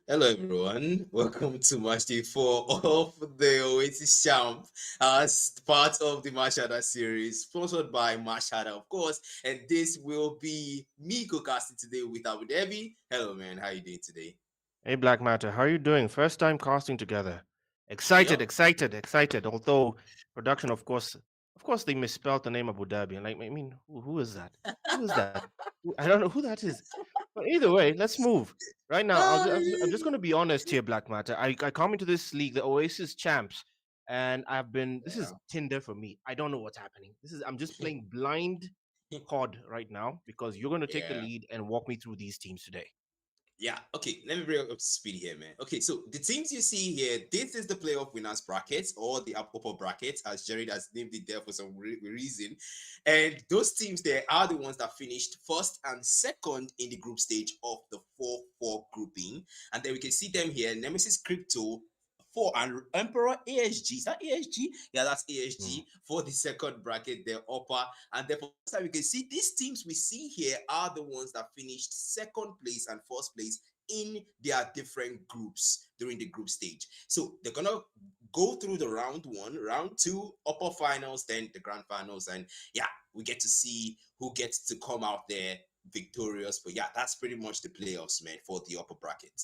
Hello everyone, welcome to match day 4 of the Oasis Champ as part of the Mashada series, sponsored by Mashada, of course. And this will be me co-casting today with Abu Dhabi. Hello man, how you doing today? Hey, Black Matter, how are you doing? First time casting together. Yep. Excited. Although production, of course, they misspelled the name Abu Dhabi. And like, I mean, who is that? Who is that? I don't know who that is. But either way, let's move. Right now, I'm just going to be honest here, Black Matter. I come into this league, the Oasis champs, and this is Tinder for me. I don't know what's happening. I'm just playing blind Yeah. COD right now because you're going to take the Yeah. lead and walk me through these teams today. Yeah, okay, let me bring up to speed here, man. Okay, so the teams you see here, this is the playoff winners bracket or the upper bracket, as Jared has named it there for some reason. And those teams there are the ones that finished first and second in the group stage of the 4-4 grouping. And then we can see them here Nemesis Crypto, for and Emperor ASG. Is that ASG? Yeah, that's Hmm. ASG for the second bracket, the upper. And then for this time, you can see these teams we see here are the ones that finished second place and first place in their different groups during the group stage. So they're gonna go through the round one, round two, upper finals, then the grand finals, and yeah, we get to see who gets to come out there victorious. But yeah, that's pretty much the playoffs, man, for the upper bracket.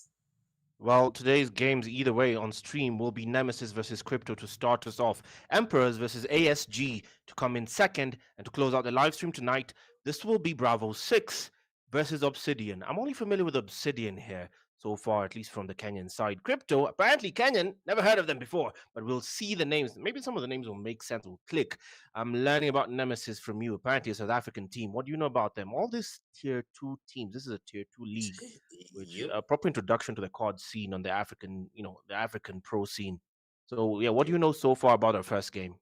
Well, today's games, either way, on stream will be Nemesis versus Crypto to start us off, Emperors versus ASG to come in second, and to close out the live stream tonight, this will be Bravo 6 versus Obsidian. I'm only familiar with Obsidian here so far, at least from the Kenyan side. Crypto, apparently Kenyan, never heard of them before, but we'll see the names. Maybe some of the names will make sense, will click. I'm learning about Nemesis from you, apparently a South African team. What do you know about them? All this tier 2 teams, this is a tier 2 league which Yep. a proper introduction to the COD scene on the African, the African pro scene. So yeah, what do Yep. you know so far about our first game?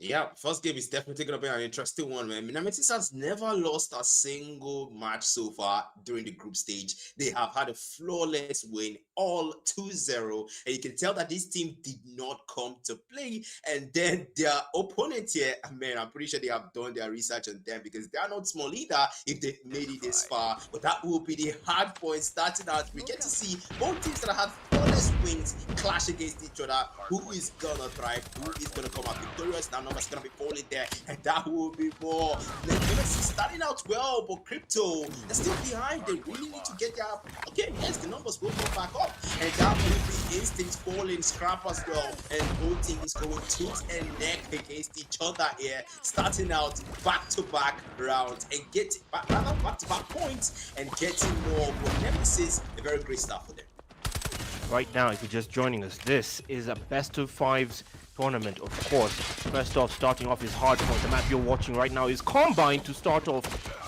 Yeah, first game is definitely going to be an interesting one, man. Minametis has never lost a single match so far during the group stage. They have had a flawless win, all 2-0. And you can tell that this team did not come to play. And then their opponent here, man, I'm pretty sure they have done their research on them because they are not small either if they made it this far. But that will be the hard point starting out. We get to see both teams that have flawless wins clash against each other. Who is going to thrive? Who is going to come out victorious? Now, numbers gonna be falling there, and that will be more. The Legacy starting out well, but Crypto they're still behind. They really need to get their okay. Yes, the numbers will go back up, and that will be Instincts falling, Scrap as well, and both teams going tooth and neck against each other here, starting out back-to-back rounds and getting back-to-back points and getting more. But Nemesis, a very great start for them. Right now, if you're just joining us, this is a best of fives tournament, of course. First off, starting off is Hardpoint. The map you're watching right now is Combine to start off.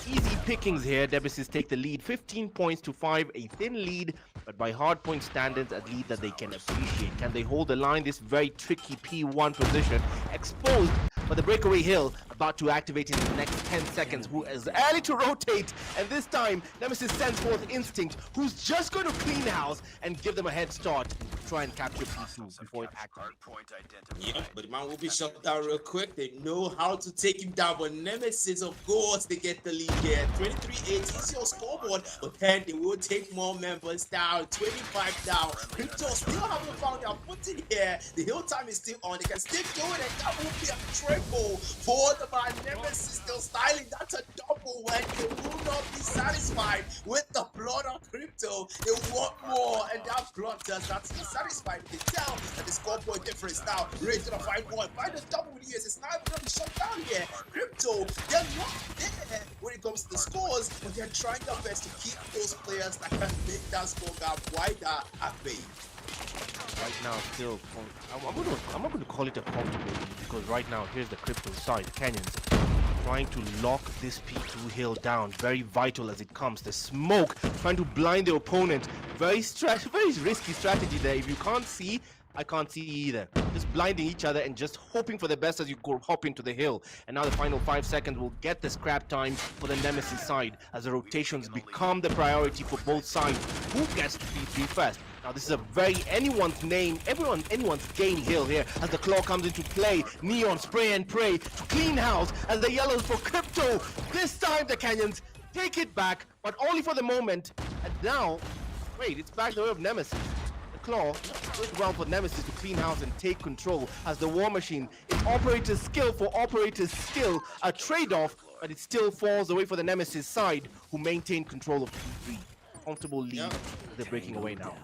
Easy pickings here. Debussys take the lead, 15 points to 5, a thin lead, but by Hardpoint standards, a lead that they can appreciate. Can they hold the line? This very tricky P1 position, exposed by the breakaway hill, about to activate in the next 10 seconds, who is early to rotate, and this time, Nemesis sends forth Instinct, who's just going to clean house and give them a head start to try and capture P2 before it activates. Yep, but the man will be shut down real quick. They know how to take him down. But Nemesis, of course, they get the lead here. 23-8 is your scoreboard, but then they will take more members down. 25 down. Crypto still haven't found their footing here. The hill time is still on. They can still do it, and that will be a triple for the man. Nemesis still styling. That's a double, and they will not be satisfied with the blood of Crypto. They want more, and that blood does not be satisfied. You can tell that the scoreboard difference now. Raise to the find one. Find a double with ears. It's not going to be shut down here. Crypto, they're not there when it comes to the scores, but they're trying their best to keep those players that can make that score gap wider at bay. Right now, still, I'm not going to call it a comfortable lead because right now, here's the Crypto side, Kenyans trying to lock this P2 hill down. Very vital as it comes. The smoke trying to blind the opponent. Very risky strategy there. If you can't see, I can't see either. Just blinding each other and just hoping for the best as you go hop into the hill. And now the final 5 seconds will get the scrap time for the Nemesis side as the rotations become the priority for both sides. Who gets to P3 first? Now this is a very anyone's game hill here as the claw comes into play. Neon spray and pray to clean house as the yellows for Crypto. This time the Kenyans take it back, but only for the moment. And now Wait, it's back the way of Nemesis. The Claw goes around for Nemesis to clean house and take control as the War Machine. It's operator's skill for operator's skill, a trade-off, but it still falls away for the Nemesis side, who maintain control of P3. Comfortable lead. Yep. They're breaking away now.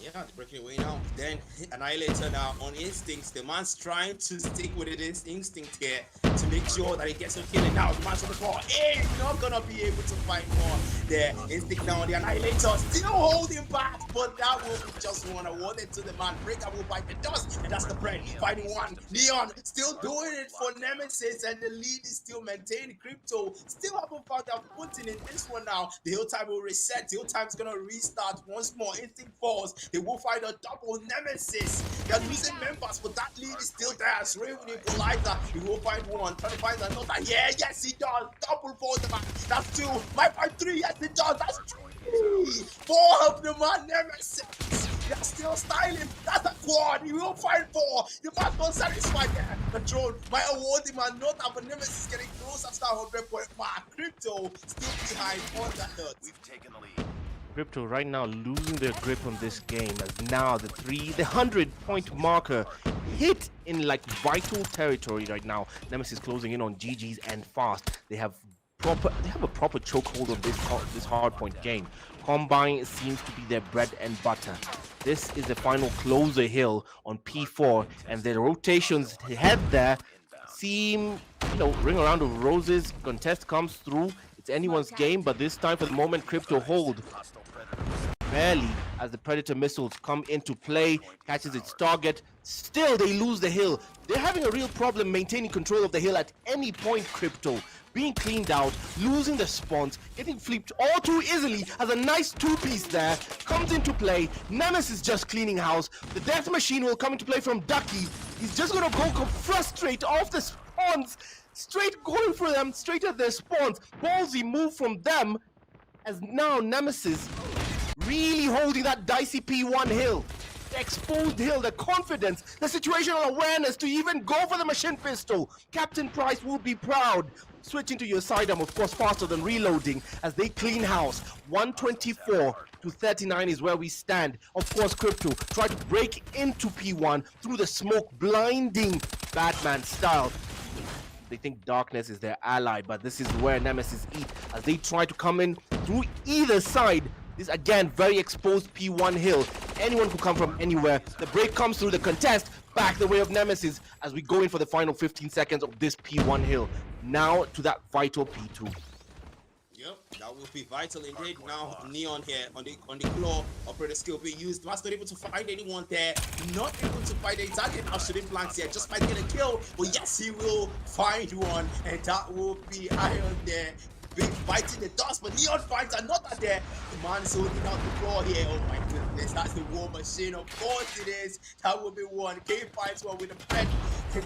Yeah, they're breaking away now. Then Annihilator now on instincts. The man's trying to stick with his instinct here to make sure that he gets a kill. And now the man's on the floor. He's not gonna be able to fight more. The instinct now on the Annihilator still holding back, but that will be just one awarded to the man. Breaker will bite the dust, and that's the bread. Fighting one. Neon still doing it for Nemesis, and the lead is still maintained. Crypto still haven't found their footing in this one now. The hill time will reset. The hill time's gonna restart once more. Instinct falls. They will find a double Nemesis. They're losing members, but that lead is still there. Ray with the equalizer. He will find one. Trying to find another. Yeah, yes, he does. Double for the man. That's two. My find three. Yes, it does. That's three. Four of the man Nemesis. They're still styling. That's a quad. He will find four. The man's not satisfied there. The drone might award him another, but Nemesis getting close after 100-point mark. Crypto still behind on the hurt. We've taken the lead. Crypto right now losing their grip on this game as now the 100-point marker hit in like vital territory right now. Nemesis closing in on GG's and fast. They have a proper chokehold on this hardpoint game. Combine seems to be their bread and butter. This is the final closer hill on P4, and the rotations head there seem, ring around the roses. Contest comes through. It's anyone's game, but this time for the moment, Crypto hold barely as the Predator missiles come into play, catches its target. Still, they lose the hill. They're having a real problem maintaining control of the hill at any point. Crypto being cleaned out, losing the spawns, getting flipped all too easily as a nice two-piece there comes into play. Nemesis just cleaning house. The death machine will come into play from Ducky. He's just gonna go frustrate off the spawns, straight going for them, straight at their spawns. Ballsy move from them as now Nemesis really holding that dicey P1 hill. The exposed hill, the confidence, the situational awareness to even go for the machine pistol. Captain Price will be proud. Switching to your sidearm, of course, faster than reloading as they clean house. 124 to 39 is where we stand. Of course, Crypto try to break into P1 through the smoke, blinding Batman style. They think darkness is their ally, but this is where Nemesis eat as they try to come in through either side. This again, very exposed P1 hill. Anyone could come from anywhere. The break comes through the contest, back the way of Nemesis as we go in for the final 15 seconds of this P1 hill. Now to that vital P2. Yep, that will be vital indeed. Now Neon here on the claw operator skill being used. Not able to find anyone there. Not able to find a target. Now shooting blanks here. Just might get a kill. But yes, he will find one. And that will be Iron there. Big biting the dust, but Neon finds another there. The man is holding out the floor here. Oh my goodness, that's the War Machine. Of course it is. That will be one. K fights one with a pen.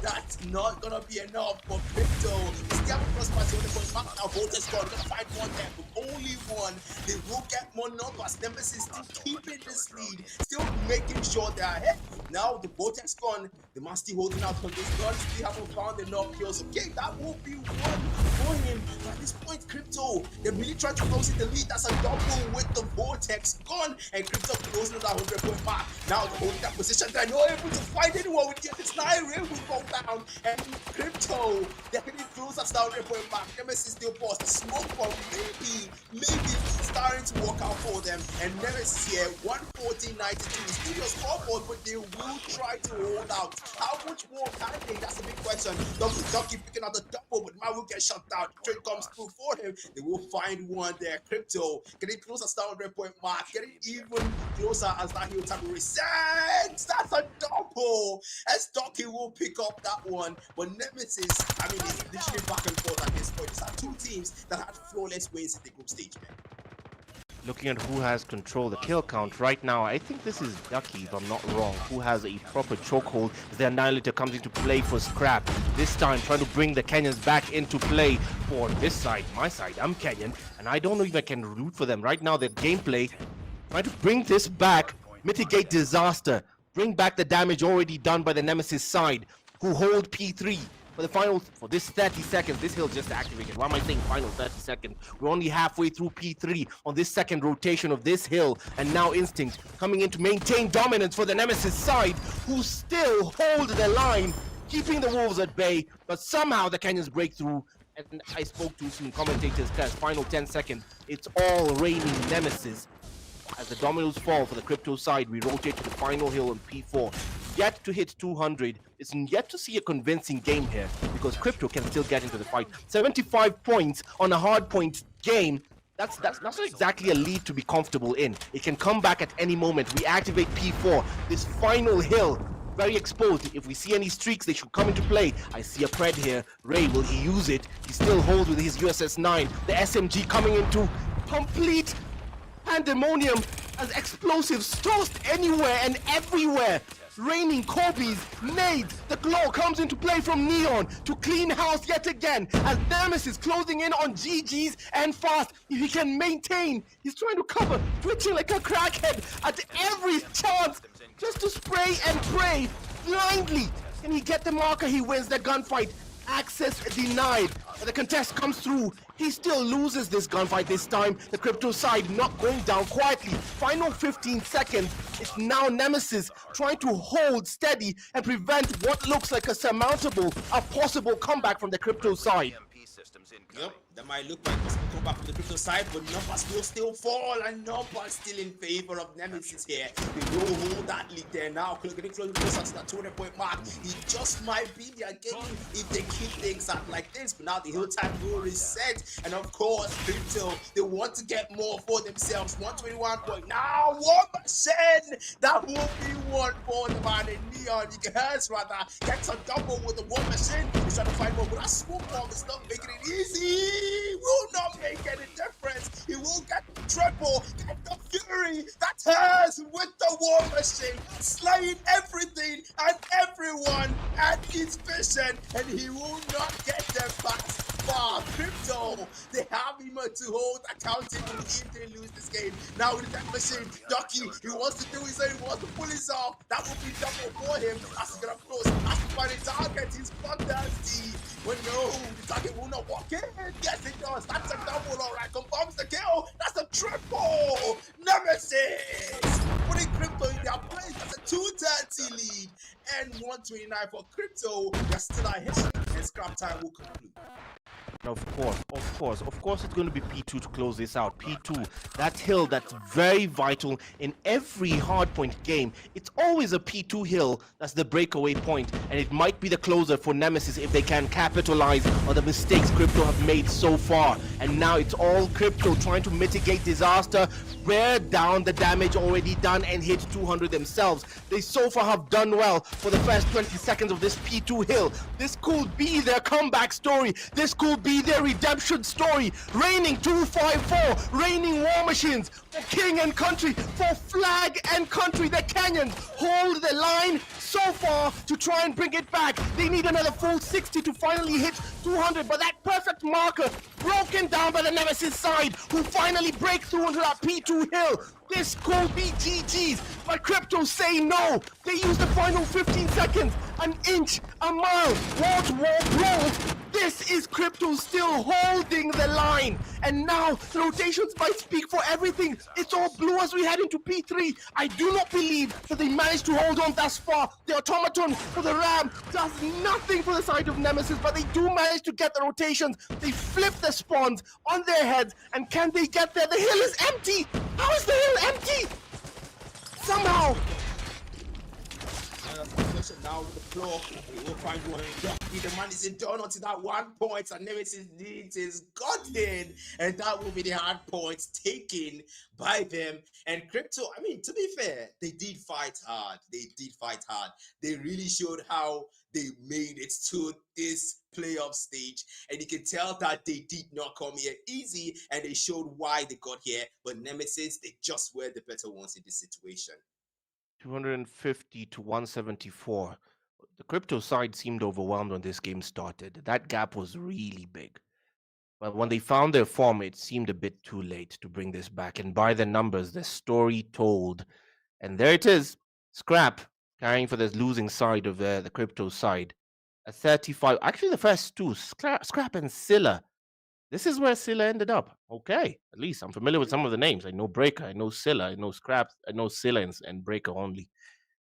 That's not gonna be enough for Crypto. Still have a cross pass on the point. Back now, Voltage gone. Gonna find one there, but only one. They will get more numbers. Nemesis still keeping this lead, still making sure they're ahead. Now the Vortex gone. The man still holding out on this gun. Still haven't found enough kills. Okay, that will be one for him. But at this point, Crypto, they really try to close in the lead. That's a double with the Vortex gone, and Crypto closing that 100-point mark. Now they're holding that position. They're not able to find anyone with the sniper. Will go down, and Crypto, they're getting close at that 100-point mark. Nemesis still paused. The smoke bomb maybe starting to work out for them. And Nemesis here, 114.92. Still your scoreboard, but they will try to hold out. How much more can they? That's a big question. Ducky picking out the double, but man will get shut down. Trade comes through for him. They will find one there. Crypto getting closer to that 100-point mark, getting even closer as that heel tap resets. That's a double. As Ducky will pick up that one, but Nemesis, I mean, it's literally back and forth at this point. These are two teams that had flawless wins in the group stage, man. Looking at who has control the kill count right now, I think this is Ducky, if I'm not wrong, who has a proper chokehold as the Annihilator comes into play for scrap. This time trying to bring the Kenyans back into play for this side, my side. I'm Kenyan, and I don't know if I can root for them. Right now, their gameplay, trying to bring this back, mitigate disaster, bring back the damage already done by the Nemesis side, who hold P3. for this 30 seconds. This hill just activated. Why am I saying final 30 seconds? We're only halfway through P3 on this second rotation of this hill, and now Instinct coming in to maintain dominance for the Nemesis side, who still hold the line, keeping the Wolves at bay, but somehow the Kenyans break through. And I spoke to some commentators, guys, final 10 seconds, it's all raining Nemesis. As the dominoes fall for the Crypto side, we rotate to the final hill on P4. Yet to hit 200. It's yet to see a convincing game here, because Crypto can still get into the fight. 75 points on a hard point game. That's not exactly a lead to be comfortable in. It can come back at any moment. We activate P4. This final hill, very exposed. If we see any streaks, they should come into play. I see a pred here. Ray, will he use it? He still holds with his USS-9. The SMG coming into complete pandemonium as explosives tossed anywhere and everywhere. Raining Corbies, nades, the glow comes into play from Neon to clean house yet again as Nemesis closing in on GG's and fast. If he can maintain, he's trying to cover, twitching like a crackhead at every chance just to spray and pray blindly. Can he get the marker? He wins the gunfight. Access denied. The contest comes through. He still loses this gunfight this time. The Crypto side not going down quietly. Final 15 seconds. It's now Nemesis trying to hold steady and prevent what looks like a surmountable, a possible comeback from the Crypto side. Yep, that might look like a comeback from the Crypto side, but numbers will still fall, and numbers still in favor of Nemesis here. They will hold that lead there now. Getting closer to that 200-point mark. He just might be there again if they keep things up like this. But now the hill time will reset, and of course, Crypto, they want to get more for themselves. 121 point now. 1%. That will be one for the man in Neon. You can rather gets a double with the 1%. He's trying to find more, but that swoop bomb is not making it easy. Will not make any difference. He will get the triple, get the fury that has with the war machine, slaying everything and everyone at his vision, and he will not get them past far. Crypto, they have him to hold accountable if they lose this game. Now with the machine, Ducky, he wants to do his own, he wants to pull his off. That will be double for him. As he's gonna close, as to find a target, he's fucked out. But no, the target will not walk in. Yes, it does. That's a double, all right. Confirms the kill. That's a triple. Nemesis putting Crypto in their place. That's a 230 lead and 129 for Crypto. They're still ahead, and scrap time will conclude. Of course, it's going to be P2 to close this out. P2, that hill that's very vital in every hardpoint game. It's always a P2 hill that's the breakaway point, and it might be the closer for Nemesis if they can capitalize on the mistakes Crypto have made so far. And now it's all Crypto trying to mitigate disaster, wear down the damage already done, and hit 200 themselves. They so far have done well for the first 20 seconds of this P2 hill. This could be their comeback story. This could be their redemption story. Reigning 254, reigning war machines for king and country, for flag and country. The Kenyans hold the line so far to try and bring it back. They need another full 60 to finally hit 200, but that perfect marker broken down by the Nemesis side, who finally break through into that P2 hill. This could be GG's, but Crypto say no. They use the final 15 seconds, an inch, a mile, wall-to-wall blows. This is Crypto still holding the line. And now the rotations might speak for everything. It's all blue as we head into P3. I do not believe that they managed to hold on thus far. The automaton for the Ram does nothing for the side of Nemesis, but they do manage to get the rotations. They flip the spawns on their heads, and can they get there? The hill is empty. How is the hill empty? Somehow. Now with the floor, we will find one. The man is in turn until that 1 point, and Nemesis needs is gotten, and that will be the hard points taken by them. And Crypto, I mean, to be fair, they did fight hard. They really showed how they made it to this playoff stage, and you can tell that they did not come here easy, and they showed why they got here. But Nemesis, they just were the better ones in this situation. 250 to 174. The Crypto side seemed overwhelmed when this game started. That gap was really big. But when they found their form, it seemed a bit too late to bring this back. And by the numbers, the story told. And there it is. Scrap carrying for the losing side of the Crypto side. A 35. Actually, the first two, Scrap and Scylla. This is where Scylla ended up. Okay, at least I'm familiar with some of the names. I know Breaker, I know Scylla, I know Scrap, I know Scylla and Breaker only.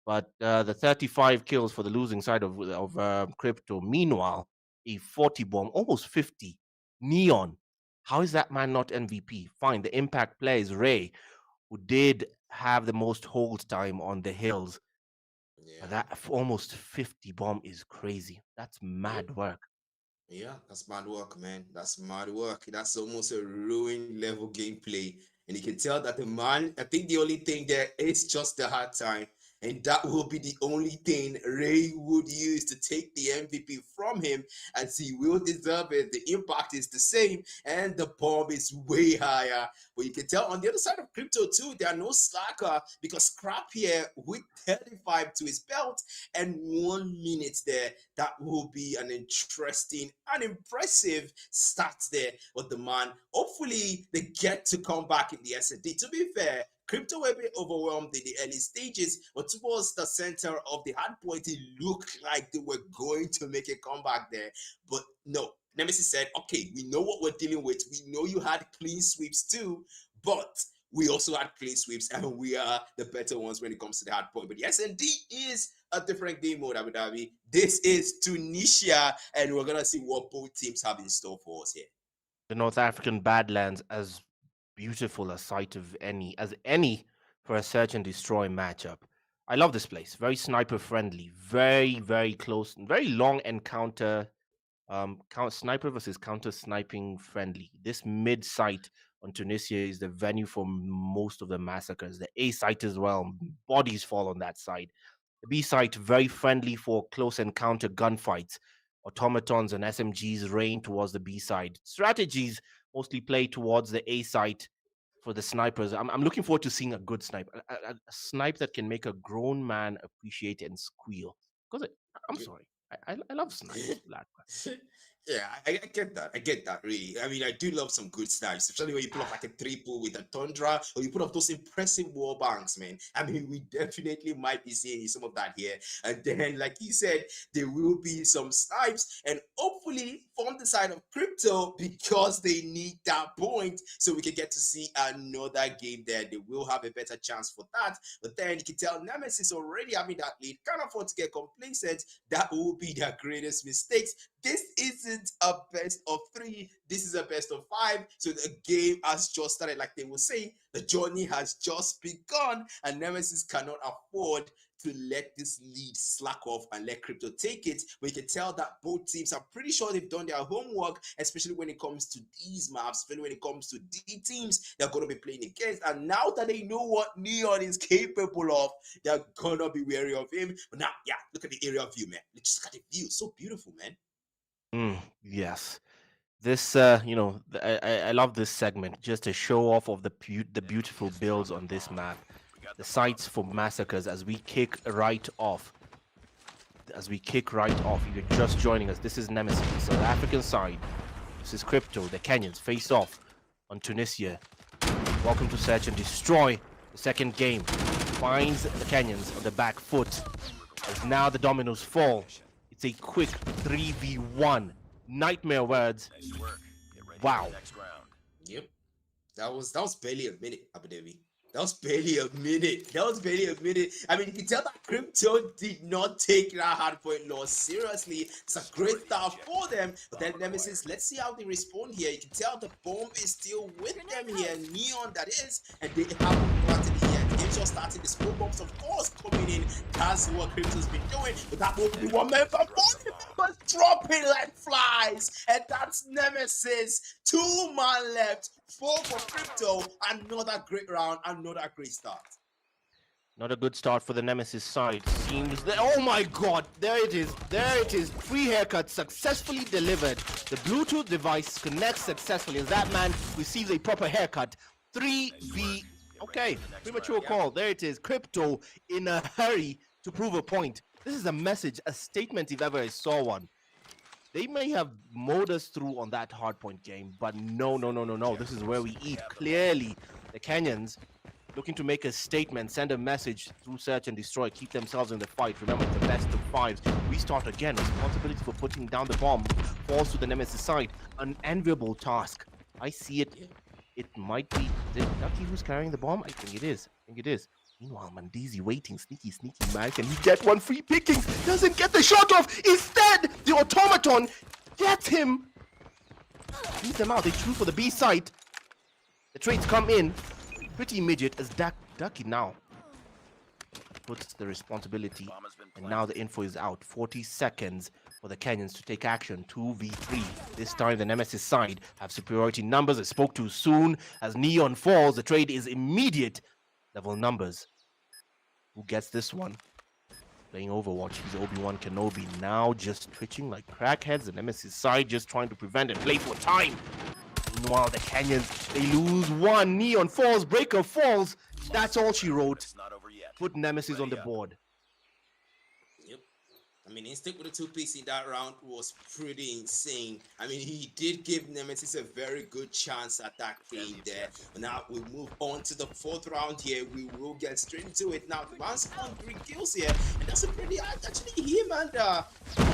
But the 35 kills for the losing side of Crypto. Meanwhile, a 40 bomb, almost 50. Neon. How is that man not MVP? Fine, the impact player is Ray, who did have the most hold time on the hills. But Yeah. that almost 50 bomb is crazy. That's Yep. mad work. Yeah, that's mad work, man. That's mad work. That's almost a ruined level gameplay. And you can tell that the man, I think the only thing there is just the hard time. And that will be the only thing Ray would use to take the MVP from him, as he will deserve it. The impact is the same, and the bomb is way higher. But you can tell on the other side of Crypto, too, there are no slacker because Scrap here with 35 to his belt and 1 minute there, that will be an interesting and impressive start there with the man. Hopefully, they get to come back in the S&D. To be fair, Crypto were a bit overwhelmed in the early stages, but towards the center of the hard point, it looked like they were going to make a comeback there. But no, Nemesis said, okay, we know what we're dealing with. We know you had clean sweeps too, but we also had clean sweeps, and we are the better ones when it comes to the hard point. But the S&D is a different game mode, Abu Dhabi. This is Tunisia, and we're gonna see what both teams have in store for us here. The North African Badlands, as beautiful a sight as any for a search and destroy matchup. I love this place. Very sniper friendly, very close, very long encounter. Sniper versus counter sniping friendly. This mid site on Tunisia is the venue for most of the massacres. The A site as well. Bodies fall on that side. The B site very friendly for close encounter gunfights. Automatons and SMGs rain towards the B side. Strategies mostly play towards the A site for the snipers. I'm looking forward to seeing a good snipe, a snipe that can make a grown man appreciate and squeal. Because I'm sorry, I love snipes, lad. Yeah, I get that. I get that, really. I mean, I do love some good snipes, especially when you pull off like a triple with a Tundra or you put off those impressive wall banks, man. I mean, we definitely might be seeing some of that here. And then, like you said, there will be some snipes, and hopefully from the side of Crypto, because they need that point, so we can get to see another game there. They will have a better chance for that. But then you can tell Nemesis already having that lead, can't afford to get complacent. That will be their greatest mistakes. This isn't a best of three. This is a best of five. So the game has just started, like they will say. The journey has just begun, and Nemesis cannot afford to let this lead slack off and let Crypto take it. But you can tell that both teams are pretty sure they've done their homework, especially when it comes to these maps, especially when it comes to the teams they're going to be playing against. And now that they know what Neon is capable of, they're going to be wary of him. But now, yeah, look at the area of view, man. Just look at the view. It's so beautiful, man. Yes. This, I love this segment. Just a show off of the beautiful builds on this map, the sites for massacres. As we kick right off, if you're just joining us, this is Nemesis, the South African side. This is Crypto, the Kenyans face off on Tunisia. Welcome to Search and Destroy. The second game finds the Kenyans on the back foot. As now the dominoes fall. It's a quick 3v1. Nightmare words. Wow. Yep. That was barely a minute, Abu Dhabi. That was barely a minute. I mean, you can tell that Crypto did not take that hardpoint loss seriously. It's a great start for them. But then Nemesis, let's see how they respond here. You can tell the bomb is still with them here. Neon, that is. And they haven't planted it yet. The game's just starting. The smoke bombs, of course, coming in. That's what Crypto's been doing. But that will be one member. One members dropping like flies. And that's Nemesis. 2 man left. 4 for Crypto. Another great round. Another great start. Not a good start for the Nemesis side. Seems that, oh my god, there it is. 3 haircuts successfully delivered. The Bluetooth device connects successfully as that man receives a proper haircut. 3v, okay, premature call. There it is. Crypto in a hurry to prove a point. This is a message, a statement if ever I saw one. They may have mowed us through on that hardpoint game, but no. This is where we eat. Clearly, the Kenyans looking to make a statement, send a message through search and destroy, keep themselves in the fight. Remember, it's the best of fives. Restart again. Responsibility for putting down the bomb falls to the Nemesis side. An enviable task. I see it. It might be. Is it Ducky who's carrying the bomb? I think it is. Meanwhile, Mandizi waiting. Sneaky man. Can he get one free pickings? Doesn't get the shot off. Instead, the automaton gets him. Leave them out. They shoot for the B site. The trades come in. Pretty immediate as Ducky now puts the responsibility, and now the info is out. 40 seconds for the Kenyans to take action. 2v3. This time the Nemesis side have superiority numbers. I spoke too soon. As Neon falls, the trade is immediate. Level numbers. Who gets this one? Playing Overwatch, he's Obi-Wan Kenobi. Now just twitching like crackheads. The Nemesis side just trying to prevent and play for time. Meanwhile, the Kenyans, they lose one. Neon falls, Breaker falls. That's all she wrote. Put Nemesis on the board. Yep. I mean, instinct with the 2-piece in that round was pretty insane. I mean, he did give Nemesis a very good chance at that game there. But now we move on to the 4th round here. We will get straight into it. Now, the man's on 3 kills here. And that's a pretty actually him and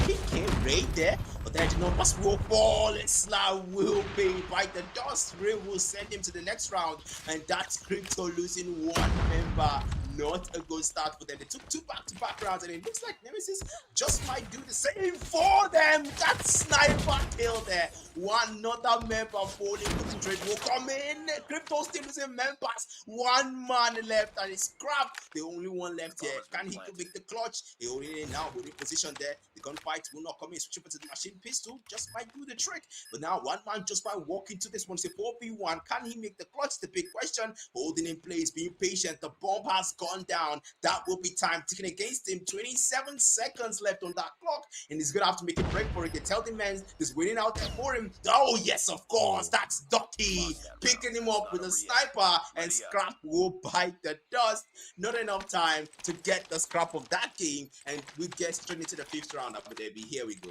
he came right there. But then the numbers will fall and Sla will pay by the dust. Ray will send him to the next round. And that's Crypto losing one member. Not a good start for them. They took 2 back-to-back rounds, and it looks like Nemesis just might do the same for them. That sniper kill there. One other member falling with the trade will come in. Crypto still losing members. 1 man left, and it's Scrap. The only one left here. Can he make the clutch? He only now with the position there. The gunfight will not come in. Switch over to the machine pistol. Just might do the trick. But now 1 man just might walk into this one. Say 4v1. Can he make the clutch? The big question. Holding in place, being patient. The bomb has gone down. That will be time ticking against him. 27 seconds left on that clock, and he's gonna have to make a break for it. They tell the man there's waiting out there for him. Oh yes, of course, that's Ducky picking him up with a sniper, and Scrap will bite the dust. Not enough time to get the scrap of that game, and we get straight into the 5th round. Abu Dhabi. Here we go.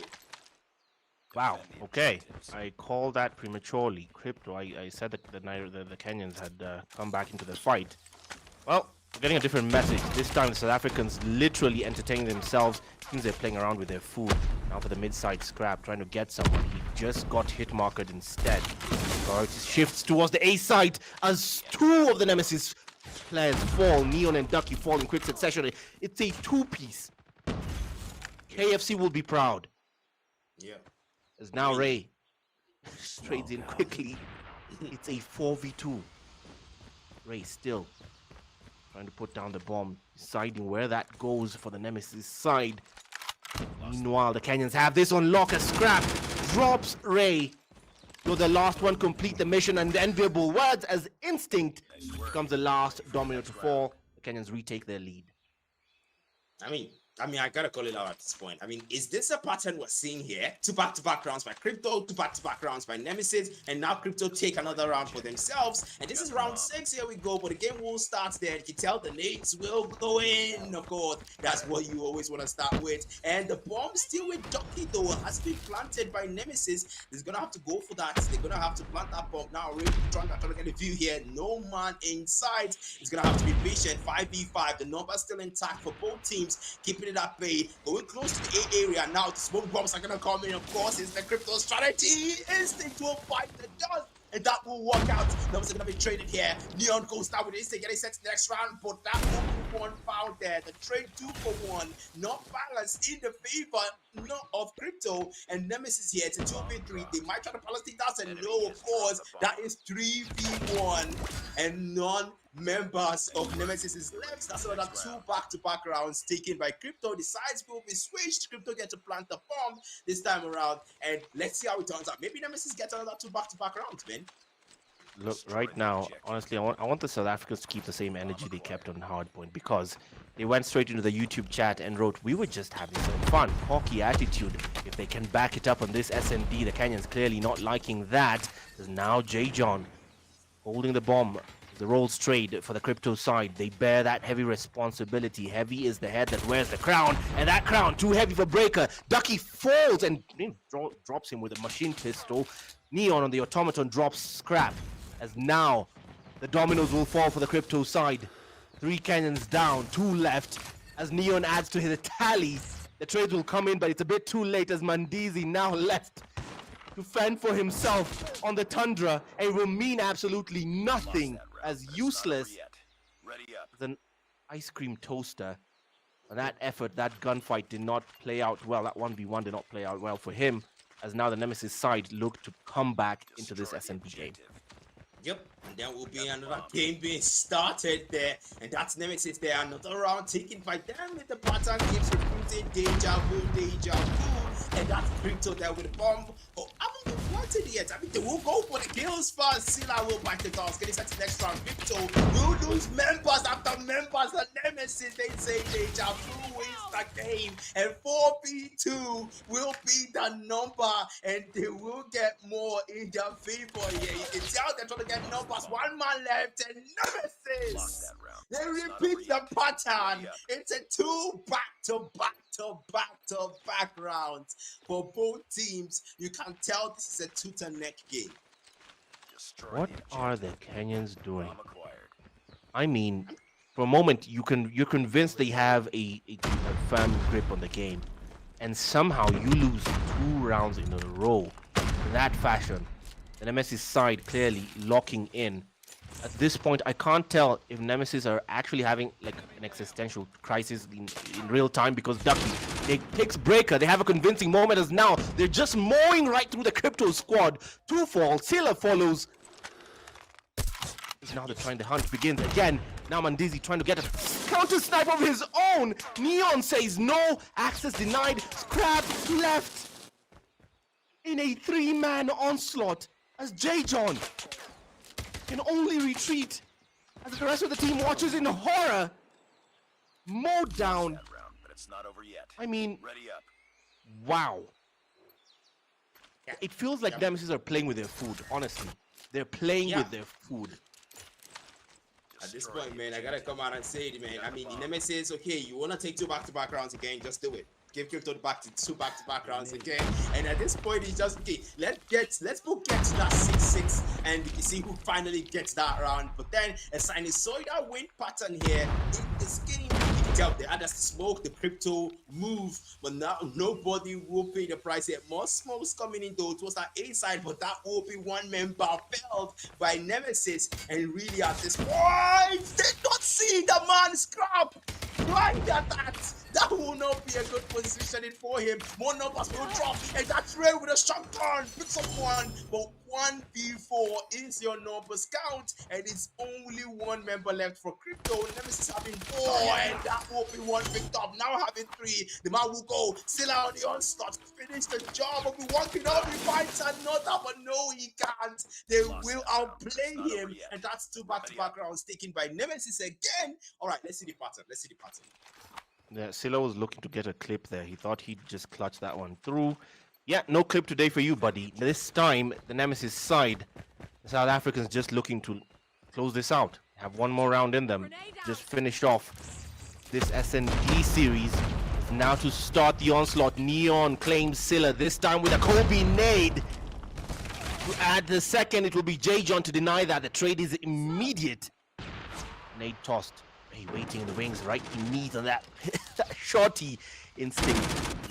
Wow. Okay. I called that prematurely. Crypto. I said that the Kenyans had come back into the fight. Well, we're getting a different message. This time the South Africans literally entertaining themselves. Seems they're playing around with their food. Now for the mid-side Scrap, trying to get someone. He just got hit markered instead. Priority shifts towards the A side as 2 of the Nemesis players fall. Neon and Ducky fall in quick succession. It's a 2-piece. KFC will be proud. Yeah. As now Ray trades in quickly. It's a 4v2. Ray still trying to put down the bomb, deciding where that goes for the Nemesis side. Meanwhile, the Kenyans have this on lock. A Scrap drops Ray. So the last one complete the mission, and the enviable words as Instinct becomes the last domino to fall. The Kenyans retake their lead. I mean, I gotta call it out at this point. I mean, is this a pattern we're seeing here? 2 back-to-back rounds by Crypto, 2 back-to-back rounds by Nemesis, and now Crypto take another round for themselves. And this is round 6. Here we go, but the game will start there. You can tell the nades will go in, of course. That's what you always want to start with. And the bomb still with Ducky, though, has been planted by Nemesis. He's gonna have to go for that. They're gonna have to plant that bomb. Now, really trying to get a view here. No man inside. He's gonna have to be patient. 5v5. The number's still intact for both teams. Keeping it at bay, going close to the A area now. The smoke bombs are gonna come in, of course. It's the Crypto strategy. Instinct will fight the dust, and that will work out. Numbers are gonna be traded here. Neon goes down with Instinct, getting set to the next round, but that 1 found there. The trade 2 for 1, not balanced in the favor not of Crypto, and Nemesis here. It's a 2v3. They might try to balance things out, and no, of course, that is 3v1, and none members of Nemesis is left. That's another 2 back-to-back rounds taken by Crypto. The sides will be switched. Crypto gets to plant the bomb this time around, and let's see how it turns out. Maybe Nemesis gets another 2 back-to-back rounds, man. Look, right now, honestly, I want the South Africans to keep the same energy they kept on Hardpoint, because they went straight into the YouTube chat and wrote, "We were just having some fun." Cocky attitude. If they can back it up on this SND, the Kenyans clearly not liking that. There's now J. John holding the bomb. The rolls trade for the Crypto side. They bear that heavy responsibility. Heavy is the head that wears the crown, and that crown too heavy for Breaker. Ducky falls and drops him with a machine pistol. Neon on the automaton drops Scrap, as now The dominoes will fall for the crypto side. 3 Kenyans down, 2 left. As Neon adds to his tally, the trades will come in, but it's a bit too late as Mandizi now left to fend for himself on the tundra, and it will mean absolutely nothing, as useless as an ice cream toaster. And that effort, that gunfight did not play out well. That 1v1 did not play out well for him, as now the Nemesis side look to come back into this SNP game. Yep, and then will be another game being started there, and that's Nemesis there. Another round taken by them with the pattern keeps recruiting deja vu, and that's Crypto there with the bomb. Oh, I haven't been wanted yet. I mean, they will go for the kills first. Silla will bite the dust. Getting set to the next round. Crypto will lose members after members. The Nemesis, they say deja vu wins the game, and 4v2 will be the number, and they will get more in their favor here. You can tell they're trying to get numbers. 1 man left, and Nemesis, they repeat the pattern. It's a 2 back-to-back rounds for both teams. You can tell this is a tooth-and-neck game. What are the Kenyans doing? I mean, for a moment, you're convinced they have a firm grip on the game, and somehow you lose 2 rounds in a row in that fashion. The Nemesis side clearly locking in. At this point, I can't tell if Nemesis are actually having like an existential crisis in real time, because Ducky, they takes Breaker. They have a convincing moment as now they're just mowing right through the Crypto squad. 2 fall, Silla follows. Now the hunt begins again. Now Mandizi trying to get a counter snipe of his own. Neon says no. Access denied. Scrap left in a 3-man onslaught as J. John can only retreat as the rest of the team watches in horror. Mowed down. I mean, wow. It feels like Nemesis are playing with their food, honestly. They're playing with their food. At this point, man, I gotta come out and say it, man. I mean, the Nemesis, okay, you wanna take 2 back-to-back rounds again, just do it. Give Crypto back to 2 back-to-back rounds again. And at this point, it's just okay. Let's both get to that 6-6, and you see who finally gets that round. But then a sinusoidal win pattern here in this game. You can tell they had a smoke, the Crypto move, but now nobody will pay the price yet. More smokes coming in though. It was that A side, but that OP 1 member failed by Nemesis. And really at this point, they don't see the man scrap. Blind at that. That will not be a good positioning for him. More numbers will drop, and that's Ray with a shotgun. Picks up 1, but 1v4 is your numbers count, and it's only 1 member left for Crypto. Nemesis having 4, and that will be 1 picked up. Now having 3, the man will go still out the onslaught. Finish the job of the one can only fight another, but no, he can't. They will outplay him, and that's 2 back-to-back rounds taken by Nemesis again. All right, let's see the pattern. Yeah, Silla was looking to get a clip there. He thought he'd just clutch that one through. Yeah, no clip today for you, buddy. This time, the Nemesis side, the South Africans just looking to close this out. Have 1 more round in them. Just finished off this SNP series. Now to start the onslaught, Neon claims Silla, this time with a Kobe nade. To add the second, it will be J. John to deny that. The trade is immediate. Nade tossed. Hey, waiting in the wings, right? He needs on that, that shorty instinct.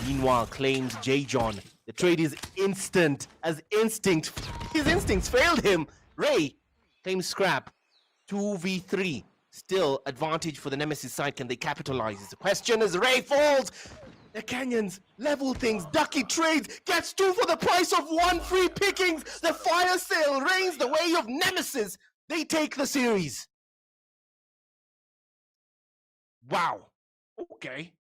Meanwhile, claims J. John. The trade is instant as instinct. His instincts failed him. Ray claims scrap. 2v3. Still advantage for the Nemesis side. Can they capitalize? The question is Ray falls. The Kenyans level things. Ducky trades. Gets 2 for the price of 1 free pickings. The fire sale reigns the way of Nemesis. They take the series. Wow. Okay.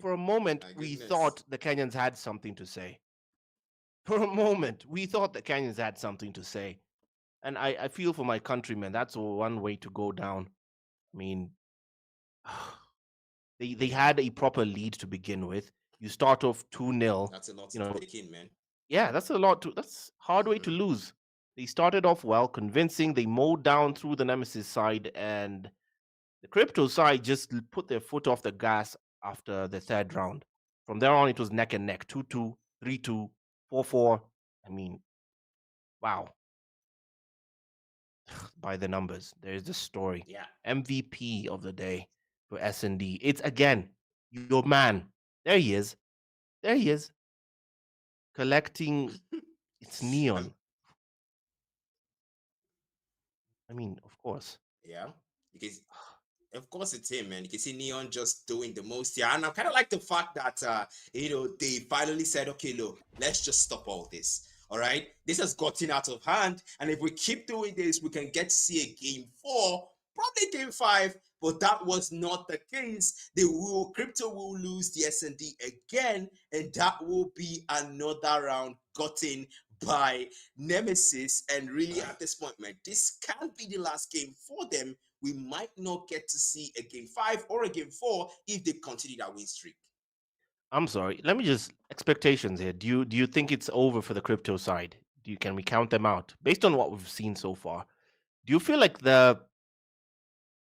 For a moment, we thought the Kenyans had something to say. And I feel for my countrymen. That's one way to go down. I mean, they had a proper lead to begin with. You start off 2-0. That's a lot to take in, man. Yeah, that's hard way to lose. They started off well, convincing. They mowed down through the Nemesis side, and the Crypto side just put their foot off the gas after the 3rd round. From there on, it was neck and neck. 2-2, 3-2, 4-4, I mean, wow. By the numbers, there's the story. Yeah. MVP of the day for S&D. It's again your man. There he is. There he is, collecting. It's Um, neon. I mean, of course. yeah. Because of course it's him, man. You can see Neon just doing the most here. And I kind of like the fact that they finally said, okay, look, let's just stop all this. All right. This has gotten out of hand. And if we keep doing this, we can get to see a game 4, probably game 5. But that was not the case. Crypto will lose the S&D again, and that will be another round gotten by Nemesis. And really, at this point, man, this can't be the last game for them. We might not get to see a game 5 or a game 4 if they continue that win streak. I'm sorry. Let me just expectations here. Do you think it's over for the crypto side? Can we count them out based on what we've seen so far? Do you feel like the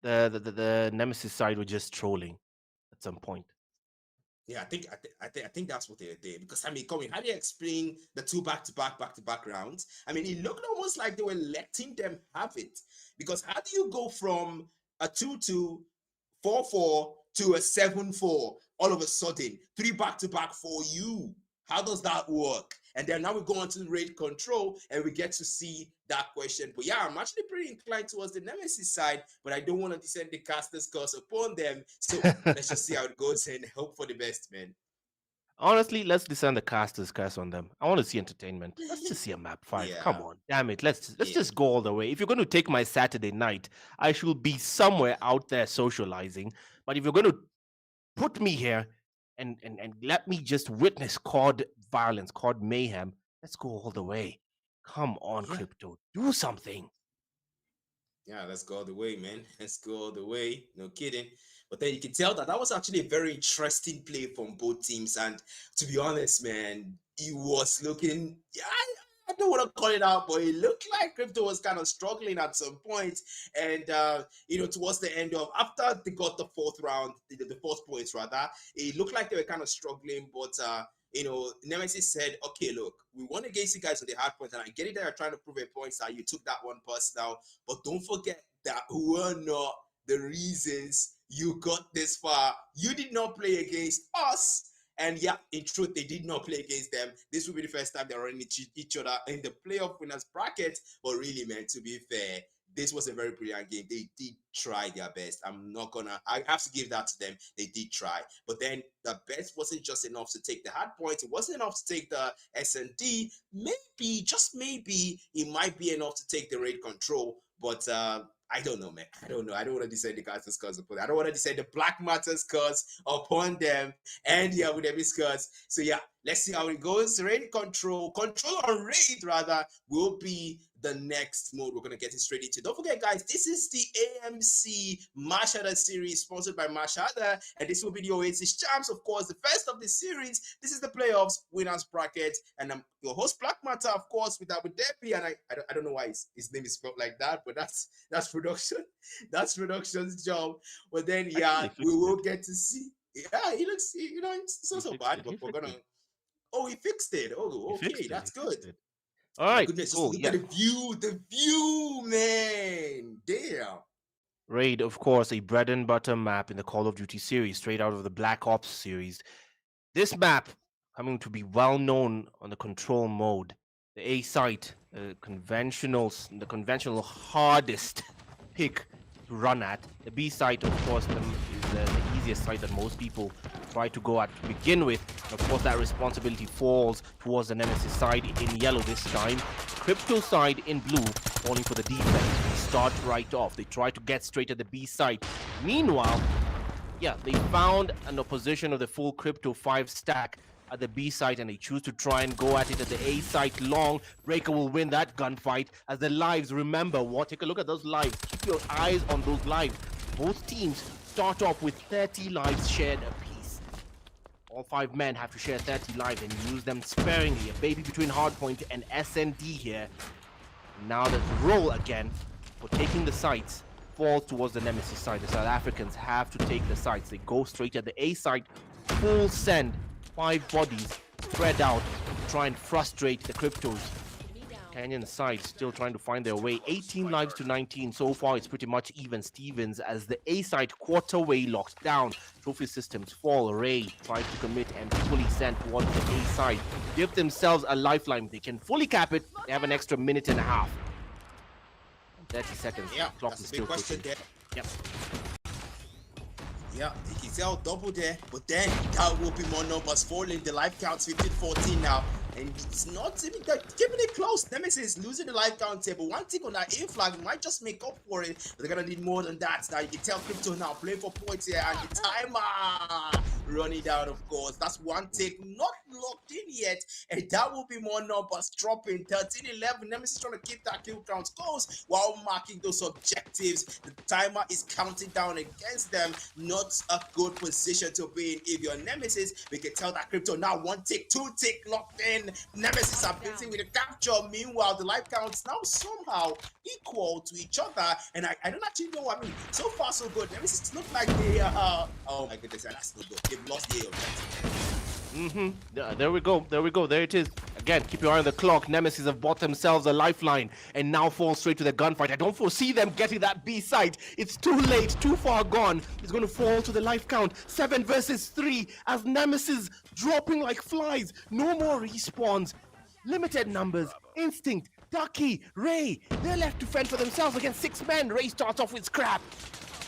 Nemesis side were just trolling at some point? Yeah, I think that's what they did. Because I mean, come on, how do you explain the two back-to-back rounds? I mean, it looked almost like they were letting them have it. Because how do you go from a 2-2, 4-4 to a 7-4 all of a sudden? 3 back-to-back for you. How does that work? And then now we go on to raid control and we get to see that question. But yeah, I'm actually pretty inclined towards the Nemesis side, but I don't want to descend the caster's curse upon them. So let's just see how it goes and hope for the best, man. Honestly, let's descend the caster's curse on them. I want to see entertainment. Let's just see a map 5. Come Yeah, on, damn it. Let's yeah, just go all the way. If you're going to take my Saturday night, I should be somewhere out there socializing. But if you're going to put me here and let me just witness COD violence, COD mayhem, let's go all the way. Come on, yeah. crypto. Do something. Yeah, let's go all the way, man. Let's go all the way. No kidding. But then you can tell that that was actually a very interesting play from both teams. And to be honest, man, it was looking. Yeah, I don't want to call it out, but it looked like Crypto was kind of struggling at some point. And towards the end of after they got the fourth round, the fourth points rather, it looked like they were kind of struggling. But Nemesis said, okay, look, we won against you guys on the hard point, and I get it that you're trying to prove a point that you took that one personal, but don't forget that we're not the reasons you got this far. You did not play against us. And yeah, in truth, they did not play against them. This will be the first time they're running each other in the playoff winners bracket. But really, man, to be fair, this was a very brilliant game. They did try their best. I have to give that to them. They did try. But then the best wasn't just enough to take the hard points. It wasn't enough to take the S&D. Maybe, just maybe, it might be enough to take the raid control. But I don't know, man. I don't know. I don't want to descend the Carter's curse upon them. I don't want to descend the Black Matters curse upon them and the Abu Dhabi's curse. So yeah, let's see how it goes. Raid control on raid rather will be the next mode we're gonna get it straight into. Don't forget, guys, this is the AMC Mashada series sponsored by Mashada, and this will be the Oasis champs, of course, the first of the series. This is the playoffs winners bracket, and I'm your host Black Matter, of course, with Depi, and I don't know why his name is spelled like that, but that's production, that's production's job. But then I think yeah, they we fixed will it. get to see. Yeah, he looks, it's He not so fixed bad, it. but He we're fixed gonna. it. Oh, he fixed it. He Oh, okay, fixed it. He that's good. fixed it. All My right, goodness, just cool. look at Yeah. the view, man. Damn. Raid, of course, a bread and butter map in the Call of Duty series, straight out of the Black Ops series. This map coming to be well known on the control mode. The A site, the conventional hardest pick to run at. The B site, of course, is the easiest site that most people try to go at to begin with. And of course, that responsibility falls towards the Nemesis side in yellow this time. Crypto side in blue, falling for the defense. They start right off. They try to get straight at the B side. Meanwhile, yeah, they found an opposition of the full Crypto 5 stack at the B site, and they choose to try and go at it at the A site long. Breaker will win that gunfight as the lives, remember what? Take a look at those lives. Keep your eyes on those lives. Both teams start off with 30 lives shared apiece. All 5 men have to share 30 lives and use them sparingly. A baby between Hardpoint and S&D here. Now the roll again for taking the sites falls towards the Nemesis side. The South Africans have to take the sites. They go straight at the A site, full send, 5 bodies spread out, try and frustrate the Cryptos. Canyon side still trying to find their way. 18 lives to 19. So far, it's pretty much even Stevens as the A side quarterway locked down. Trophy systems fall. Ray tries to commit and fully sent towards the A side. Give themselves a lifeline. They can fully cap it. They have an extra minute and a half. 30 seconds. Yeah, Clock that's is a big still question ticking. there. Yep. Yeah, he's out double there, but then that will be more numbers falling. The life count's 15-14 now, and it's not even keeping it close. Nemesis losing the life count here, but one tick on that A flag might just make up for it. But they're gonna need more than that. Now you can tell Crypto now playing for points here, and the timer running down, of course. That's one tick, not locked in yet, and that will be more numbers dropping. 13-11. Nemesis trying to keep that kill count close while marking those objectives. The timer is counting down against them. Not a good position to be in if you're Nemesis. We can tell that Crypto now one tick, two tick locked in. Nemesis are busy with the capture. Meanwhile, the life counts now somehow equal to each other. And I don't actually know. I mean, so far so good. Nemesis look like they are. Oh my goodness, that's no good. They've lost the objective. There we go. There it is. Again, keep your eye on the clock. Nemesis have bought themselves a lifeline and now fall straight to the gunfight. I don't foresee them getting that B site. It's too late, too far gone. It's going to fall to the life count. 7 versus 3 as Nemesis dropping like flies. No more respawns. Limited numbers. Instinct, Ducky, Ray. They're left to fend for themselves against 6 men. Ray starts off with scrap.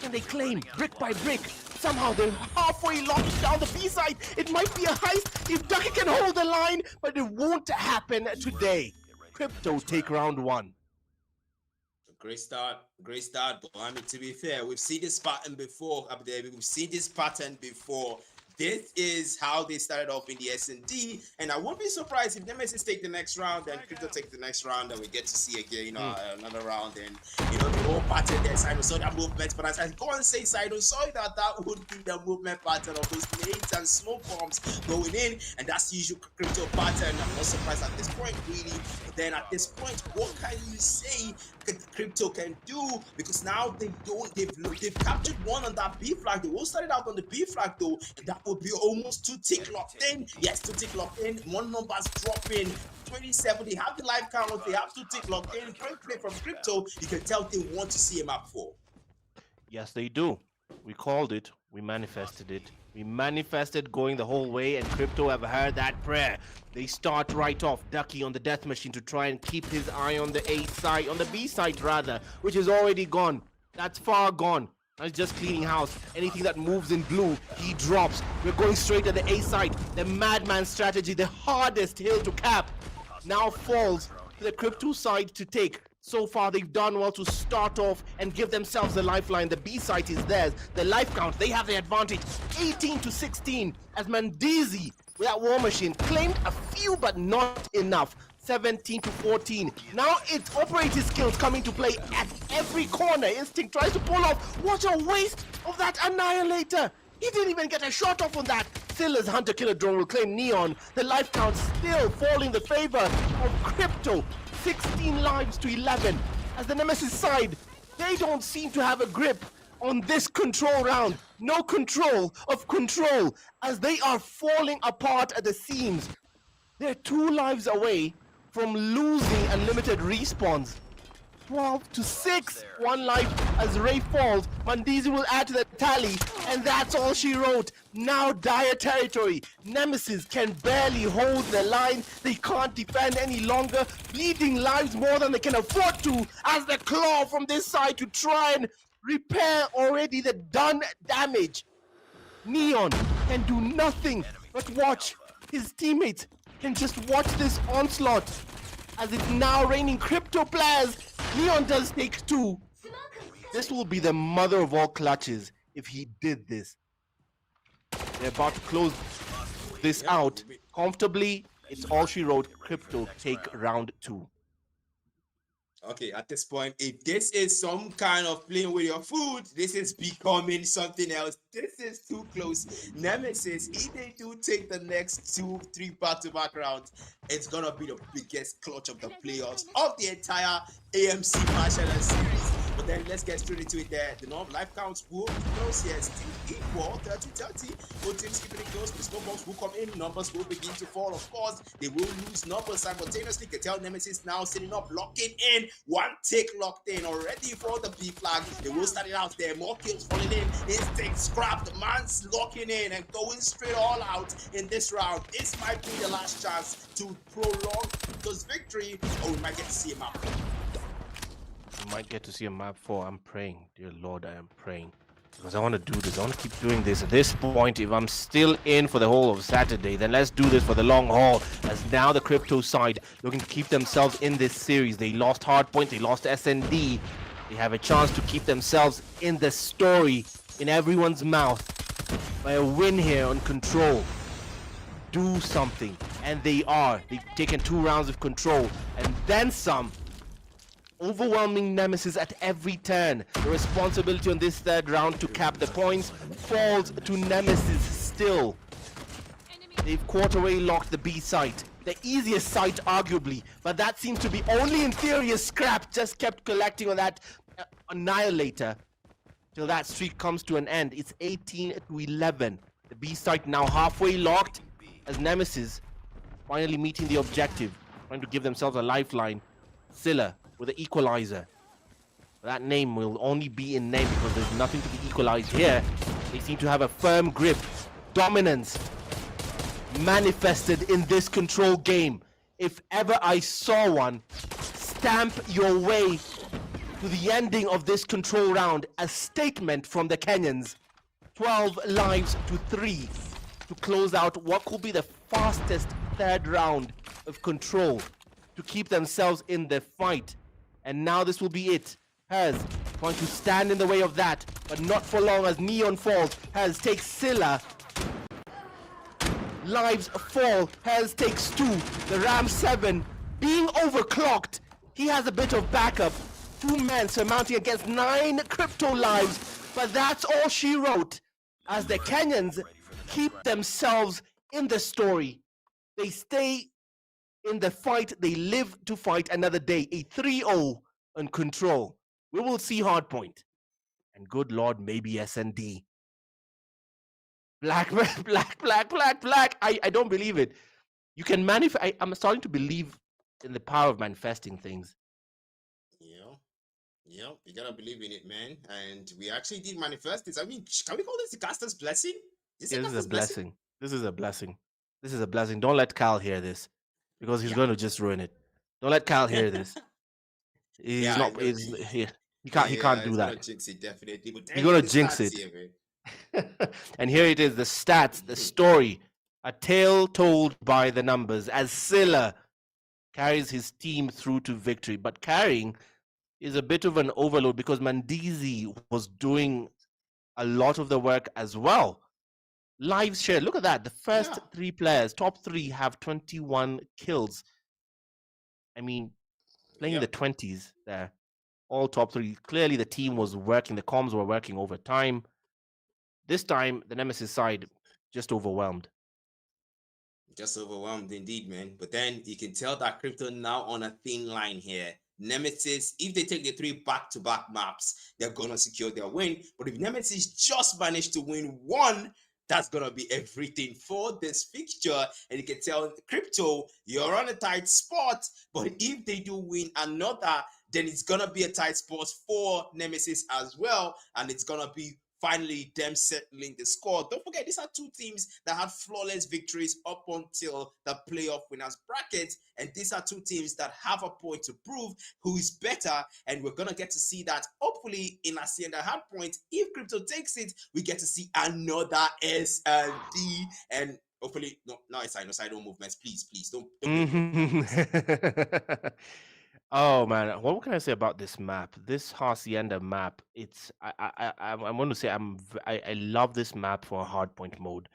And they claim brick by brick. Somehow they're halfway locked down the B side. It might be a heist if Ducky can hold the line, but it won't happen today. Crypto take round 1. Great start, but I mean, to be fair, we've seen this pattern before, We've seen this pattern before. This is how they started off in the S&D, and I won't be surprised if Nemesis take the next round, and Crypto take the next round, and we get to see again, another round, and the whole pattern there. Sidon saw that movement, but as I go and say Sidon saw that would be the movement pattern of those nades and smoke bombs going in, and that's the usual Crypto pattern. I'm not surprised at this point, really. But then at this point, what can you say Crypto can do? Because now they've captured one on that B flag. They all started out on the B flag though, and that would be almost 2 tick locked in. Yes, 2 tick locked in. One number's dropping. 27. They have the life count. They have 2 tick locked in. Great play from Crypto. You can tell they want to see a map 4. Yes, they do. We called it. We manifested it. We manifested going the whole way, and Crypto have heard that prayer. They start right off. Ducky on the death machine to try and keep his eye on the A side, on the B side rather, which is already gone. That's far gone. Now he's just cleaning house. Anything that moves in blue, he drops. We're going straight at the A side. The madman strategy, the hardest hill to cap, now falls to the Crypto side to take. So far, they've done well to start off and give themselves the lifeline. The B site is theirs. The life count, they have the advantage. 18-16 as Mandizi, with that war machine, claimed a few but not enough. 17-14. Now it's operator skills coming to play at every corner. Instinct tries to pull off. What a waste of that Annihilator. He didn't even get a shot off on that. Still, as Hunter Killer Drone will claim Neon, the life count still falling in the favor of Crypto. 16 lives to 11. As the Nemesis side, they don't seem to have a grip on this control round. No control of control as they are falling apart at the seams. They're 2 lives away from losing unlimited respawns. 12-6, 1 life as Ray falls. Mandizi will add to the tally, and that's all she wrote. Now dire territory. Nemesis can barely hold the line. They can't defend any longer. Bleeding lives more than they can afford to as the claw from this side to try and repair already the done damage. Neon can do nothing but watch. His teammates can just watch this onslaught as it's now raining Crypto players. Neon does take 2. This will be the mother of all clutches if he did this. They're about to close this out comfortably. It's all she wrote. Crypto take round 2. Okay, at this point, if this is some kind of playing with your food, this is becoming something else. This is too close. Nemesis, if they do take the next 2-3 back-to-back rounds, it's gonna be the biggest clutch of the playoffs of the entire AMC National Series. But then let's get straight into it there. The normal life counts will be close here. Still equal 30-30. Both teams keeping it close. The score box will come in. Numbers will begin to fall. Of course, they will lose numbers simultaneously. Can tell Nemesis now sitting up, locking in. One tick locked in already for the B flag. They will start it out there. More kills falling in. Instinct scrapped. The man's locking in and going straight all out in this round. This might be the last chance to prolong this victory, or we might get to see a map. We might get to see a map 4. I'm praying, dear Lord, I am praying. Because I want to do this. I want to keep doing this. At this point, if I'm still in for the whole of Saturday, then let's do this for the long haul. As now the crypto side looking to keep themselves in this series. They lost Hardpoint, they lost SND. They have a chance to keep themselves in the story, in everyone's mouth, by a win here on Control. Do something. And they are. They've taken 2 rounds of Control. And then some. Overwhelming Nemesis at every turn. The responsibility on this 3rd round to cap the points falls to Nemesis still. They've quarter-way locked the B site. The easiest site, arguably, but that seems to be only in theory a scrap. Just kept collecting on that Annihilator till that streak comes to an end. It's 18-11. The B site now halfway locked as Nemesis finally meeting the objective, trying to give themselves a lifeline. Scylla with the equalizer. That name will only be in name because there's nothing to be equalized here. They seem to have a firm grip. Dominance manifested in this Control game. If ever I saw one, stamp your way to the ending of this Control round. A statement from the Kenyans. 12 lives to 3 to close out what could be the fastest 3rd round of Control to keep themselves in the fight. And now this will be it. Has trying to stand in the way of that, but not for long as Neon falls. Has takes Scylla. Lives fall. Has takes 2. The Ram 7 being overclocked. He has a bit of backup. 2 men surmounting against 9 crypto lives. But that's all she wrote. As the Kenyans keep themselves in the story. They stay in the fight. They live to fight another day. A 3-0 on Control. We will see Hardpoint. And good Lord, maybe SND. Black. I don't believe it. You can manifest. I'm starting to believe in the power of manifesting things. Yeah, you gotta believe in it, man. And we actually did manifest this. I mean, can we call this the caster's blessing? This is a blessing. This is a blessing. This is a blessing. Don't let Kyle hear this, because he's going to just ruin it. Don't let Kyle hear this. He's not. He can't do that. Gonna jinx it, definitely. But you're gonna jinx it. Here, and here it is. The stats, the story, a tale told by the numbers. As Scylla carries his team through to victory, but carrying is a bit of an overload because Mandizi was doing a lot of the work as well. Lives shared. Look at that. The first 3 players, top 3, have 21 kills. I mean, playing the 20s there. All top 3. Clearly the team was working. The comms were working over time. This time, the Nemesis side just overwhelmed. Just overwhelmed indeed, man. But then you can tell that Crypto now on a thin line here. Nemesis, if they take the 3 back-to-back maps, they're gonna secure their win. But if Nemesis just managed to win 1, that's gonna be everything for this fixture. And you can tell Crypto, you're on a tight spot. But if they do win another, then it's gonna be a tight spot for Nemesis as well. And it's gonna be finally them settling the score. Don't forget, these are 2 teams that had flawless victories up until the playoff winners bracket, and these are 2 teams that have a point to prove who is better, and we're gonna get to see that hopefully in Hacienda Hardpoint. If Crypto takes it, we get to see another S and D, and hopefully no side movements. Please don't Oh man, what can I say about this map? This Hacienda map, it's I want to say I love this map for a hardpoint mode.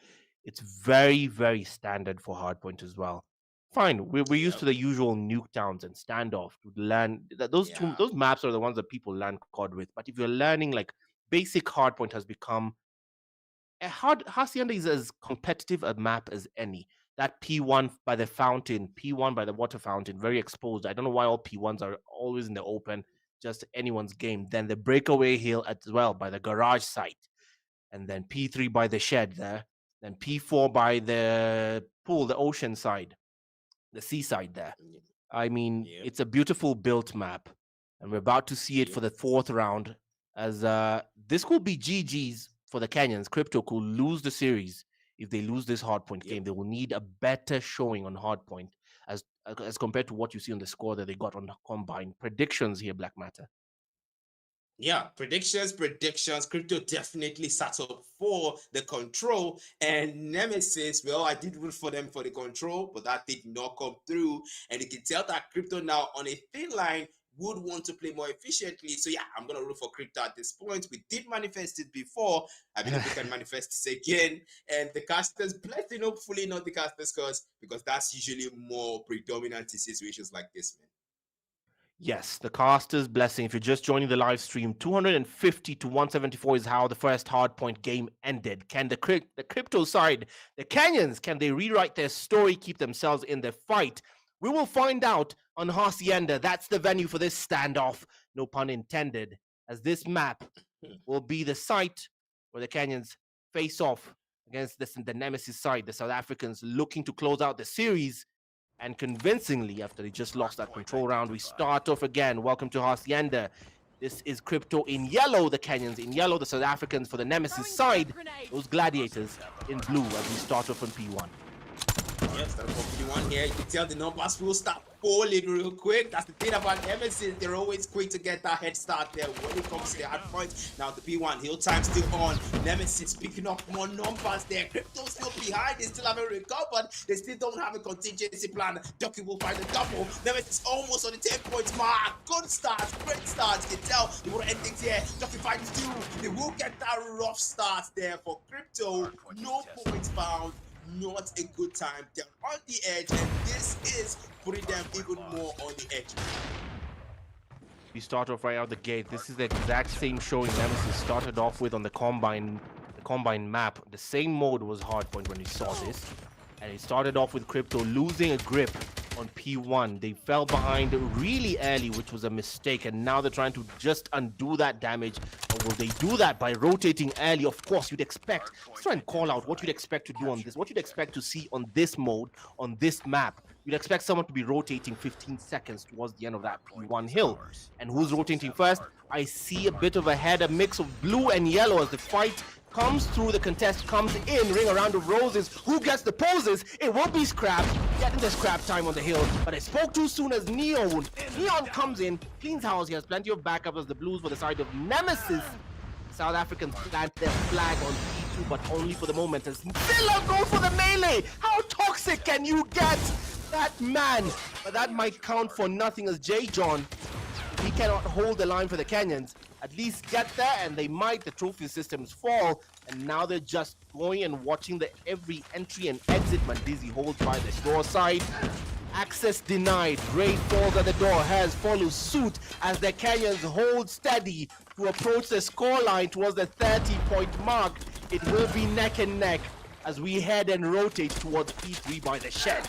It's very, very standard for hardpoint as well. Fine, we're used to the usual nuke towns and standoff to learn those maps are the ones that people learn COD with. But if you're learning like basic hardpoint has become Hacienda is as competitive a map as any. That P1 by the fountain, P1 by the water fountain, very exposed. I don't know why all P1s are always in the open. just anyone's game. Then the breakaway hill as well by the garage site, and then P3 by the shed there, then P4 by the pool, the ocean side, the seaside there. I mean, Yep. it's a beautiful built map, and we're about to see it for the fourth round. As this could be GG's for the Kenyans. Crypto could lose the series if they lose this hardpoint game. They will need a better showing on hardpoint as compared to what you see on the score that they got on the combine. Predictions here, Black Matter. Yeah, predictions. Crypto definitely sat up for the control, and Nemesis, well, I did root for them for the control, but that did not come through. And you can tell that Crypto now on a thin line would want to play more efficiently. So yeah, I'm gonna root for Crypto at this point. We did manifest it before. I believe we can manifest this again. And the casters blessing, hopefully not the casters curse, because that's usually more predominant in situations like this, man. Yes, the caster's blessing. If you're just joining the live stream, 250 to 174 is how the first hardpoint game ended. Can the crypto side, the Kenyans, can they rewrite their story, keep themselves in the fight? We will find out on Hacienda. That's the venue for this standoff, no pun intended, as this map will be the site where the Kenyans face off against the Nemesis side, the South Africans looking to close out the series. And convincingly, after they just lost that control round, we start off again. Welcome to Hacienda. This is Crypto in yellow, the Kenyans in yellow, the South Africans for the Nemesis side, those gladiators in blue as we start off on P1. Yes, that's what P1 here. You can tell the numbers will start falling real quick. That's the thing about Nemesis. They're always quick to get that head start there when it comes to the hard points. Now the P1 hill time still on. Nemesis picking up more numbers there. Crypto still behind. They still haven't recovered. They still don't have a contingency plan. Ducky will find a double. Nemesis almost on the 10 points mark. Good start, great start. You can tell they will end things here. Ducky finds two. They will get that rough start there for Crypto. No points found. Not a good time. They're on the edge, and this is putting them even more on the edge. We start off right out the gate. This is the exact same showing Nemesis started off with on the combine map. The same mode was hardpoint when we saw this, and it started off with Crypto losing a grip on P1. They fell behind really early, which was a mistake, and now they're trying to just undo that damage. Or will they do that by rotating early? Of course, you'd expect. Let's try and call out what you'd expect to do on this, what you'd expect to see on this mode, on this map. You'd expect someone to be rotating 15 seconds towards the end of that P1 hill. And who's rotating first? I see a bit of a head, a mix of blue and yellow as the fight comes through, the contest comes in, ring around of roses. Who gets the poses? It will be Scrap, getting the Scrap time on the hill, but I spoke too soon as Neon comes in, cleans house. He has plenty of backup as the Blues for the side of Nemesis. South Africans plant their flag on P2, but only for the moment as Villa goes for the melee. How toxic can you get? That man, but that might count for nothing as J. John, he cannot hold the line for the Kenyans, at least get there, and they might. The trophy systems fall, and now they're just going and watching the every entry and exit. Mandizi holds by the door side. Access denied. Gray falls at the door. Has follows suit as the Kenyans hold steady to approach the scoreline towards the 30-point mark. It will be neck and neck as we head and rotate towards P3 by the shed.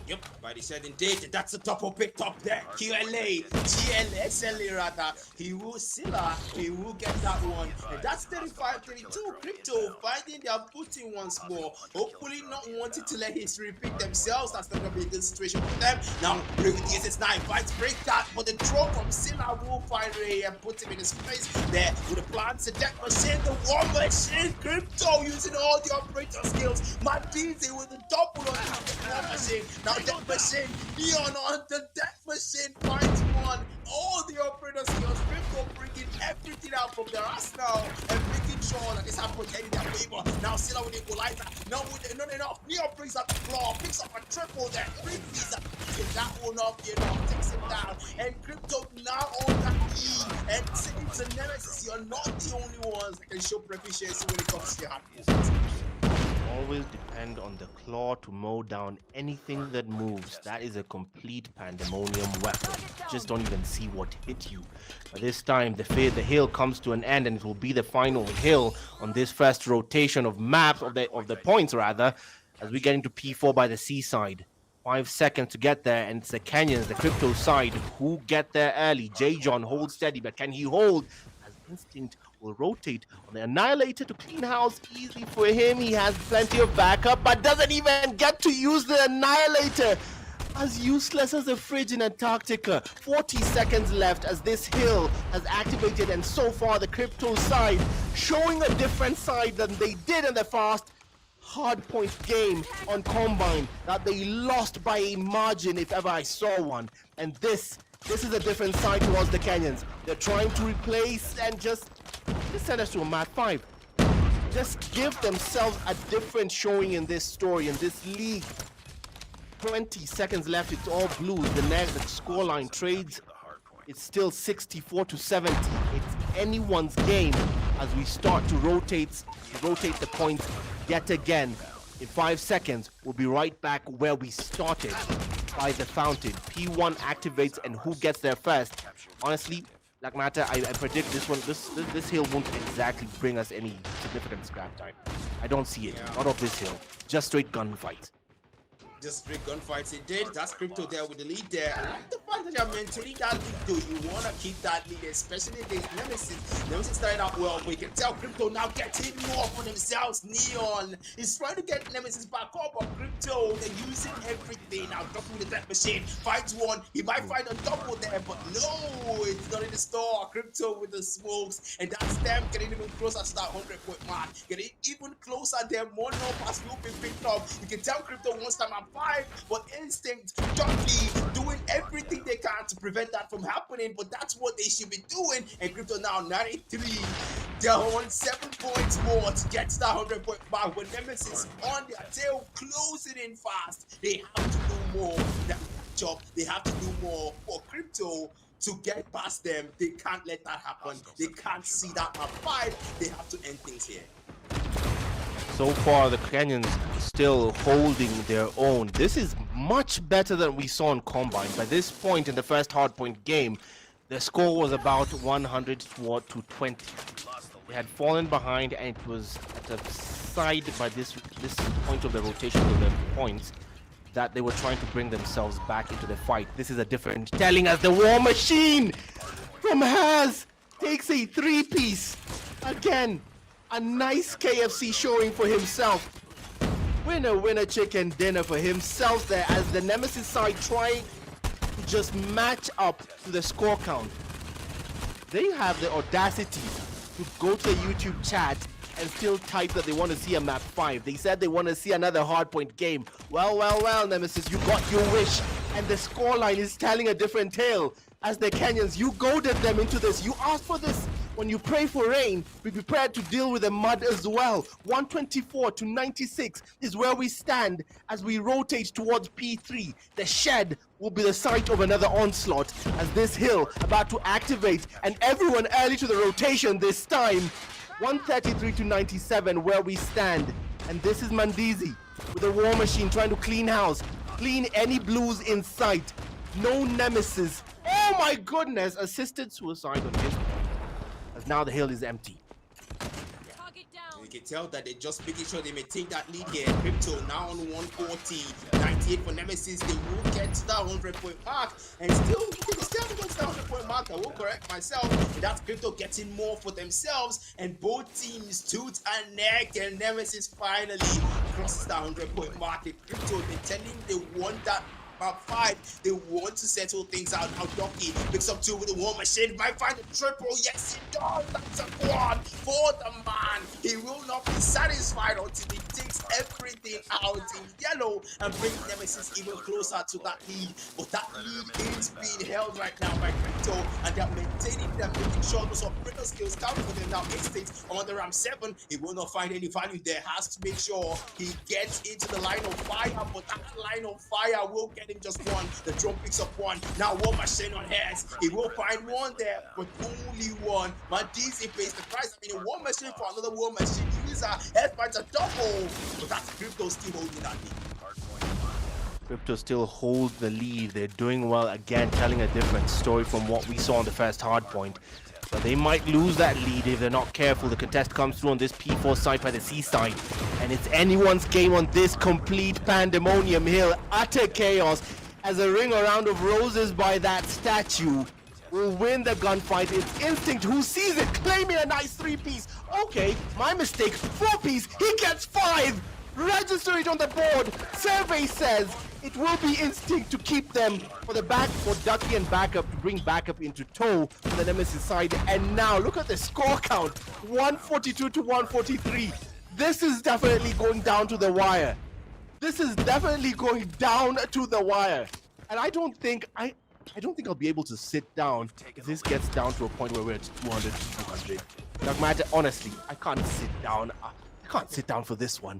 Yep, by the shed indeed. That's the double picked up there. QLA, GLSLA rather. He will Silla. He will get that one. And that's 35-32. Crypto finding their footing once more. Hopefully not wanting to let history repeat themselves. That's not going to be a good situation for them. Now, look at the SS9. Fights break that. But the draw from Silla will find Ray and put him in his place there with the plants, the deck machine, the war machine. Crypto using all the operator skills. Mandizi with the double on the war machine. Now, death machine, Neon on the death machine finds one. All the operator skills, Crypto bringing everything out from their arsenal and making sure that this happens in their favor. Now, Silla with the equalizer. Now, with the, not enough. Neon brings up the floor, picks up a triple there. That will not be enough. Takes him down. And Crypto now on that lead. And it's a Nemesis. You're not the only ones that can show proficiency when it comes to your hand. Always depend on the claw to mow down anything that moves. That is a complete pandemonium weapon. Just don't even see what hit you. But this time the hill comes to an end, and it will be the final hill on this first rotation of maps of the points rather, as we get into P4 by the seaside. 5 seconds to get there, and it's the Kenyans, the crypto side, who get there early. J. John holds steady, but can he hold? As Instinct will rotate on the Annihilator to clean house. Easy for him. He has plenty of backup, but doesn't even get to use the Annihilator. As useless as a fridge in Antarctica. 40 seconds left as this hill has activated, and so far the crypto side showing a different side than they did in the fast hardpoint game on Combine, that they lost by a margin if ever I saw one. And this is a different side towards the Kenyans. They're trying to replace and just send us to a Mat 5. Just give themselves a different showing in this story, in this league. 20 seconds left, it's all blues. The next scoreline trades, it's still 64-70. It's anyone's game as we start to rotate the points yet again. In 5 seconds, we'll be right back where we started, by the fountain. P1 activates, and who gets there first? Honestly, Black Matter, I predict this hill won't exactly bring us any significant scrap time. I don't see it. Not of this hill. Just straight gunfight. Just straight gunfights it did. That's crypto there with the lead there. I like the fact that you're maintaining that lead though. You want to keep that lead, especially against Nemesis. Nemesis started out well, but you can tell crypto now getting more for themselves. Neon is trying to get Nemesis back up, but crypto, they're using everything. Now dropping the death machine. Finds one. He might find a double there, but no, it's not in the store. Crypto with the smokes, and that's them getting even closer to that 100-point mark. Getting even closer there. More no pass will be picked up. You can tell crypto wants time at 5, but Instinct, Junkie doing everything they can to prevent that from happening, but that's what they should be doing. And crypto now 93, they're on 7 points more to get to that 100-point mark. When Nemesis on their tail, closing in fast, they have to do more. That job, they have to do more for crypto to get past them. They can't let that happen. They can't see that at 5. They have to end things here. So far, the Kenyans still holding their own. This is much better than we saw in Combine. By this point in the first hardpoint game, the score was about 100 to 20. They had fallen behind, and it was at a side by this point of the rotation of the points that they were trying to bring themselves back into the fight. This is a different telling as the War Machine from Haz takes a 3-piece again. A nice KFC showing for himself. Winner chicken dinner for himself there as the Nemesis side trying to just match up to the score count. They have the audacity to go to the YouTube chat and still type that they want to see a map 5. They said they want to see another hardpoint game. Well, Nemesis, you got your wish. And the scoreline is telling a different tale. As the Kenyans, you goaded them into this. You asked for this. When you pray for rain, be prepared to deal with the mud as well. 124 to 96 is where we stand as we rotate towards P3. The shed will be the site of another onslaught as this hill about to activate, and everyone early to the rotation this time. 133 to 97 where we stand. And this is Mandizi with a War Machine trying to clean house. Clean any blues in sight. No Nemesis. Oh my goodness! Assisted suicide on his point. As now the hill is empty. You can tell that they're just making sure they maintain that lead here. Crypto now on 140, 98 for Nemesis. They will get to that 100-point mark, and still haven't got to that 100-point mark. I will correct myself. And that's Crypto getting more for themselves, and both teams tooth and neck. And Nemesis finally crosses that 100-point mark. And Crypto, they're telling they want that. 5, they want to settle things out. Now Donkey picks up 2 with the War Machine, might find a triple. Yes, he does. That's a quad for the man. He will not be satisfied until he takes everything out in yellow and brings Nemesis even closer to that lead. But that lead is being held right now by Crypto, and they're maintaining them, making sure those operator skills count for them. Now Instinct on the Ram 7, he will not find any value there. Has to make sure he gets into the line of fire, but that line of fire will get him just one. The drone picks up one. Now War Machine on Haz. He will find one there, but only one. Mandizi pays the price. I mean, a War Machine for another War Machine user. Haz finds a double, but that's Crypto still holding that lead. Crypto still hold the lead. They're doing well again, telling a different story from what we saw on the first hardpoint. But they might lose that lead if they're not careful. The contest comes through on this P4 side by the C side. And it's anyone's game on this complete pandemonium hill. Utter chaos as a ring around of roses by that statue will win the gunfight. It's Instinct who sees it, claiming a nice 3-piece. Okay, my mistake. 4-piece, he gets 5. Register it on the board. Survey says it will be Instinct to keep them for the back for Ducky and backup to bring backup into tow for the Nemesis side. And now look at the score count, 142 to 143. This is definitely going down to the wire. This is definitely going down to the wire. And I don't think I'll be able to sit down if this gets down to a point where we're at 200 to 200. Doesn't matter, honestly, I can't sit down. I can't sit down for this one.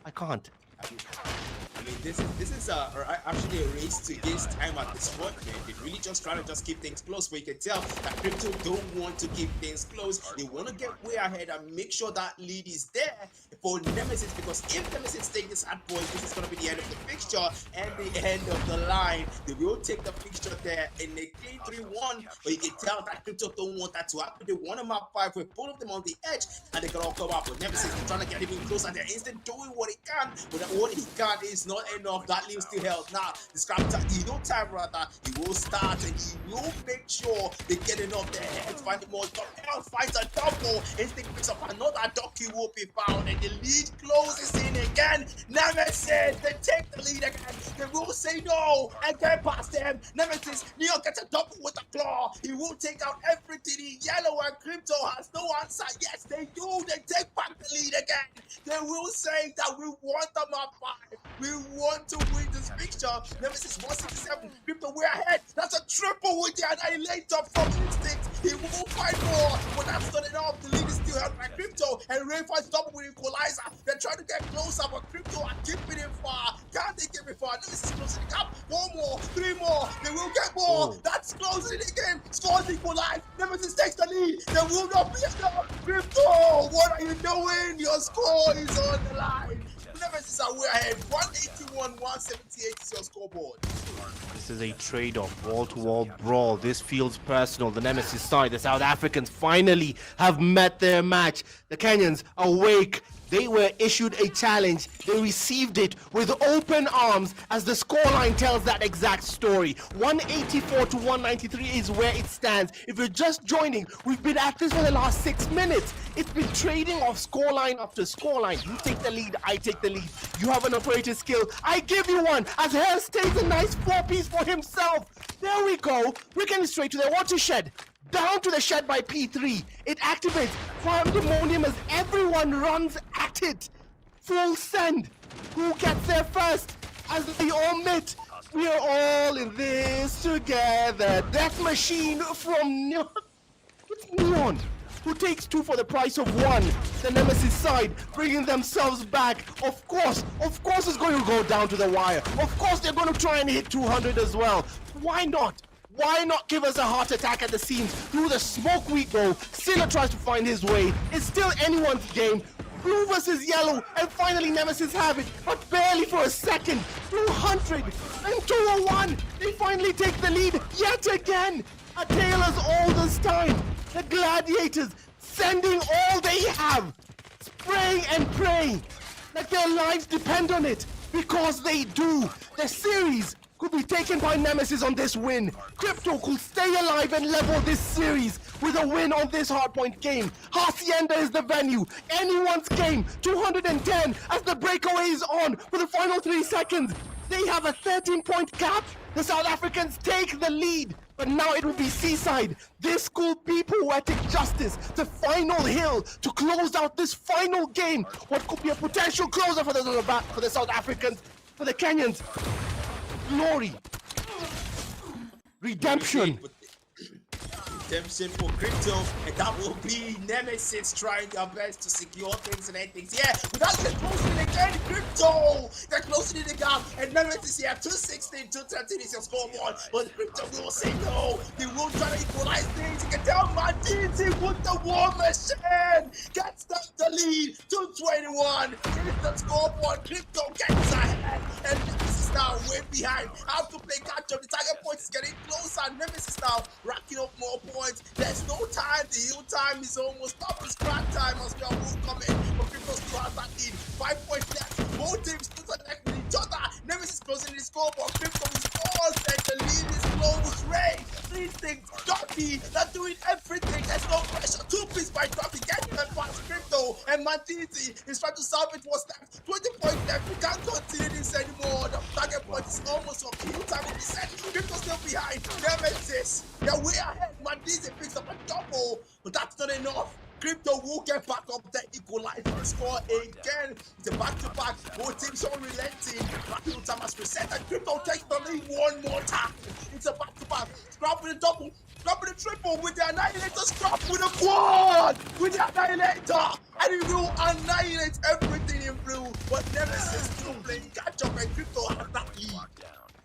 I can't. I mean, this is actually a race to gain time at this point, man. They really just trying to just keep things close, but you can tell that Crypto don't want to keep things close. They want to get way ahead and make sure that lead is there for Nemesis, because if Nemesis take this hard point, this is going to be the end of the fixture and the end of the line. They will take the fixture there in a clean 3-1, but you can tell that Crypto don't want that to happen. They want a map 5 with both of them on the edge, and they can all come up. But Nemesis is trying to get even closer. They're instant doing what he can, but what he can is not enough. That leaves still held. Now, the scrap time, he don't time rather. He will start and he will make sure they get enough there. Find more. Hell finds a double. Instinct picks up another ducky will be found, and the lead closes in again. Nemesis, they take the lead again. They will say no and get past them. Nemesis, Neo gets a double with a claw. He will take out everything in yellow, and Crypto has no answer. Yes, they do. They take back the lead again. They will say that we want them up 5. We want to win this fixture. Nemesis 167. Crypto, we're ahead. That's a triple with the annihilator from Instinct. He will fight more. When I'm starting off, the lead is still held by Crypto, and Ray fights double with Equalizer. They're trying to get closer, but Crypto are keeping it far. Can't they keep it far? Nemesis closing the gap. 4 more, 3 more. They will get more. That's closing the game. Scores equalize. Nemesis takes the lead. There will not be enough. Crypto, what are you doing? Your score is on the line. Nemesis are way ahead. 181, 178 is your scoreboard. This is a trade-off, wall-to-wall brawl. This feels personal. The Nemesis side, the South Africans finally have met their match. The Kenyans awake. They were issued a challenge. They received it with open arms, as the scoreline tells that exact story. 184 to 193 is where it stands. If you're just joining, we've been at this for the last 6 minutes. It's been trading off scoreline after scoreline. You take the lead, I take the lead. You have an operator skill, I give you one, as Hare stays a nice 4-piece for himself. There we go. We're getting straight to the watershed. Down to the shed by P3. It activates pandemonium as everyone runs at it. Full send. Who gets there first? As they omit, we are all in this together. Death Machine from Neon, who takes 2 for the price of 1. The Nemesis side bringing themselves back. Of course it's going to go down to the wire. Of course they're going to try and hit 200 as well. Why not? Why not give us a heart attack at the seams? Through the smoke we go. Sinner tries to find his way. It's still anyone's game. Blue versus yellow, and finally Nemesis have it, but barely for a second. 200 and 201. They finally take the lead yet again. A tale as old as time. The Gladiators sending all they have, spraying and praying that their lives depend on it, because they do. The series could be taken by Nemesis on this win. Crypto could stay alive and level this series with a win on this hardpoint game. Hacienda is the venue. Anyone's game. 210 as the breakaway is on for the final 3 seconds. They have a 13-point gap. The South Africans take the lead. But now it will be Seaside. This could be poetic justice. The final hill to close out this final game. What could be a potential closer for the South Africans, for the Kenyans. Glory, redemption for Crypto, and that will be Nemesis trying their best to secure things and endings. Yeah, without they're closing it again, Crypto, they're closing it again, and Nemesis here, 216, 213 is your scoreboard, but Crypto will say no. They will try to equalize things. You can tell Martinez with the war machine gets the lead, 221 is the scoreboard. Crypto gets ahead, and this is now way behind. Have to play catch up. The target point is getting closer. Nemesis now racking up more points. There's no time. The heal time is almost up. It's crunch time as we are both coming. But Crypto still has that lead. 5 points left. Both teams still connect with each other. Nemesis closing the score, but Crypto is all set. The lead is close. Ray, instinct, Ducky, they're doing everything. There's no pressure. 2 pieces by Ducky. Getting them past Crypto. And Mantiti is trying to salvage what's left. 20 points left. We can't continue this anymore. The target point is almost up. Kill time will be set. Crypto still behind. Nemesis, they're way ahead. Mantiti picks up a double, but that's not enough. Crypto will get back up the equalizer score again. It's a back-to-back. Both teams are relenting. Battle time has reset, and Crypto takes the lead one more time. It's a back-to-back. Scrap with a double. Scrap with a triple. With the Annihilator. Scrap with a quad. With the Annihilator. And he will annihilate everything in blue. But Nemesis still playing catch-up, and Crypto has that lead.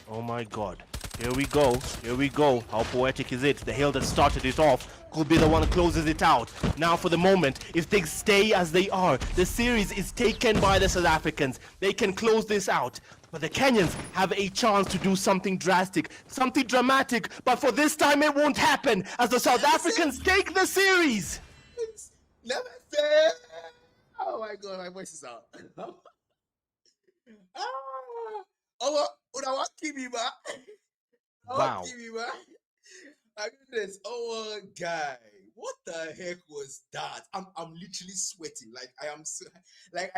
Oh my god. Here we go. Here we go. How poetic is it? The hill that started it off could be the one that closes it out. Now for the moment, if things stay as they are, the series is taken by the South Africans. They can close this out. But the Kenyans have a chance to do something drastic, something dramatic. But for this time, it won't happen as the South Africans take the series. Nemesis! Oh my god, my voice is out. Oh, what give me, man? Wow. My goodness. Oh, guy. What the heck was that? I'm literally sweating. I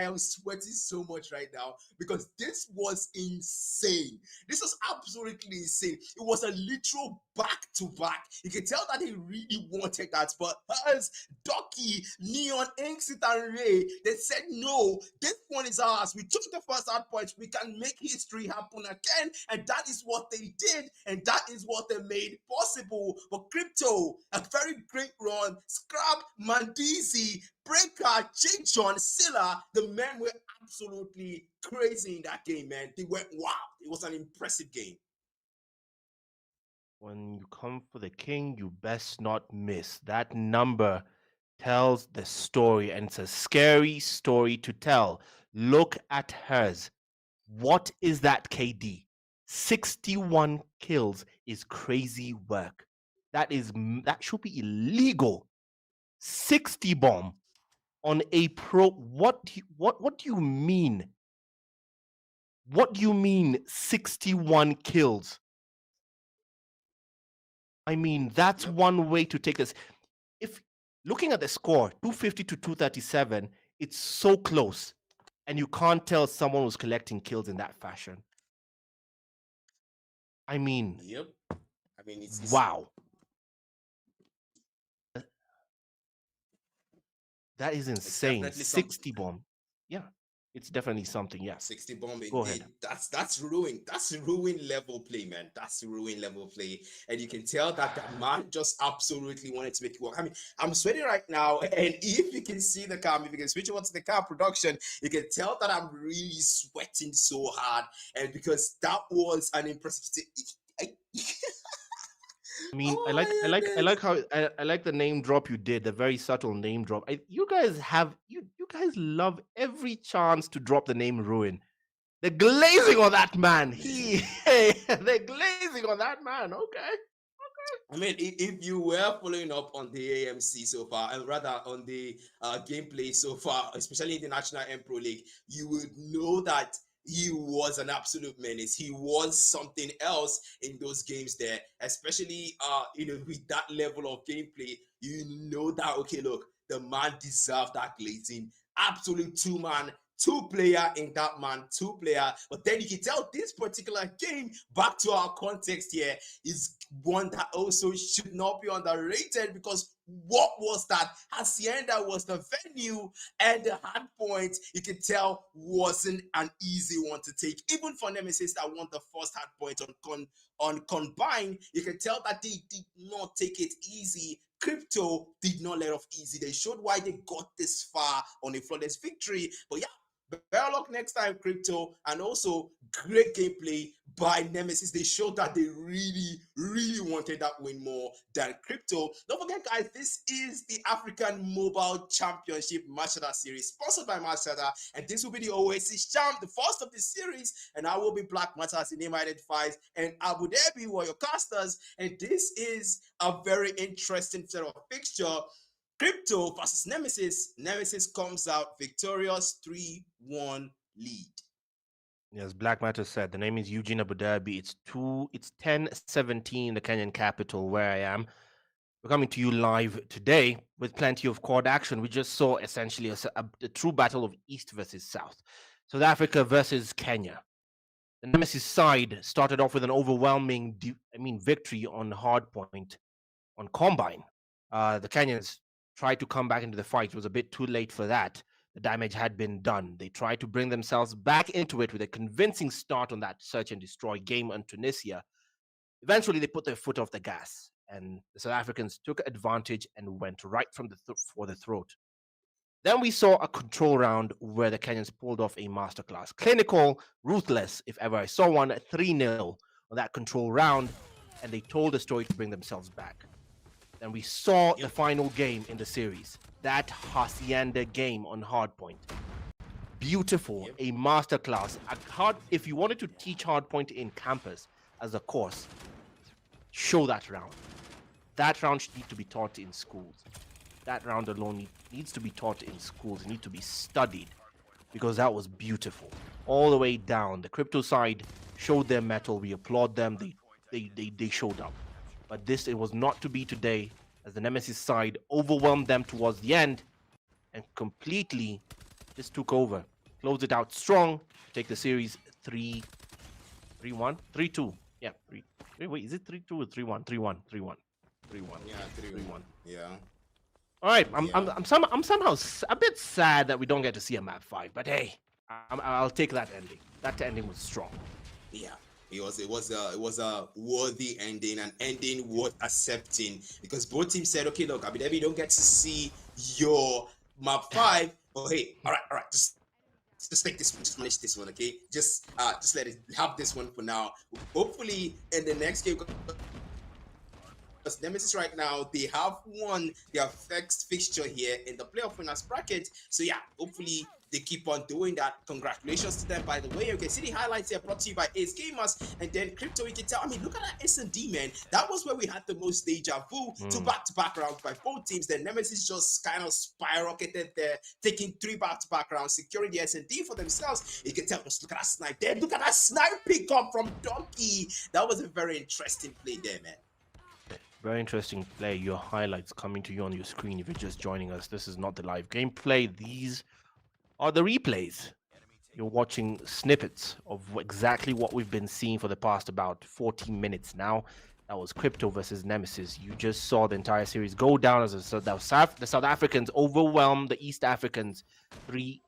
am sweating so much right now because this was insane. This was absolutely insane. It was a literal back-to-back. You can tell that they really wanted that, but as Ducky, Neon, Inksit, and Ray, they said no, this one is ours. We took the first hard point. We can make history happen again, and that is what they did, and that is what they made possible. But Crypto, a very great run. Scrap, Mandizi, Breaker, Jinchon, Silla, the men were absolutely crazy in that game, man. They went wow. It was an impressive game. When you come for the king, you best not miss. That number tells the story, and it's a scary story to tell. Look at hers. What is that KD? 61 kills is crazy work. That should be illegal. 60 bomb on a pro. What do you mean? What do you mean 61 kills? I mean, that's one way to take this. If looking at the score, 250 to 237, it's so close. And you can't tell someone was collecting kills in that fashion. I mean, yep. I mean, it's wow. That is insane. 60 bomb. Yeah, it's definitely something. Yeah. 60 bomb Go indeed. ahead. That's ruin. That's ruin level play, man. That's ruin level play. And you can tell that man just absolutely wanted to make it work. I mean, I'm sweating right now. And if you can see the cam, if you can switch over to the cam production, you can tell that I'm really sweating so hard. And because that was an impressive I mean, I like how I like the name drop you did, the very subtle name drop. You guys love every chance to drop the name Ruin. The glazing on that man, the glazing on that man. Okay. I mean, if you were following up on the AMC so far, and rather on the gameplay so far, especially in the National M Pro League, you would know that he was an absolute menace. He was something else in those games there, especially with that level of gameplay. You know that okay, look, the man deserved that glazing. Absolute two-player in that man, two-player. But then you can tell this particular game, back to our context here, is one that also should not be underrated because what was that? Hacienda was the venue and the hard point, you can tell, wasn't an easy one to take. Even for Nemesis that won the first hard point on Combine, you can tell that they did not take it easy. Crypto did not let off easy. They showed why they got this far on a flawless victory. But yeah, better luck next time, Crypto, and also great gameplay by Nemesis. They showed that they really, really wanted that win more than Crypto. Don't forget, guys, this is the African Mobile Championship Match of that series, sponsored by Master, and this will be the Oasis champ, the first of the series, and I will be Black Matter as the name identifies, and Abu Dhabi were your casters, and this is a very interesting set of fixture. Crypto versus Nemesis. Nemesis comes out victorious 3-1 lead. Yes, Black Matter said the name is Eugene Abu Dhabi. It's 10:17, the Kenyan capital where I am. We're coming to you live today with plenty of quad action. We just saw essentially a true battle of East versus South. South Africa versus Kenya. The Nemesis side started off with an overwhelming, victory on hardpoint, on Combine. The Kenyans tried to come back into the fight. It was a bit too late for that. The damage had been done. They tried to bring themselves back into it with a convincing start on that search and destroy game on Tunisia. Eventually, they put their foot off the gas, and the South Africans took advantage and went right from for the throat. Then we saw a control round where the Kenyans pulled off a masterclass. Clinical, ruthless, if ever I saw one, 3-0 on that control round, and they told the story to bring themselves back. Then we saw the final game in the series, that Hacienda game on hardpoint. Beautiful, a masterclass. If you wanted to teach hardpoint in campus as a course, show that round. That round should need to be taught in schools. That round alone needs to be taught in schools. It needs to be studied because that was beautiful. All the way down, the Crypto side showed their mettle. We applaud them. They showed up. But it was not to be today, as the Nemesis side overwhelmed them towards the end and completely just took over. Closed it out strong to take the series 3-1? 3-2. Yeah, 3. Wait, is it 3-2 or 3-1? 3-1. 3-1. 3-1. Yeah, 3-1. Yeah. All right, I'm somehow a bit sad that we don't get to see a map 5, but hey, I'll take that ending. That ending was strong. Yeah. It was a worthy ending, an ending worth accepting, because both teams said, okay, look, Abu Dhabi don't get to see your map 5, but hey, all right, just take this one, just manage this one, okay? Just let it have this one for now. Hopefully, in the next game, because Nemesis right now, they have won their first fixture here in the playoff winners bracket. So yeah, hopefully they keep on doing that. Congratulations to them. By the way, you can see the highlights here brought to you by Ace Gamers, and then Crypto. You can tell. I mean, look at that S&D, man. That was where we had the most deja vu. Two back-to-back rounds by both teams. Then Nemesis just kind of skyrocketed there, taking 3 back-to-back rounds, securing the S&D for themselves. You can tell. Just look at that snipe there. Look at that snipe pick up from Donkey. That was a very interesting play there, man. Very interesting play. Your highlights coming to you on your screen if you're just joining us. This is not the live gameplay. These are the replays. You're watching snippets of exactly what we've been seeing for the past about 14 minutes now. That was Crypto versus Nemesis. You just saw the entire series go down as the South Africans overwhelmed the East Africans 3-1.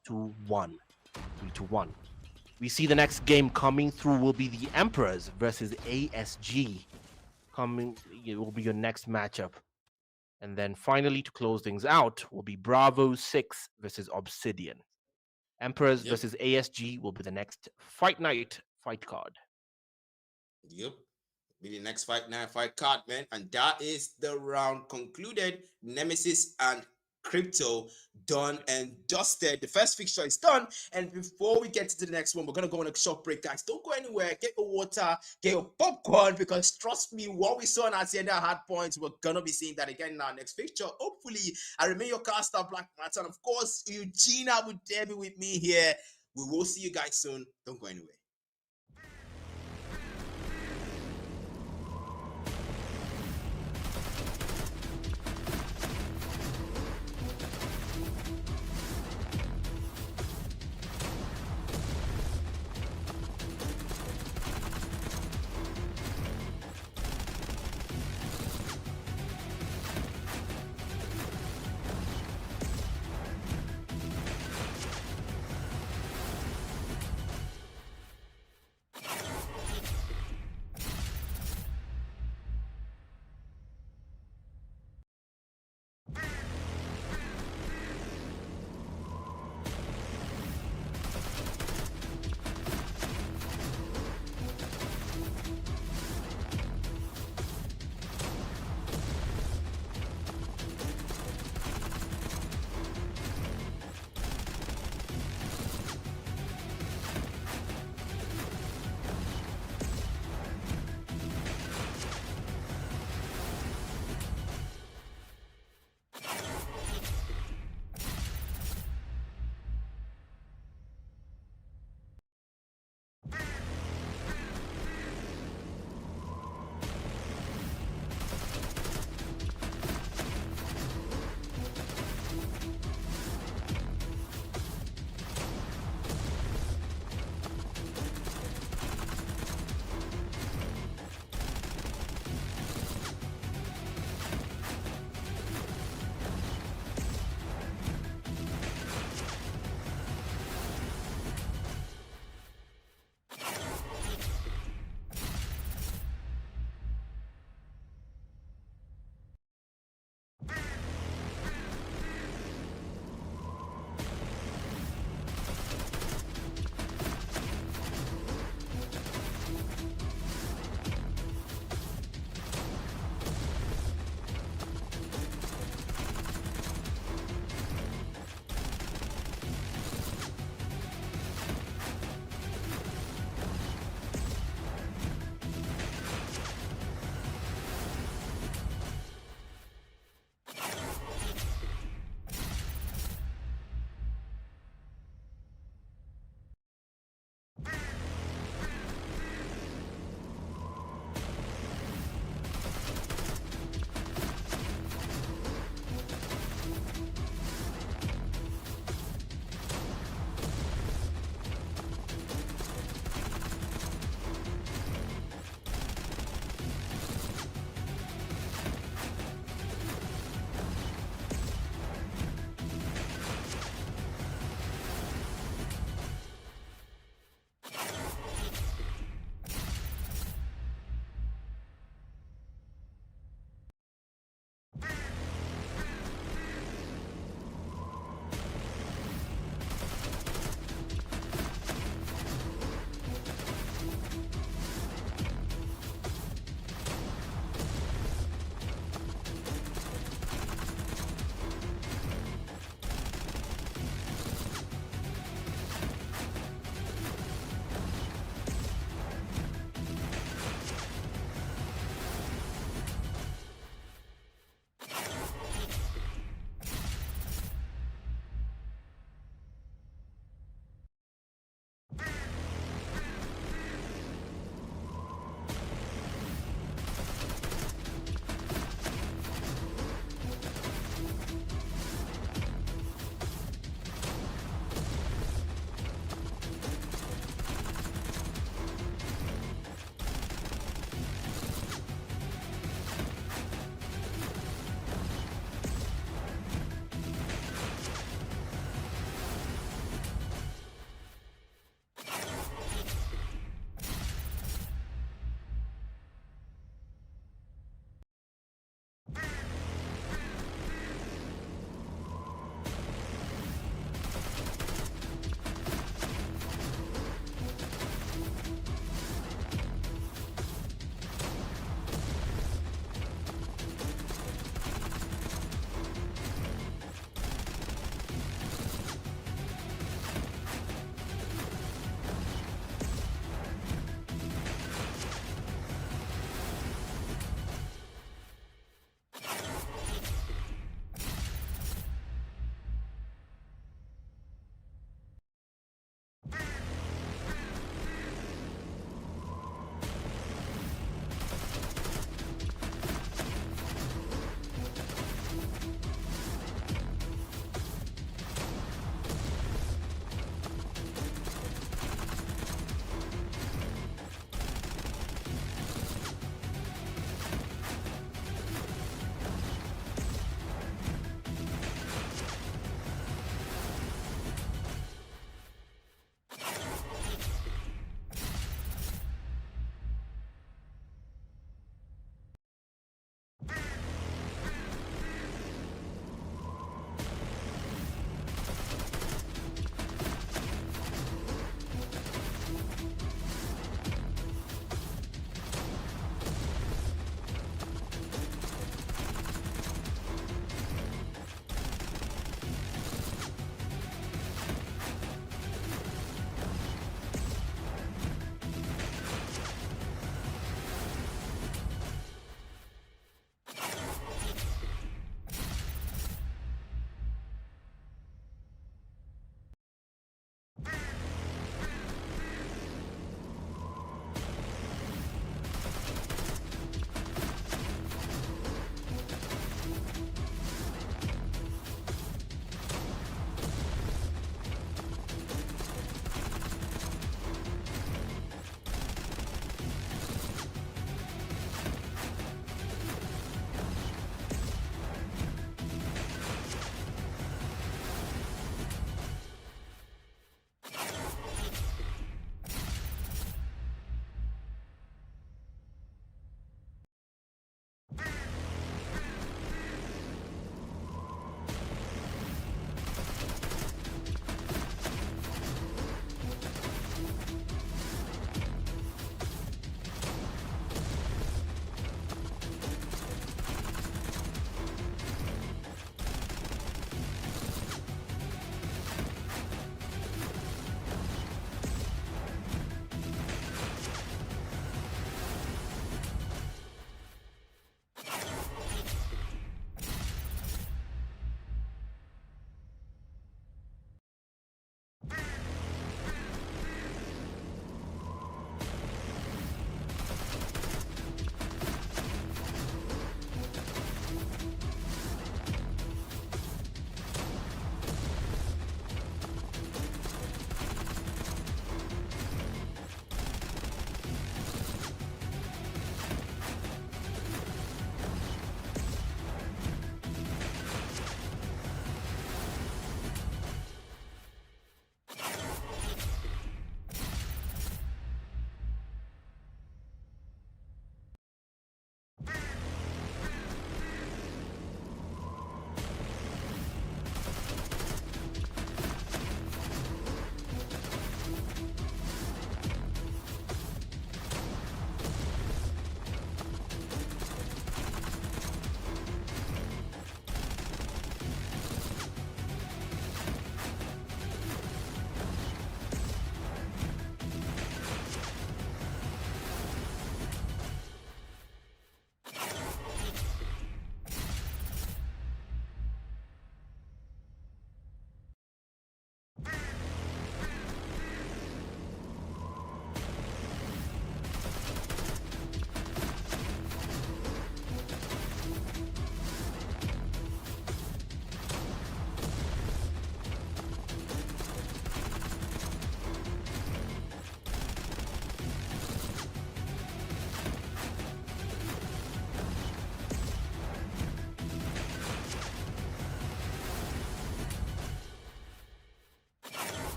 3-1. We see the next game coming through will be the Emperors versus ASG. It will be your next matchup. And then finally, to close things out, will be Bravo 6 versus Obsidian. Emperors versus ASG will be the next fight night fight card. Yep. Be the next fight night fight card, man. And that is the round concluded. Nemesis and Crypto done and dusted. The first fixture is done, and before we get to the next one, we're gonna go on a short break, guys. Don't go anywhere. Get your water, get your popcorn, because trust me, what we saw in Hacienda hard points, we're gonna be seeing that again in our next fixture. Hopefully, I remain your caster, Black Matter, and of course, Eugene Abu Dhabi with me here. We will see you guys soon. Don't go anywhere.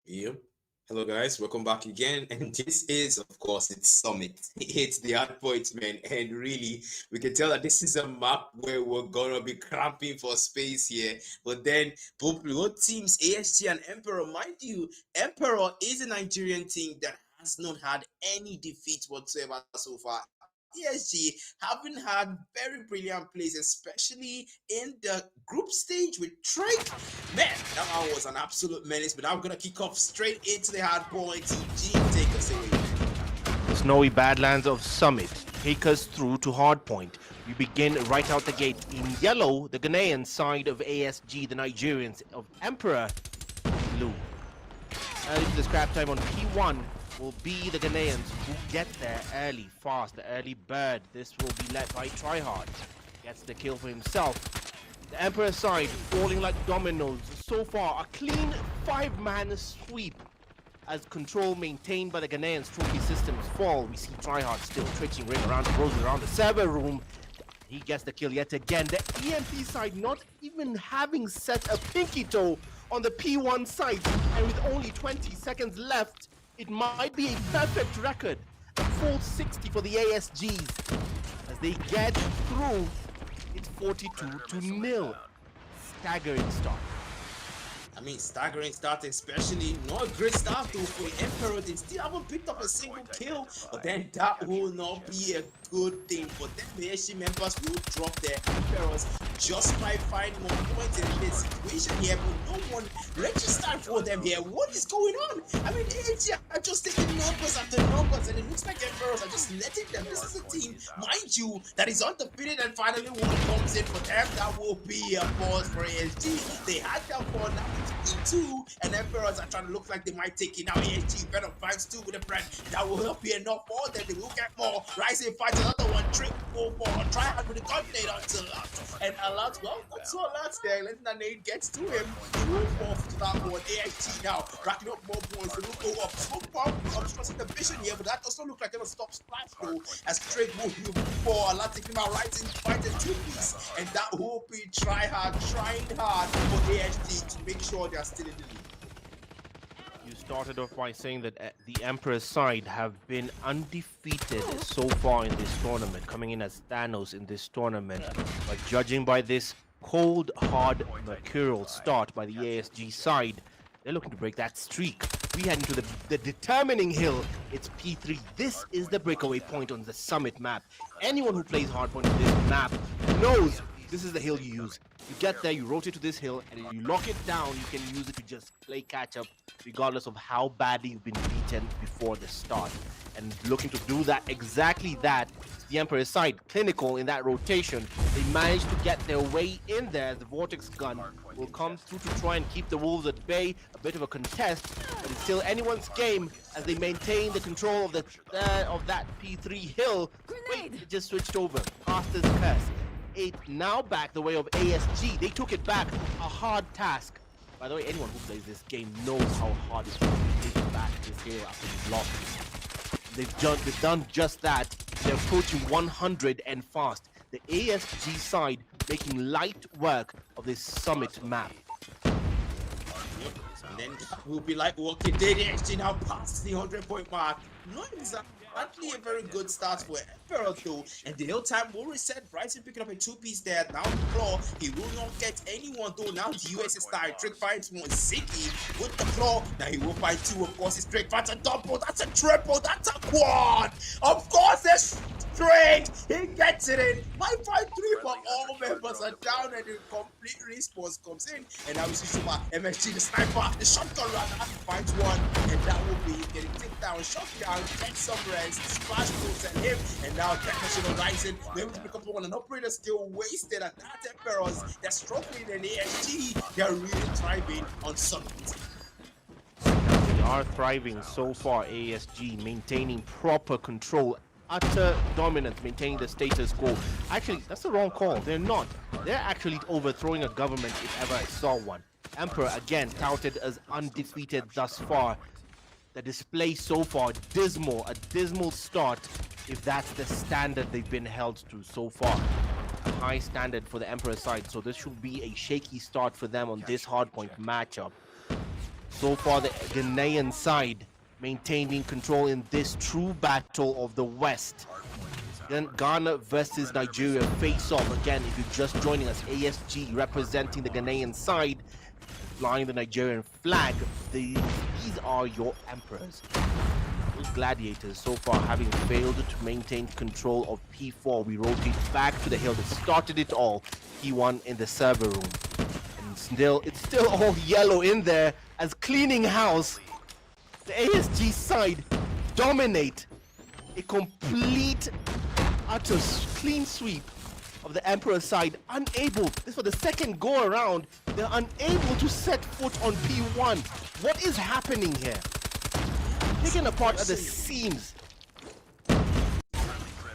Yep. Hello guys, welcome back again. And this is, of course, it's Summit. It's the hard point, man. And really, we can tell that this is a map where we're gonna be cramping for space here. But then both teams, ASG and Emperor, mind you, Emperor is a Nigerian team that has not had any defeat whatsoever so far. ESG haven't had very brilliant plays, especially in the group stage with Drake. Man, that one was an absolute menace. But I'm gonna kick off straight into the hard point. Eugene, take us away. The snowy badlands of Summit take us through to Hardpoint. We begin right out the gate in yellow, the Ghanaian side of ASG, the Nigerians of Emperor blue. Early to the scrap time on P1 will be the Ghanaians who get there early, fast, the early bird. This will be led by Tryhard. Gets the kill for himself. The Emperor side falling like dominoes. So far, a clean 5-man sweep as control maintained by the Ghanaians' trophy systems fall. We see Tryhard still twitching, ring around, rolls around the server room. He gets the kill yet again. The EMP side not even having set a pinky toe on the P1 side, and with only 20 seconds left, it might be a perfect record. A full 60 for the ASGs. As they get through, it's 42-0. Staggering start. I mean, staggering start, especially not a great start though for Emperor. They still haven't picked up a single kill, but then that will not be a good thing for them. The ASG members will drop their Emperors just by finding more points in this situation here, but no one registered for them here. What is going on? I mean, ASG are just taking numbers after numbers, and it looks like Emperors are just letting them. This is a team, mind you, that is undefeated, and finally one comes in for them. That will be a pause for ASG. They had them for now. E2 and Emperors are trying to look like they might take it now. ASG better Banks 2 with a friend. That will help be enough for them. They will get more. Rising fights another one. Trick go for a try hard with the gunblade onto Alert. And Alert, well, not so Alert there. Letting that nade gets to him. He will fall to that one. ASG now racking up more points. They will go up. Smoke bomb. I'm trusting the vision here, but that does not look like it'll stop Splash though. As Trick will heal for Alert taking him out Rising fight in 2-piece. And that will be trying hard for ASG to make sure they are still in the league. You started off by saying that the Emperor's side have been undefeated so far in this tournament, coming in as Thanos in this tournament. But judging by this cold, hard, mercurial start by the ASG side, they're looking to break that streak. We head into the determining hill. It's P3. This is the breakaway point on the Summit map. Anyone who plays hardpoint on this map knows this is the hill you use. You get there, you rotate to this hill, and if you lock it down, you can use it to just play catch up, regardless of how badly you've been beaten before the start. And looking to do that, exactly that, the Emperor's side, clinical in that rotation. They managed to get their way in there. The Vortex gun will come through to try and keep the Wolves at bay. A bit of a contest, but it's still anyone's game as they maintain the control of that P3 hill. Wait, it just switched over. Past this curse. It now back the way of ASG. They took it back, a hard task. By the way, anyone who plays this game knows how hard it is to take back this hill after you've lost it. They've done just that. They're approaching 100 and fast. The ASG side making light work of this Summit map. And then that will be like what they did actually now past the 100-point mark. Not exactly a very good start for Emperor though. And the hill time will reset. Bryson picking up a 2-piece there. Down the floor. He will not get anyone though. Now the US is tired. Trick finds one. Ziggy with the claw. Now he will find two. Of course, his Trick finds a double. That's a triple. That's a quad. Of course, there's Trick. He gets it in. 5-5-3, but all members are down and the complete response comes in. And now we see Shuma, MSG, the sniper, the shotgun runner finds one. And that will be getting taken down. Shotgun, get some rest. Splash moves at him. And now Technician Rising, able to pick up one. An operator still wasted at that Emperors. They're struggling in ASG. They're really thriving on Summit. They are thriving so far, ASG, maintaining proper control. Utter dominance, maintaining the status quo. Actually, that's the wrong call. They're not. They're actually overthrowing a government if ever I saw one. Emperor, again, touted as undefeated thus far. The display so far, dismal. A dismal start, if that's the standard they've been held to so far. A high standard for the Emperor side, so this should be a shaky start for them on this hardpoint matchup. So far, the Ghanaian side maintaining control in this true battle of the West. Then Ghana versus Nigeria face off. Again, if you're just joining us, ASG representing the Ghanaian side, flying the Nigerian flag. These are your emperors. Those gladiators so far having failed to maintain control of P4. We rotate back to the hill that started it all. P1 in the server room. And it's still all yellow in there as cleaning house. The ASG side dominate a complete utter clean sweep of the Emperor side, unable, this for the second go around, they're unable to set foot on P1. What is happening here? Taken apart at the seams.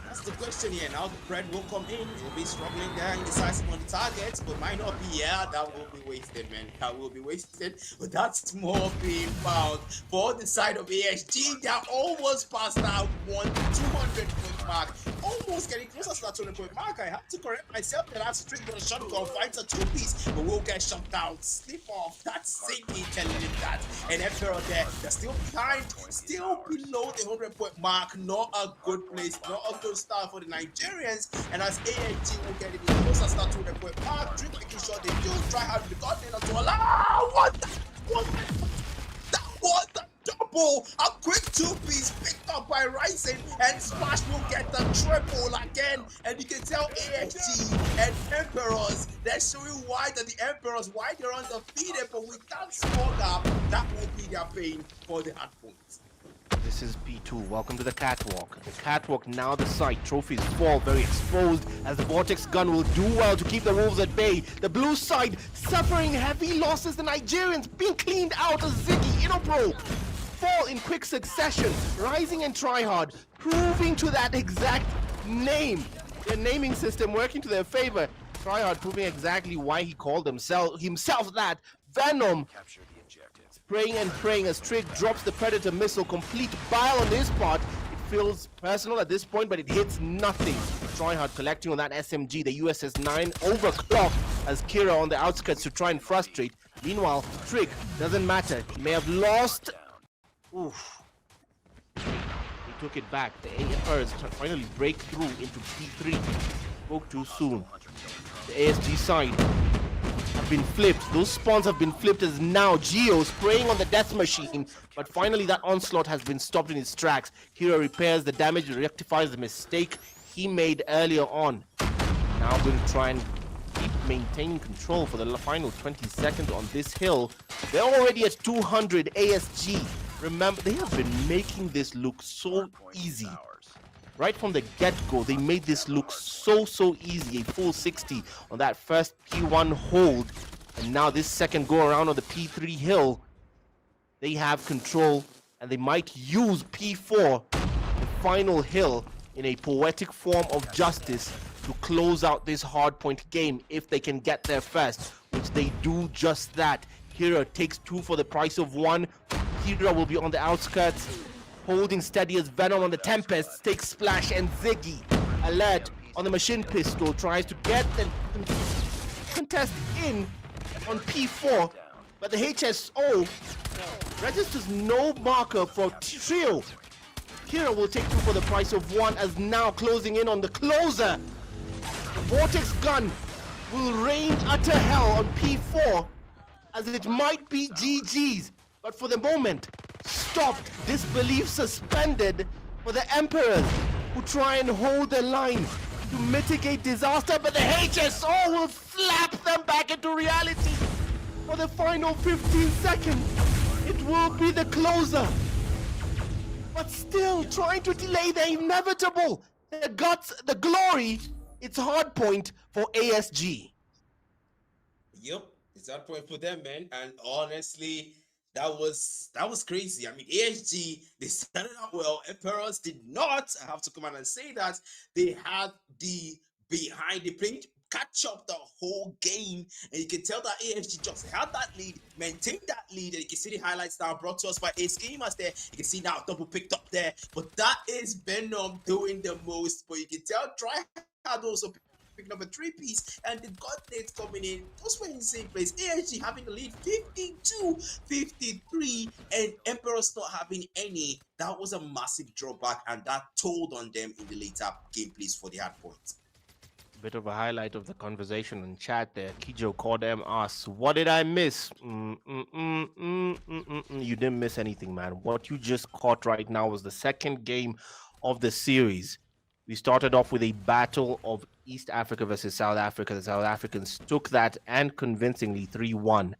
That's the question here. Now the bread will come in. He'll be struggling there, indecisive on the targets, but might not be. Yeah, that will be wasted, man. That will be wasted. But that's more being found for the side of ASG. They're almost past that 200-point mark. Almost getting closer to that 200-point mark. I have to correct myself that that's strict on shotgun fights a two-piece, but we'll get shut down. Slip off. That's Sydney telling him that. And Emperor there, they're still behind, still below the 100-point mark. Not a good place, not a good start for the Nigerians. And as AIT will get it closer to that 200-point mark, Drink making sure they do try hard to got in to allow. That was the double. A quick two-piece picked up by Rising, and Smash will get the triple again. And you can tell AFG and Emperors, they're showing why that the Emperors, why they're undefeated, but with that small gap, that will be their pain for the hard points. This is P2. Welcome to the catwalk. The catwalk now the site. Trophies fall very exposed as the Vortex gun will do well to keep the Wolves at bay. The blue side suffering heavy losses. The Nigerians being cleaned out as Ziggy, Inopro fall in quick succession. Rising and Tryhard proving to that exact name. Their naming system working to their favor. Tryhard proving exactly why he called himself that. Venom spraying and praying as Trig drops the Predator missile. Complete bile on his part. It feels personal at this point, but it hits nothing. Tryhard collecting on that SMG. The USS-9 overclocked as Kira on the outskirts to try and frustrate. Meanwhile, Trig doesn't matter. He may have lost. Oof. He took it back. The AFRs finally break through into P3. Spoke too soon. The ASG side have been flipped. Those spawns have been flipped as now Geo spraying on the death machine. But finally that onslaught has been stopped in its tracks. Hero repairs the damage and rectifies the mistake he made earlier on. Now going to try and keep maintaining control for the final 20 seconds on this hill. They're already at 200 ASG. Remember, they have been making this look so easy. Right from the get-go, they made this look so easy. A full 60 on that first P1 hold. And now this second go around on the P3 hill, they have control and they might use P4, the final hill, in a poetic form of justice to close out this hardpoint game if they can get there first, which they do just that. Hero takes 2 for the price of 1. Hero will be on the outskirts, holding steady as Venom on the Tempest takes Splash, and Ziggy, alert on the machine pistol, tries to get the contest in on P4, but the HSO registers no marker for Trio. Hero will take 2 for the price of 1 as now closing in on the closer. The Vortex gun will rain utter hell on P4 as it might be GG's, but for the moment, stopped, disbelief suspended for the Emperors who try and hold the line to mitigate disaster, but the HSO will slap them back into reality for the final 15 seconds. It will be the closer, but still trying to delay the inevitable. The guts, the glory, it's hard point for ASG. Yep, it's that point for them, man. And honestly, that was crazy. I mean, ASG, they started out well. Emperors did not. I have to come out and say that they had the behind the plate catch up the whole game, and you can tell that ASG just had that lead, maintained that lead, and you can see the highlights now brought to us by Ace Gamers there. You can see now double picked up there, but that is Venom doing the most. But you can tell Try had also picking up a three-piece, and the god nades coming in. Those were insane plays. ASG having the lead 52-53, and Emperors not having any. That was a massive drawback, and that told on them in the later gameplays for the hard points. Bit of a highlight of the conversation in chat there. Kijo codm asks, "What did I miss?" You didn't miss anything, man. What you just caught right now was the second game of the series. We started off with a battle of East Africa versus South Africa. The South Africans took that and convincingly 3-1.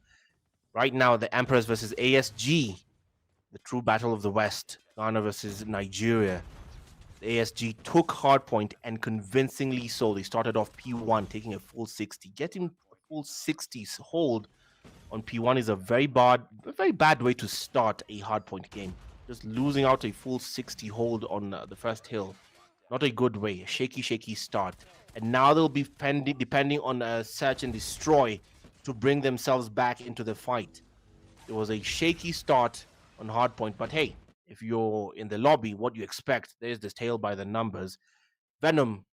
Right now, the Emperors versus ASG, the true battle of the West. Ghana versus Nigeria. The ASG took hardpoint and convincingly so. They started off P1 taking a full 60. Getting a full 60s hold on P1 is a very bad way to start a hardpoint game. Just losing out a full 60 hold on the first hill. Not a good way. A shaky start. And now they'll be depending on search and destroy to bring themselves back into the fight. It was a shaky start on hardpoint, but hey, if you're in the lobby, what you expect, there's this tail by the numbers. Venom,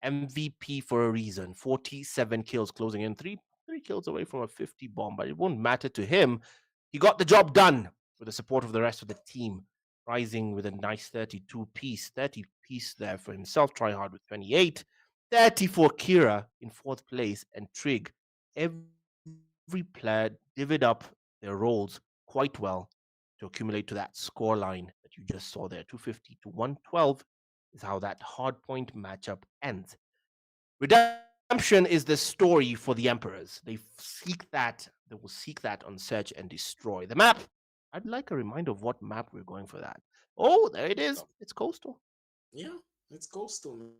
MVP for a reason. 47 kills closing in, three kills away from a 50 bomb, but it won't matter to him. He got the job done with the support of the rest of the team, rising with a nice 32 piece, 30 piece there for himself. Try hard with 28, 30 for Kira in fourth place, and Trig. Every player divvied up their roles quite well to accumulate to that score line that you just saw there. 250 to 112 is how that hardpoint matchup ends. Redemption is the story for the Emperors. They will seek that on search and destroy. The map. I'd like a reminder of what map we're going for that. Oh, there it is. It's coastal. Yeah, it's coastal, man.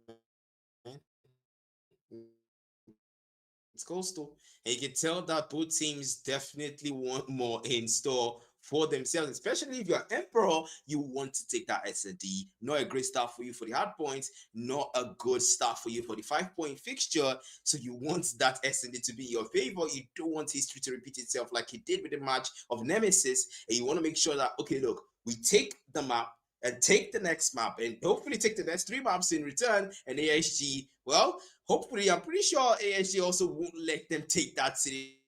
It's coastal. And you can tell that both teams definitely want more in store for themselves, especially if you're Emperor, you want to take that S&D. Not a great start for you for the hard points, not a good start for you for the 5-point fixture. So you want that S&D to be in your favor. You don't want history to repeat itself like he did with the match of Nemesis. And you want to make sure that, okay, look, we take the map and take the next map and hopefully take the next 3 maps in return. And ASG, well, hopefully, I'm pretty sure ASG also won't let them take that city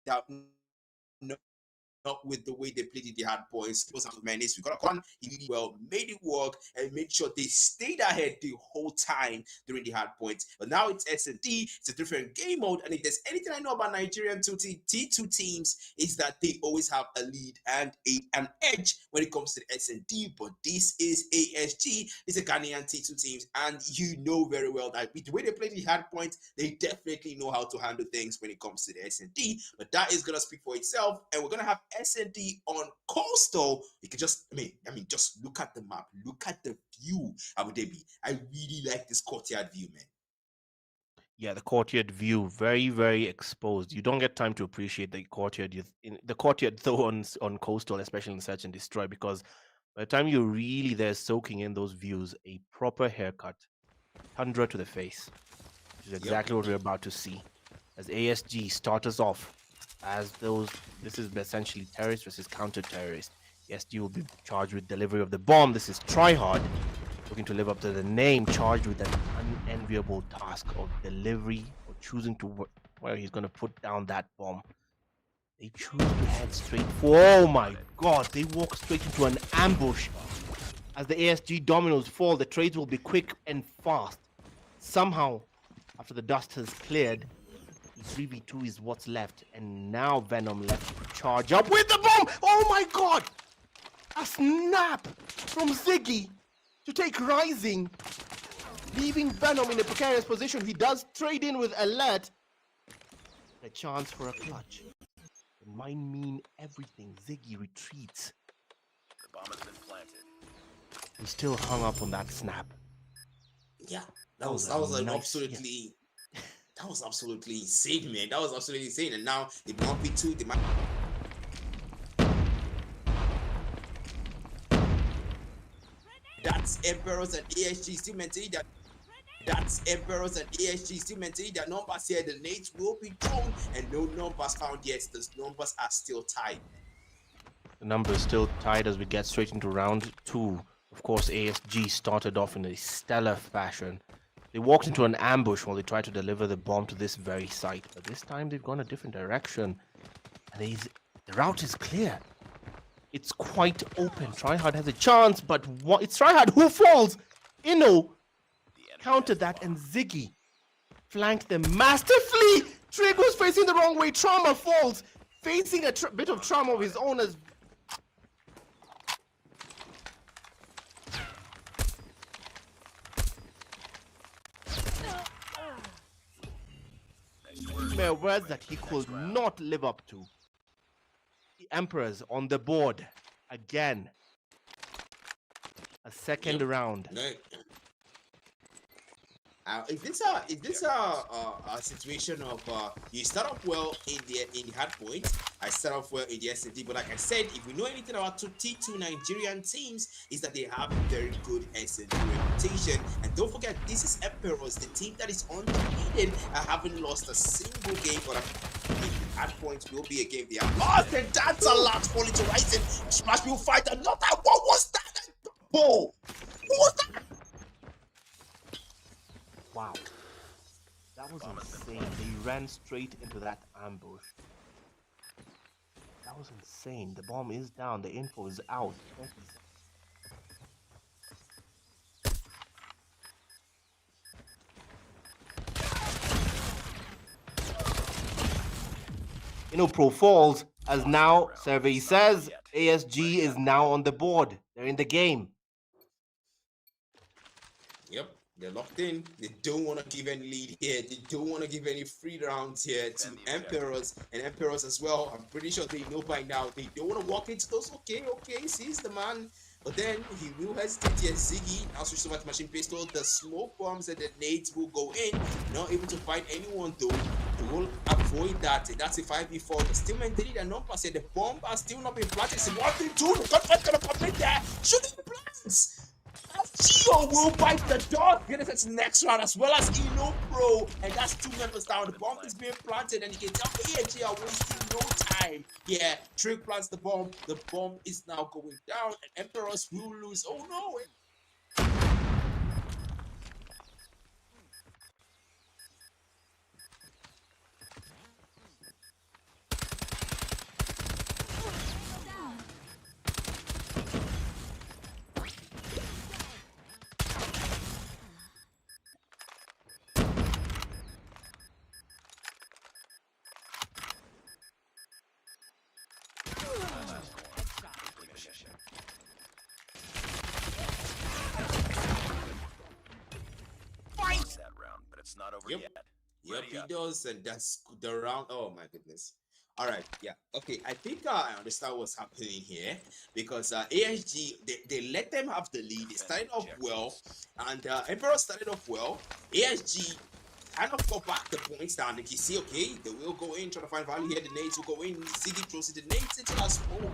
down. Not with the way they played in the hard points. It was out of menace. We got a one. He really well made it work and made sure they stayed ahead the whole time during the hard points. But now it's S&D. It's a different game mode. And if there's anything I know about Nigerian T2 teams, is that they always have a lead and an edge when it comes to the S&D. But this is ASG. It's a Ghanaian T2 teams. And you know very well that with the way they play the hard points, they definitely know how to handle things when it comes to the S&D. But that is going to speak for itself. And we're going to have S&D on coastal. You can just, just look at the map, look at the view, Abu Dhabi. I really like this courtyard view, man. Yeah, the courtyard view, very, very exposed. You don't get time to appreciate the courtyard. The courtyard though on coastal, especially in search and destroy, because by the time you're really there soaking in those views, a proper haircut, tundra to the face, which is exactly what we're about to see. As ASG starts us off as this is essentially terrorist versus counter-terrorist. ASG will be charged with delivery of the bomb. This is tryhard, looking to live up to the name, charged with an unenviable task of delivery or choosing to where he's going to put down that bomb. They choose to head straight for, oh my god, they walk straight into an ambush. As the ASG dominoes fall, the trades will be quick and fast. Somehow, after the dust has cleared, 3v2 is what's left, and now Venom left to charge up with the bomb. Oh my god! A snap from Ziggy to take Rising, leaving Venom in a precarious position. He does trade in with Alert. A chance for a clutch. It might mean everything. Ziggy retreats. The bomb has been planted. He still hung up on that snap. Yeah, that was absolutely. That was absolutely insane, man. That was absolutely insane. And now the might be two. They might. That's Emperors and ASG still maintaining that. That's Emperors and ASG still maintaining that numbers here. The nades will be thrown and no numbers found yet. Those numbers are still tied. The number is still tied as we get straight into round 2. Of course, ASG started off in a stellar fashion. They walked into an ambush while they tried to deliver the bomb to this very site. But this time they've gone a different direction. And the route is clear. It's quite open. Tryhard has a chance, but it's Tryhard who falls. Inno countered that, and Ziggy flanked them masterfully. Trig was facing the wrong way. Trauma falls, facing a bit of trauma of his own as words that he could not live up to. The Emperor's on the board again. A second round. Is this a situation of you start off well in the hard point? I start off well in the SMD, but like I said, if we know anything about T2 Nigerian teams, is that they have very good SMD reputation. And don't forget, this is Emperors, the team that is undefeated and haven't lost a single game. But hard points will be a game they have lost, and that's a lot falling to Rising. Smash will fight another. What was that? Oh, what was that? Wow, that was insane. They ran straight into that ambush. That was insane. The bomb is down. The info is out. Pro falls as now survey says ASG is now on the board. They're in the game. Yep. They're locked in. They don't want to give any lead here. They don't want to give any free rounds here to Emperors and Emperors as well. I'm pretty sure they know by now. They don't want to walk into those. Okay, sees the man. But then he will hesitate here. Ziggy now switches over to machine pistol. The smoke bombs and the nades will go in. Not able to find anyone though. They will avoid that. That's a 5v4. But still maintaining their numbers here. The bomb has still not been planted. It's 1v2. The gunfight gonna come in there. Shooting the plants. Gio will bite the dog. Get its next round as well as Eno Pro. And that's 2 members down. The bomb is being planted, and you can tell AHG are wasting no time. Yeah, Trig plants the bomb. The bomb is now going down, and Emperors will lose. Oh no! Not over yep. yet. Yep, he does, and that's the round. Oh my goodness. All right, yeah, okay. I think I understand what's happening here because ASG they let them have the lead. They started off well, and Emperor started off well. ASG kind of got back the points down. And you see, okay, they will go in, try to find value here. The nades will go in. Ziggy throws the nades into that smoke.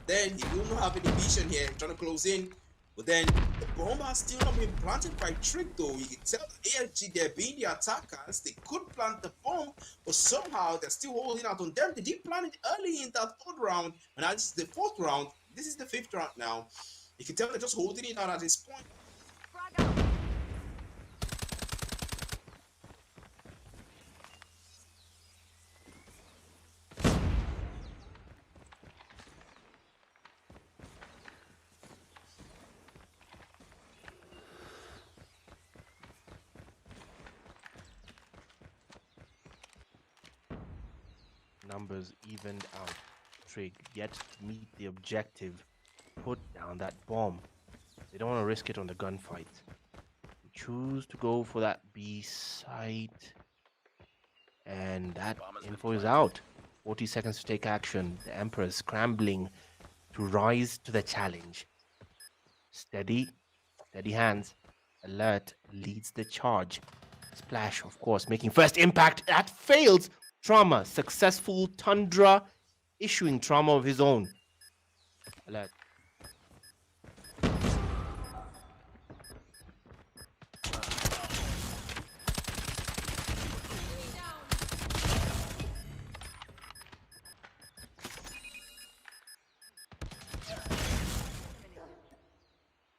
Then he will not have any vision here, trying to close in. But then the bomb has still not been planted by Trig though. You can tell AFG they're being the attackers. They could plant the bomb, but somehow they're still holding out on them. They did plant it early in that 3rd round, and now this is the 4th round. This is the 5th round now. You can tell they're just holding it out at this point. Numbers evened out. Trig yet to meet the objective. Put down that bomb. They don't want to risk it on the gunfight. They choose to go for that B site. And that info is out. 40 seconds to take action. The Emperor is scrambling to rise to the challenge. Steady hands. Alert leads the charge. Splash, of course, making first impact. That fails. Trauma, successful. Tundra issuing trauma of his own. Alert.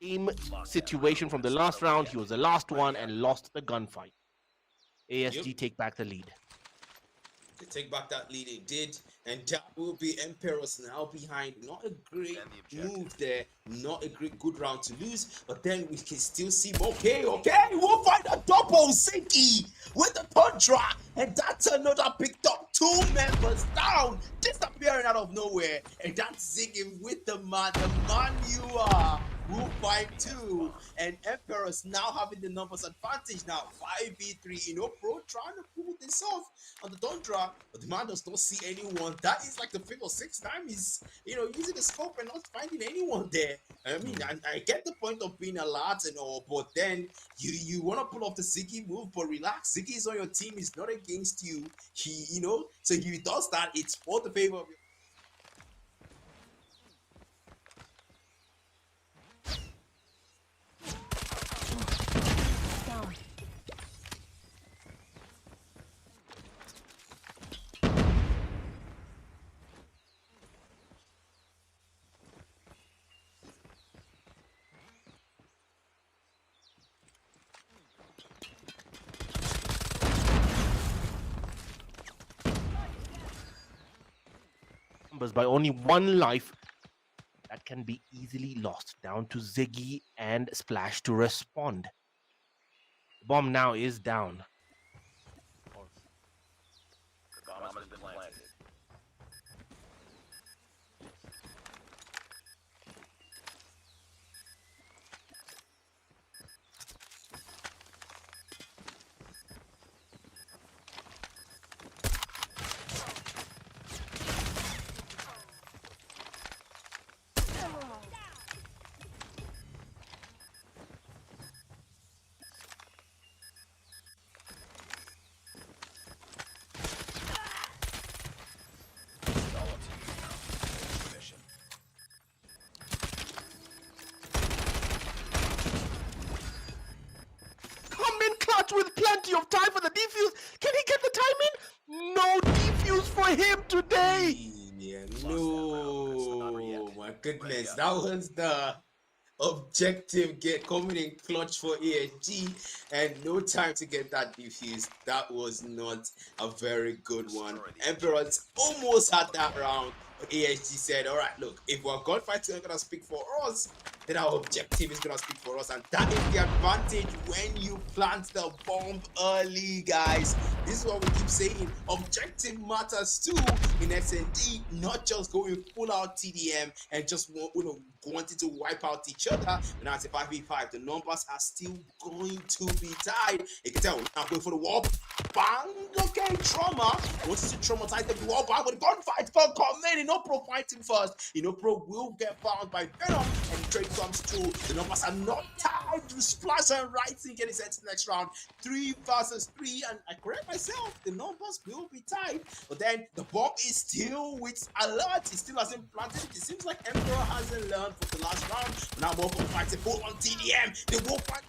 same situation from the last round. He was the last one and lost the gunfight. ASG take back the lead. They take back that lead, they did, and that will be Emperors now behind. Not a great move there, not a great good round to lose, but then we can still see okay, we'll find a double Ziggy with the Tundra, and that's another picked up 2 members down, disappearing out of nowhere, and that's Ziggy with the man you are. Will find 2, and Emperors now having the numbers advantage now. 5v3, Pro trying to pull this off on the Tundra, but the man does not see anyone. That is like the 5th or 6th time he's, using the scope and not finding anyone there. I mean, I get the point of being alert and all, but then you want to pull off the Ziggy move, but relax. Ziggy is on your team, he's not against you. So if he does that, it's for the favor of your by only 1 life that can be easily lost, down to Ziggy and Splash to respond. The bomb now is down. The bomb has been planted. With plenty of time for the defuse. Can he get the time in? No defuse for him today. Yeah, no, my goodness, that was the objective coming in clutch for ASG, and no time to get that defuse. That was not a very good one. Emperors almost had that round, but ASG said, all right, look, if our gunfights are gonna speak for us, then our objective is gonna speak for us, and that is the advantage when you plant the bomb early, guys. This is what we keep saying. Objective matters too in SND, not just going full out TDM and just wanting to wipe out each other. But now it's a 5v5. The numbers are still going to be tied. You can tell now going for the wall. Bang! Okay, Trauma wants to traumatize the wall bang, but the gunfight for coming. Pro fighting first. Pro will get found by Venom, and the trade comes through. The numbers are not tied. To Splash and Writing get his head to the next round. 3 versus 3, and I correct myself. The numbers will be tied, but then the bomb is still with alert. He still hasn't planted it. It seems like Emperor hasn't learned from the last round. But now more for fighting full on TDM. They will fight.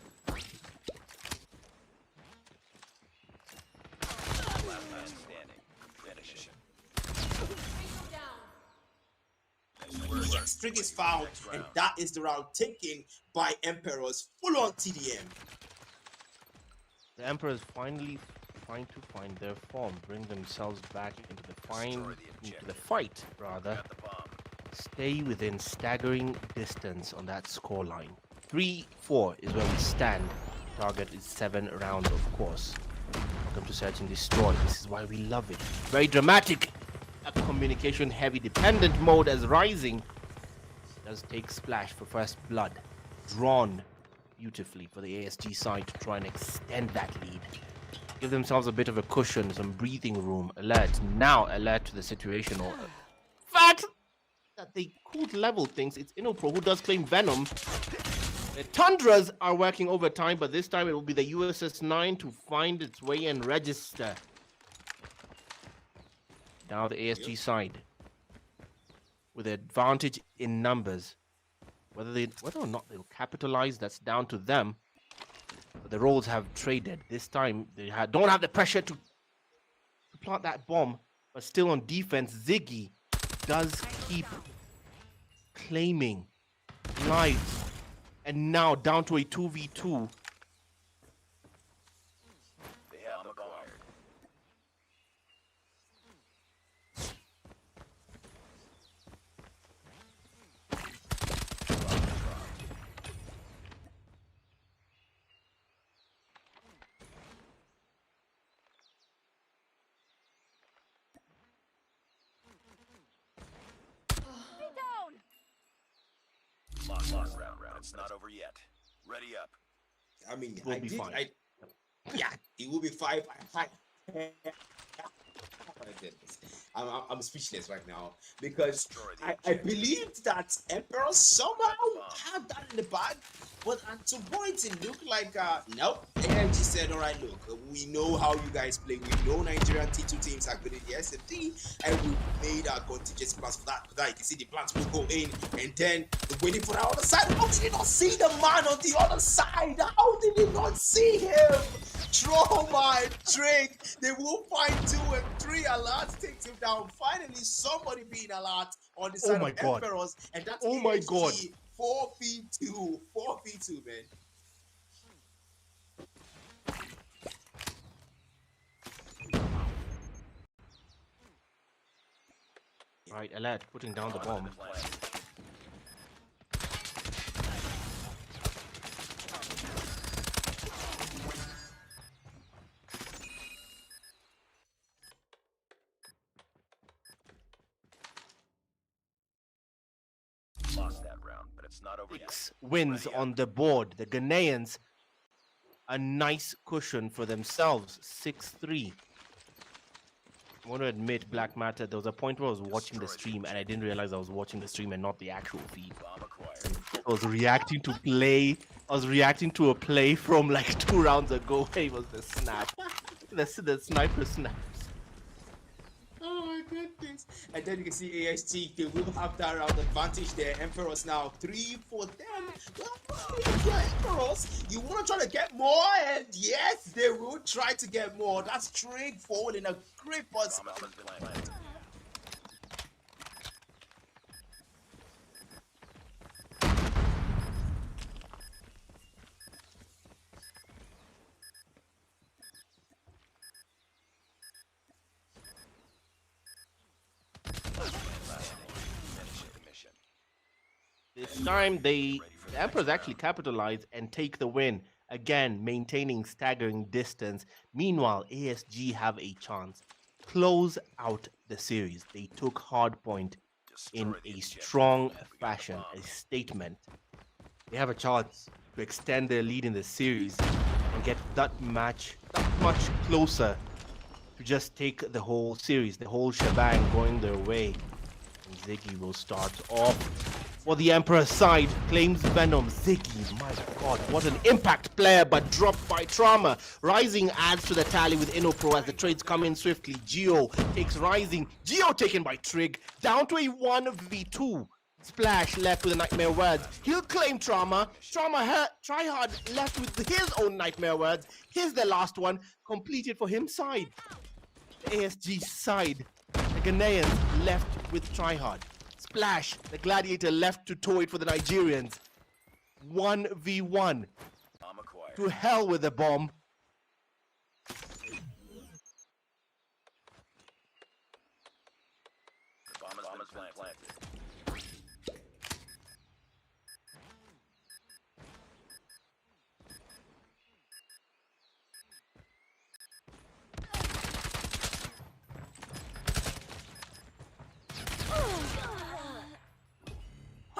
Last man standing. Finish. Yes, Trick is found, and that is the round taken by Emperors full on TDM. The Emperors finally trying to find their form, bring themselves back into the fight, rather. Stay within staggering distance on that scoreline. 3-4 is where we stand. Target is 7 rounds, of course. Welcome to Search and Destroy. This is why we love it. Very dramatic. A communication heavy dependent mode as Rising does take Splash for first blood. Drawn beautifully for the ASG side to try and extend that lead. Give themselves a bit of a cushion, some breathing room. Alert. Now alert to the situation. Or fact that they could level things. It's Innopro who does claim Venom. The Tundras are working overtime, but this time it will be the USS 9 to find its way and register. Now the ASG side with the advantage in numbers. Whether or not they'll capitalize, that's down to them. But the roles have traded. This time they don't have the pressure to plant that bomb, but still on defense. Ziggy does keep claiming lives And now down to a 2v2. They have acquired. Lock round. It's not over yet. Ready up. I mean, We'll I be did. fine. Yeah, it will be fine. My goodness. I'm speechless right now because Destroy the I objective. believed that Emperor somehow had that in the bag, but at some point it looked like nope. AIG said, all right, look, we know how you guys play. We know Nigerian T2 teams are good in the SFD, and we made our contingency plans for that. You can see the plans will go in, and then we're waiting for the other side. How did he not see the man on the other side? How did he not see him? Trauma and Drake, they will find 2 and 3 alerts, takes him down. Finally, somebody being alert on the Oh side my of God. Emperors, and that's Oh my AHG. God. 4v2, 4v2, man. Right, alert, putting down the bomb. Lost that round, but it's not over yet. 6 wins on the board. The Ghanaians, a nice cushion for themselves. 6-3. I want to admit, Black Matter, there was a point where I was watching the stream and I didn't realize I was watching the stream and not the actual feed. Bomb acquired. I was reacting to play. I was reacting to a play from like 2 rounds ago. It was the snap. The sniper snaps. Oh my goodness. And then you can see AST, they will have that round advantage there. Emperors now 3 for them. Well, if you're Emperors, you want to try to get more, and yes, they will try to get more. That's Drake Fall in a great position. Bomb has been planted. Finishing the mission. This time, the Emperors actually capitalize and take the win. Again, maintaining staggering distance. Meanwhile, ASG have a chance. Close out the series. They took hard point in Destroy the a objective. strong We got the fashion, bomb. a statement. They have a chance to extend their lead in the series and get that much closer to just take the whole series, the whole shebang going their way. And Ziggy will start off for the Emperor's side. Claims Venom. Ziggy, my god, what an impact player, but dropped by Trauma. Rising adds to the tally with InnoPro as the trades come in swiftly. Geo takes Rising. Geo taken by Trig. Down to a 1v2. Splash left with the Nightmare Words. He'll claim Trauma. Tryhard left with his own Nightmare Words. Here's the last one. Completed for him side. The ASG side. The Ghanaians left with Tryhard. Splash, the Gladiator left to tow it for the Nigerians. 1v1. Bomb acquired. To hell with the bomb. The bomb has been planted.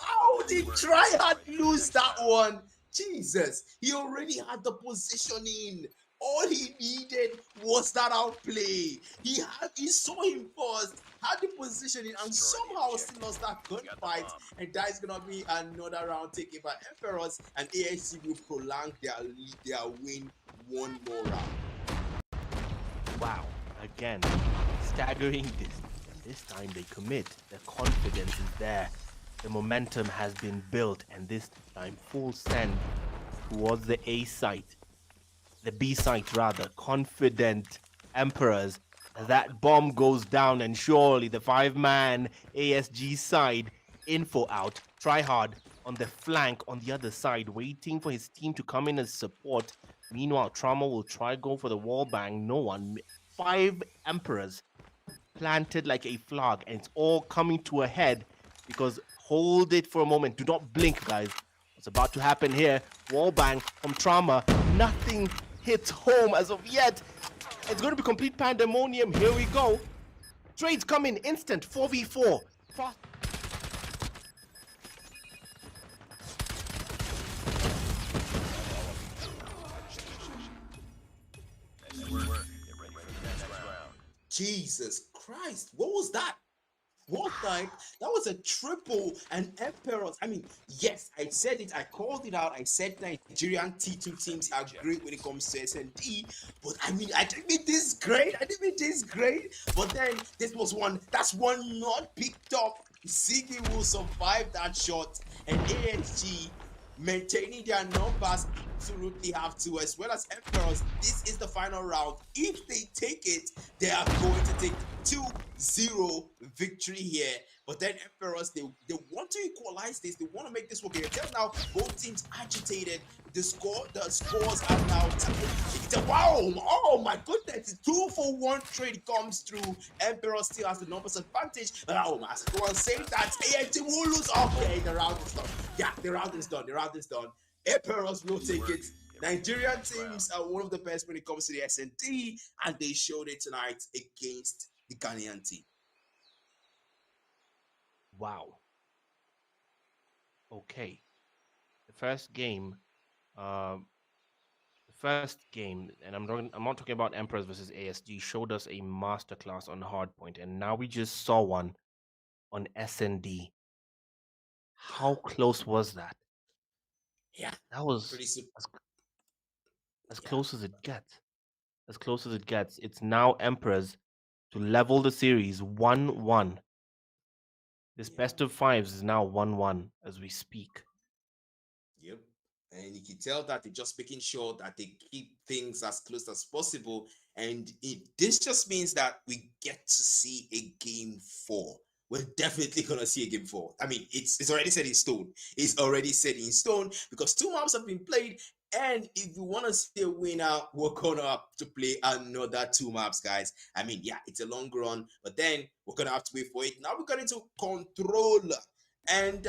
How did Tryhard lose that one? Jesus, he already had the positioning. All he needed was that outplay. He saw him first, had the positioning, and somehow still lost that gunfight. And that is gonna be another round taken by Emperors, and AHC will prolong their win one more round. Wow. Again, staggering this. This time they commit. The confidence is there. The momentum has been built, and this time full send towards the A site. The B site rather. Confident Emperors. As that bomb goes down, and surely the 5-man ASG side info out. Try hard on the flank on the other side, waiting for his team to come in as support. Meanwhile, Trauma will try go for the wall bang. No one. Five Emperors planted like a flag, and it's all coming to a head because hold it for a moment. Do not blink, guys. What's about to happen here? Wall bang from Trauma. Nothing hits home as of yet. It's going to be complete pandemonium. Here we go. Trades come in instant 4v4. Fast. Nice work. Get ready for the next round. Jesus Christ, what was that? What like that was a triple and Emperors. I mean, yes, I said it, I called it out. I said Nigerian T2 teams are great when it comes to S&D, but I mean, I didn't mean this great. I didn't mean this great. But then this was one. That's one not picked up. Ziggy will survive that shot, and ASG maintaining their numbers absolutely have to, as well as Emperors. This is the final round. If they take it, they are going to take 2-0 victory here. But then Emperors, they want to equalize this. They want to make this work. You can tell now both teams agitated. The scores are now wow, oh my goodness, 2-for-1 trade comes through. Emperor still has the numbers advantage. Oh my, go on saying that AFT will lose. Okay, the round is done. Yeah, the round is done. The round is done. Emperors will take it. Nigerian teams are one of the best when it comes to the S&D, and they showed it tonight against the Ghanaian team. Wow. Okay. The first game, and I'm not talking about Emperors versus ASG, showed us a masterclass on hardpoint, and now we just saw one on SND. How close was that? Yeah, That was pretty super. as Yeah, close as it gets. As close as it gets. It's now Emperors to level the series 1-1. This yeah. best of fives is now 1-1 as we speak. Yep. And you can tell that they're just making sure that they keep things as close as possible. And this just means that we get to see a game four. We're definitely gonna see a game four. I mean, it's already set in stone. It's already set in stone because two maps have been played. And if you want to see a winner, we're gonna have to play another two maps, guys. I mean, yeah, it's a long run, but then we're gonna have to wait for it. Now we're going to control. And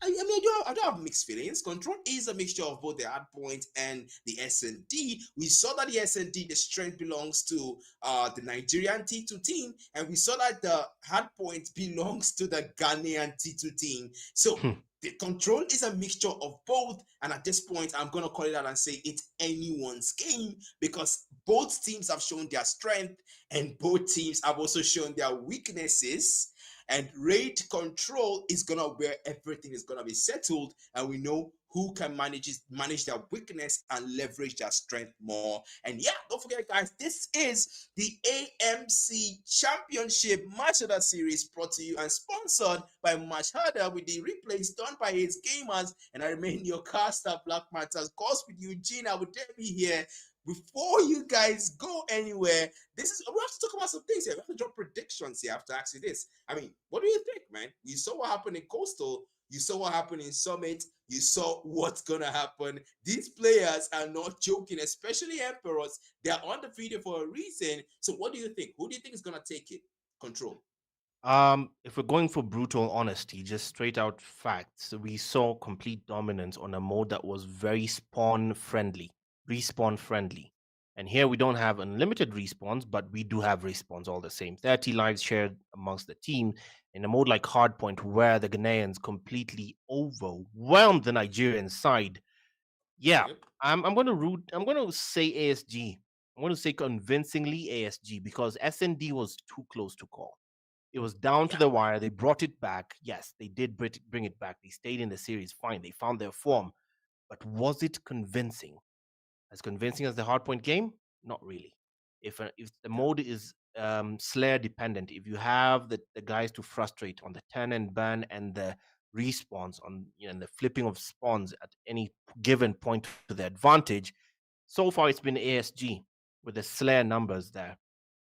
I mean, I don't have mixed feelings. Control is a mixture of both the hard point and the S&D. We saw that the S&D, the strength belongs to the Nigerian T2 team, and we saw that the hard point belongs to the Ghanaian T2 team. So the control is a mixture of both, and at this point, I'm gonna call it out and say it's anyone's game because both teams have shown their strength, and both teams have also shown their weaknesses. And raid control is gonna where everything is gonna be settled, and we know who can manage their weakness and leverage their strength more. And yeah, don't forget, guys, this is the AMC Championship Match of the Series brought to you and sponsored by Match Harder with the replays done by his gamers. And I remain your caster, Black Matters. Of course, with Eugene, I would dare be here. Before you guys go anywhere, we have to talk about some things here. We have to drop predictions here after asking this. I mean, what do you think, man? You saw what happened in Coastal. You saw what happened in Summit. You saw what's gonna happen. These players are not joking, especially Emperors. They are undefeated for a reason. So, what do you think? Who do you think is gonna take it? Control. If we're going for brutal honesty, just straight out facts, we saw complete dominance on a mode that was very respawn friendly. And here we don't have unlimited respawns, but we do have respawns all the same. 30 lives shared amongst the team in a mode like Hardpoint, where the Ghanaians completely overwhelmed the Nigerian side. Yeah, Yep. I'm gonna say ASG. I'm gonna say convincingly ASG because SND was too close to call. It was down to Yeah. the wire. They brought it back. Yes, they did bring it back. They stayed in the series fine. They found their form. But was it convincing? As convincing as the hardpoint game? Not really. If the Yeah. mode is Slayer dependent, if you have the guys to frustrate on the turn and burn and the respawns on and the flipping of spawns at any given point to the advantage, so far it's been ASG with the Slayer numbers there.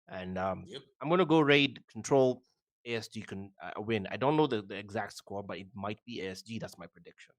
And Yep. I'm gonna go raid control ASG can win. I don't know the exact score, but it might be ASG. That's my prediction.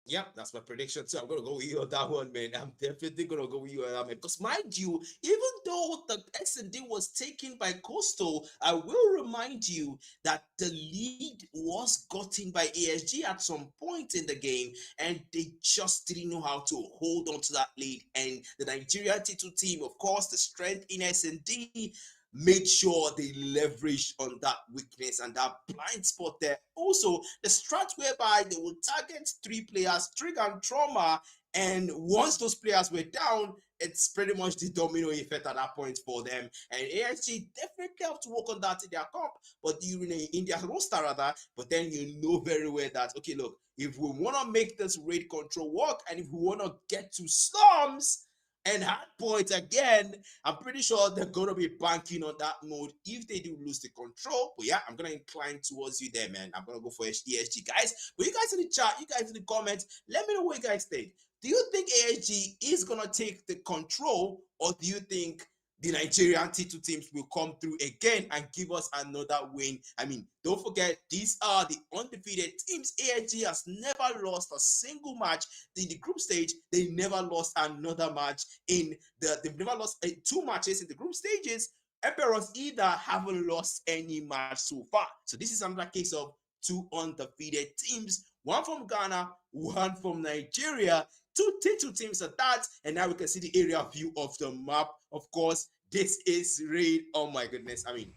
Yeah, that's my prediction too. I'm gonna go with you on that one, man. I'm definitely gonna go with you on that, man. Because mind you, even though the S&D was taken by Coastal, I will remind you that the lead was gotten by ASG at some point in the game, and they just didn't know how to hold on to that lead. And the Nigerian T2 team, of course, the strength in S&D made sure they leveraged on that weakness and that blind spot there. Also, the strat whereby they would target 3 players, Trig and Trauma, and once those players were down, it's pretty much the domino effect at that point for them. And ASG definitely have to work on that in their comp, but in their roster rather. But then you know very well that, okay, look, if we want to make this raid control work, and if we want to get to slums and hard points again, I'm pretty sure they're going to be banking on that mode if they do lose the control. But yeah, I'm going to incline towards you there, man. I'm going to go for ESG, guys. But you guys in the chat, you guys in the comments, let me know what you guys think. Do you think ASG is going to take the control, or do you think the Nigerian T2 teams will come through again and give us another win? I mean, don't forget, these are the undefeated teams. ASG has never lost a single match in the group stage. They never lost another match they've never lost 2 matches in the group stages. Emperors either haven't lost any match so far. So this is another case of 2 undefeated teams, one from Ghana, one from Nigeria. 2 T2 teams at that, and now we can see the area view of the map. Of course, this is raid. Oh my goodness! I mean,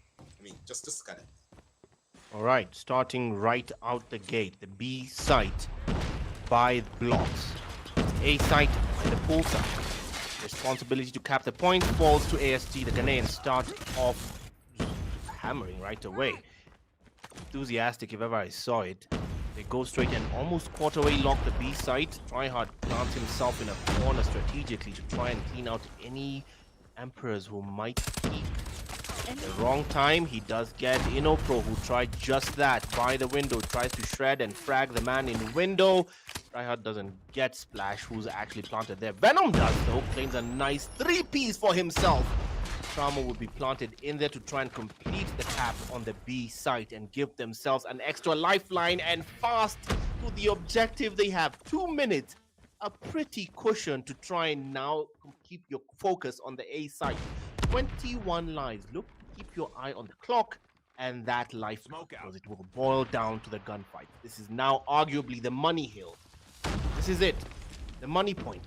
just look at it. All right, starting right out the gate, the B site by blocks, A site and the pool site. Responsibility to cap the point falls to ASG. The Ghanaians start off hammering right away. Enthusiastic if ever I saw it. They go straight and almost quarter-way lock the B site. Tryhard plants himself in a corner strategically to try and clean out any Emperors who might peek. At the wrong time, he does get Inopro, who tried just that. By the window, tries to shred and frag the man in window. Tryhard doesn't get Splash, who's actually planted there. Venom does, though. Claims a nice 3-piece for himself. Trauma will be planted in there to try and complete the cap on the B site and give themselves an extra lifeline and fast to the objective. They have 2 minutes, a pretty cushion to try and now keep your focus on the A site. 21 lives. Look, keep your eye on the clock and that life, because it will boil down to the gunfight. This is now arguably the money hill. This is it, the money point.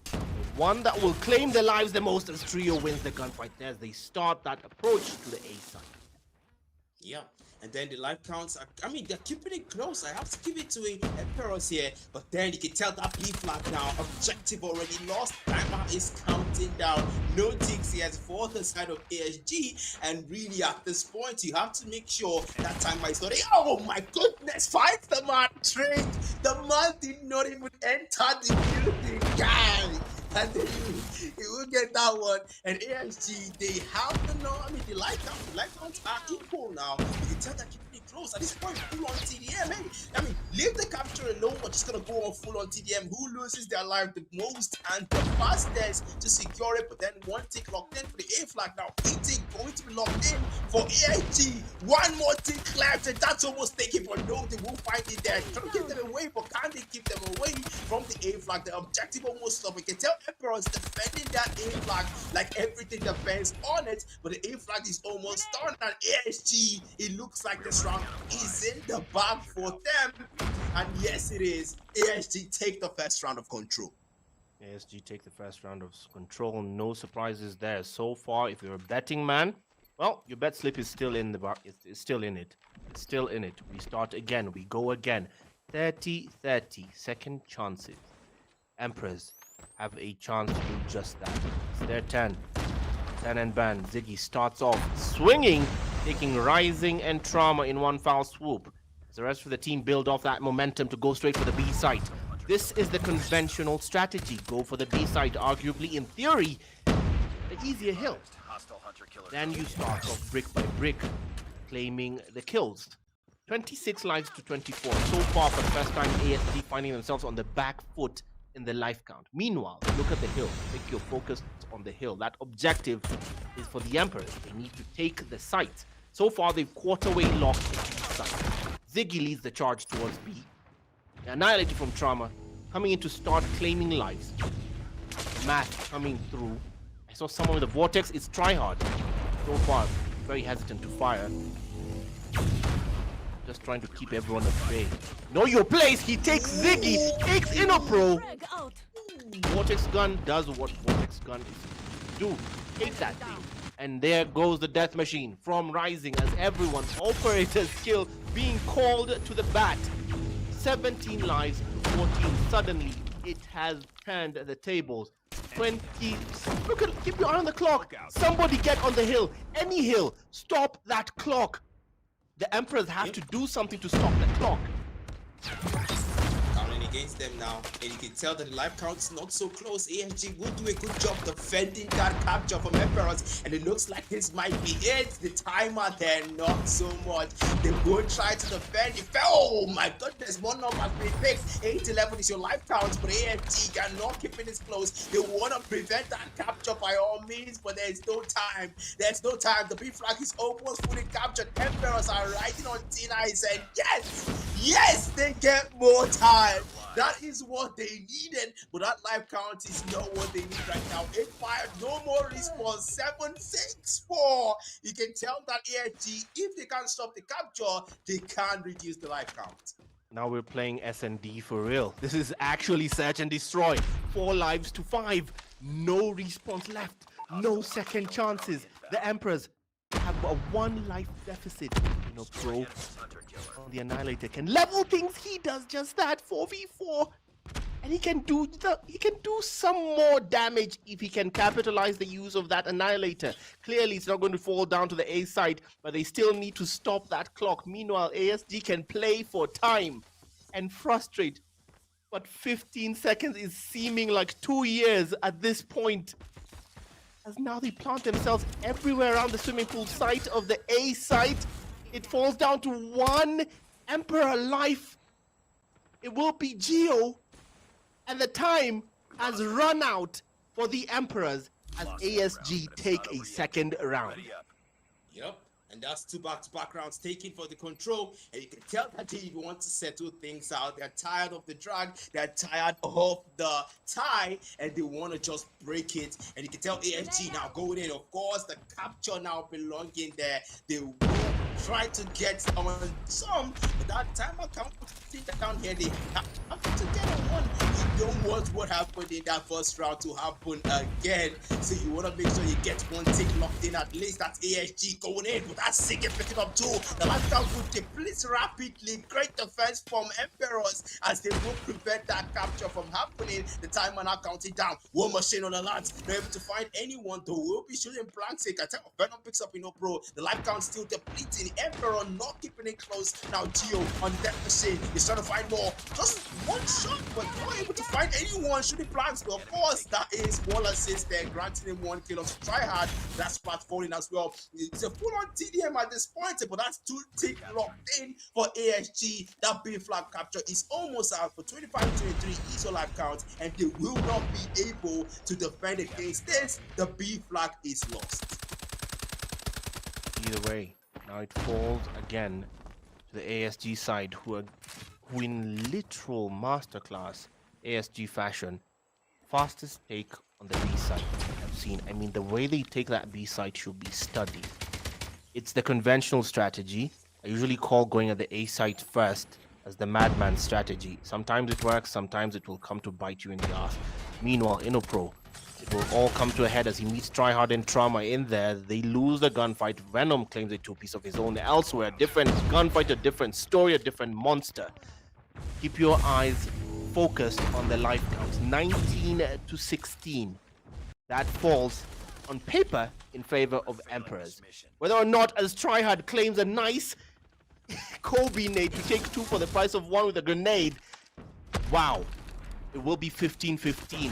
The one that will claim their lives the most as Trio wins the gunfight as they start that approach to the A side. Yeah, and then the life counts are, they're keeping it close. I have to give it to Emperors here, but then you can tell that B flag now. Objective already lost. Timer is counting down. No ticks here for the side of ASG, and really at this point, you have to make sure that timer is not. Oh my goodness! Fight the man trick. The man did not even enter the building, guys. And then you will get that one. And ASG, they have the light counts are equal now. You can tell they're keeping it close. At this point, full on TDM. Hey, leave the capture alone. We're just gonna go on full on TDM. Who loses their life the most and the fastest to secure it? But then one tick locked in for the A flag now. 18 going to be locked in for ASG. One more tick left, and that's almost taken for no. They won't find it there. Trying to keep them away, but can they keep them away from the A flag? The objective almost stopped. We can tell Emperors defending that A flag like everything depends on it, but the A flag is almost done. And ASG, it looks like this round is in the bag for them. And yes, it is. ASG take the first round of control. ASG take the first round of control. No surprises there so far. If you're a betting man, well, your bet slip is still in the bar. It's still in it. It's still in it. We start again. We go again. 30-30. Second chances. Emperors have a chance to do just that. It's their 10. 10 and ban. Ziggy starts off swinging, taking Rising and Trauma in one foul swoop. As the rest of the team build off that momentum to go straight for the B site. This is the conventional strategy. Go for the B site, arguably, in theory, the easier hill. Then you start off brick by brick, claiming the kills. 26 lives to 24. So far, for the first time, ASG finding themselves on the back foot in the life count. Meanwhile, look at the hill. Make your focus on the hill. That objective is for the Emperors. They need to take the site. So far, they've quarter-way locked the B side. Ziggy leads the charge towards B. The Annihilator from Trauma coming in to start claiming lives. Math coming through. I saw someone with a Vortex. It's Tryhard. So far, very hesitant to fire. Just trying to keep everyone at bay. Know your place. He takes Ziggy. Takes Inopro. Vortex gun does what Vortex gun is supposed to do. Take that thing. And there goes the death machine from Rising as everyone's operator skill being called to the bat. 17 lives to 14. Suddenly, it has turned the tables. 20. Look at, keep your eye on the clock. Somebody get on the hill. Any hill. Stop that clock. The Emperors have to do something to stop the clock. Counting against them now, and you can tell that the life count is not so close. ASG will do a good job defending that capture from Emperors, and it looks like this might be it. The timer there, not so much. They will try to defend. Oh my goodness, one number has been picked. 8-11 is your life count, but ASG cannot keep it close. They want to prevent that capture by all means, but there's no time. There's no time. The B flag is almost fully captured. Emperors are riding on T9, and yes, they get more time. That is what they needed, but that life count is not what they need right now. 8-5, no more response. 7-6-4. You can tell that ASG, if they can't stop the capture, they can't reduce the life count. Now we're playing S&D for real. This is actually search and destroy. 4 lives to 5. No response left. No second chances. The Emperors have a 1 life deficit. You know, Pro on the Annihilator can level things. He does just that. 4v4. And he can do some more damage if he can capitalize the use of that Annihilator. Clearly, it's not going to fall down to the A side, but they still need to stop that clock. Meanwhile, ASG can play for time and frustrate. But 15 seconds is seeming like 2 years at this point. As now they plant themselves everywhere around the swimming pool site of the A site. It falls down to 1 Emperor life. It will be Geo. And the time has run out for the Emperors as ASG take a second round. Yep, and that's 2 back-to-back rounds taken for the control, and you can tell that they want to settle things out. They're tired of the drag, they're tired of the tie, and they want to just break it. And you can tell ASG now going in. Of course, the capture now belonging there. They will try to get on some, but that timer count down here, they have to get on one. You don't want what happened in that first round to happen again, so you want to make sure you get one tick locked in. At least that's ASG going in, but that's Sig picking up 2. The life count will deplete rapidly. Great defense from Emperors as they will prevent that capture from happening. The timer now counting down. One machine on the lands, they're able to find anyone. They will be shooting blank. I tell you, Venom picks up Pro. The life count still depleting. Emperor not keeping it close. Now Geo on that machine is trying to find more. Just one shot, but not able to find anyone shooting blanks. But of course, that is one assist there, granting him 1 kill. So try hard. That's part falling as well. It's a full-on TDM at this point, but that's 2 tick locked in for ASG. That B flag capture is almost out for 25-23 is your life count, and they will not be able to defend against this. The B flag is lost. Either way, now it falls again to the ASG side, who in literal masterclass ASG fashion, fastest take on the B side I've seen. I mean, the way they take that B side should be studied. It's the conventional strategy. I usually call going at the A side first as the madman strategy. Sometimes it works, sometimes it will come to bite you in the ass. Meanwhile, Inopro, it will all come to a head as he meets Tryhard and Trauma in there. They lose the gunfight. Venom claims a 2-piece of his own elsewhere. Different gunfight, a different story, a different monster. Keep your eyes focused on the life counts. 19-16. That falls on paper in favor of Emperors. Whether or not, as Tryhard claims a nice Kobe nade to take 2 for the price of 1 with a grenade. Wow. It will be 15-15.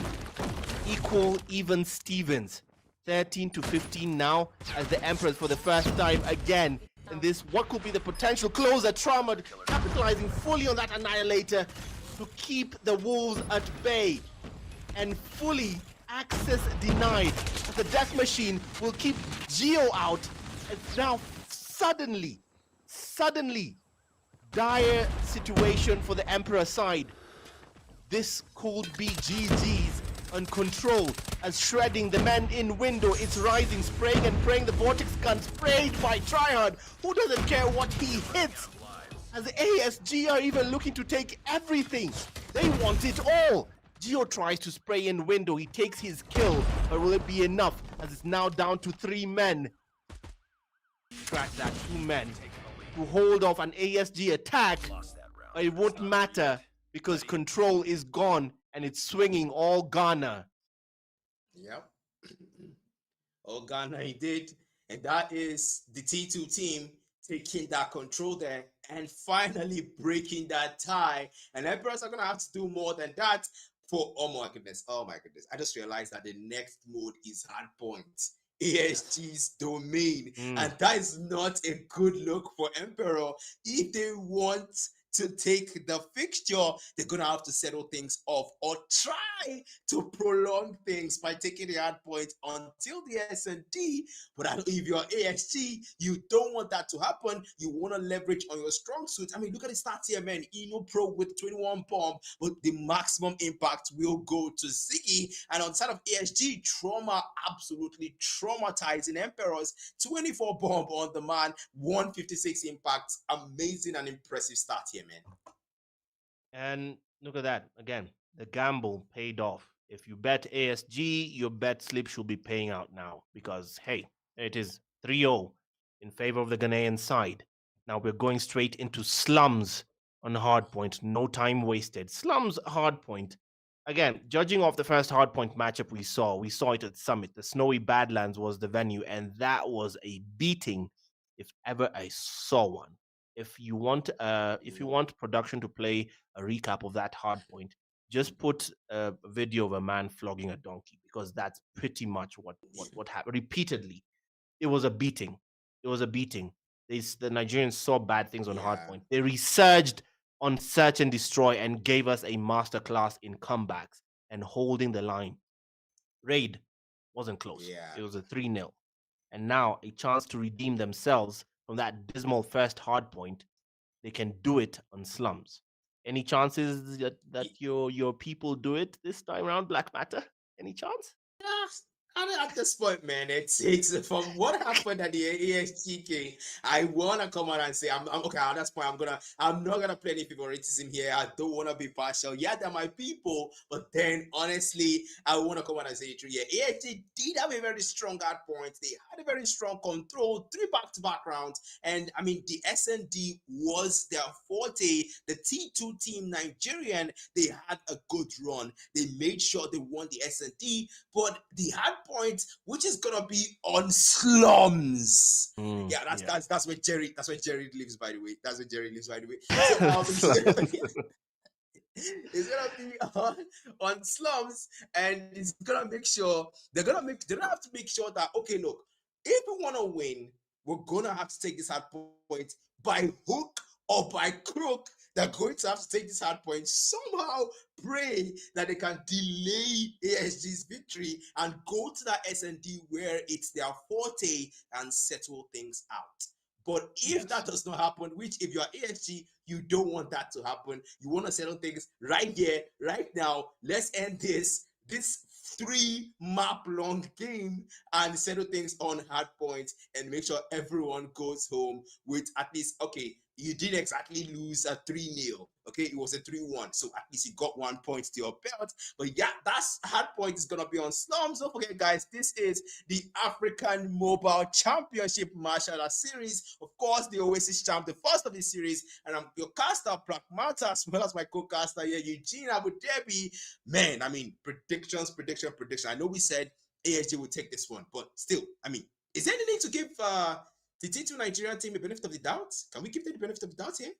Equal, even Stevens. 13-15 now as the Emperors for the first time again in this what could be the potential closer. Trauma capitalizing fully on that Annihilator to keep the Wolves at bay, and fully access denied as the Death Machine will keep Geo out. It's now suddenly, dire situation for the Emperor side. This could be GG's on control as shredding the man in window. It's rising, spraying and praying. The vortex gun sprayed by Tryhard, who doesn't care what he hits. As the ASG are even looking to take everything. They want it all. Geo tries to spray in window. He takes his kill, but will it be enough as it's now down to 3 men? Track that, 2 men to hold off an ASG attack, but it won't matter because control is gone and it's swinging all Ghana. Yep. All Ghana indeed. And that is the T2 team taking that control there and finally breaking that tie. And Emperors are going to have to do more than that for, oh my goodness. I just realized that the next mode is hardpoint. ASG's domain. And that is not a good look for Emperor. If they want to take the fixture, they're gonna have to settle things off or try to prolong things by taking the hard point until the S&D. But if you're ASG, you don't want that to happen. You want to leverage on your strong suit. I mean, look at the stats here, man. Eno Pro with 21 bomb, but the maximum impact will go to Ziggy. And on side of ASG, Trauma absolutely traumatizing Emperors. 24 bomb on the man, 156 impact. Amazing and impressive start here, man. And look at that. Again, the gamble paid off. If you bet ASG, your bet slip should be paying out now because, hey, it is 3-0 in favor of the Ghanaian side. Now we're going straight into slums on hardpoint. No time wasted. Slums hardpoint. Again, judging off the first hardpoint matchup we saw it at Summit. The Snowy Badlands was the venue, and that was a beating if ever I saw one. If you want production to play a recap of that hardpoint, just put a video of a man flogging a donkey because that's pretty much what happened repeatedly. It was a beating. The Nigerians saw bad things on hardpoint. They resurged on search and destroy and gave us a masterclass in comebacks and holding the line. Raid wasn't close. It was a 3-0. And now a chance to redeem themselves from that dismal first hardpoint. They can do it on slums. Any chances that your people do it this time around, Black Matter? Any chance? At this point, man, it's from what happened at the ASGK. I wanna come out and say I'm okay. At this point, I'm not gonna play any favoritism here. I don't wanna be partial. Yeah, they're my people, but then honestly, I wanna come out and say it true. Yeah, ASG did have a very strong hard point. They had a very strong control, 3 back-to-back rounds, and I mean the SND was their forte. The T2 team, Nigerian, they had a good run. They made sure they won the SND, but the hard point, which is gonna be on slums. That's where Jerry lives, by the way. That's where Jerry lives, by the way. It's gonna be on slums, and it's gonna make sure they're gonna have to make sure that, okay, look, if we want to win, we're gonna have to take this hard point by hook or by crook. They're going to have to take this hard point, somehow pray that they can delay ASG's victory and go to that SND where it's their forte and settle things out. But if that does not happen, which if you're ASG, you don't want that to happen. You want to settle things right here, right now. Let's end this 3-map long game and settle things on hard points and make sure everyone goes home with at least, okay, you didn't exactly lose a 3-0. Okay, it was a 3-1. So at least you got 1 point to your belt. But yeah, that's hard point is gonna be on slums. Don't forget, guys, this is the African Mobile Championship Martial Arts Series. Of course, the Oasis champ, the first of the series, and I'm your caster, Pragmata, as well as my co-caster here, Eugene Abu Dhabi. Man, I mean, prediction. I know we said ASG would take this one, but still, I mean, is there anything to give the T2 Nigerian team a benefit of the doubt? Can we give them the benefit of the doubt here?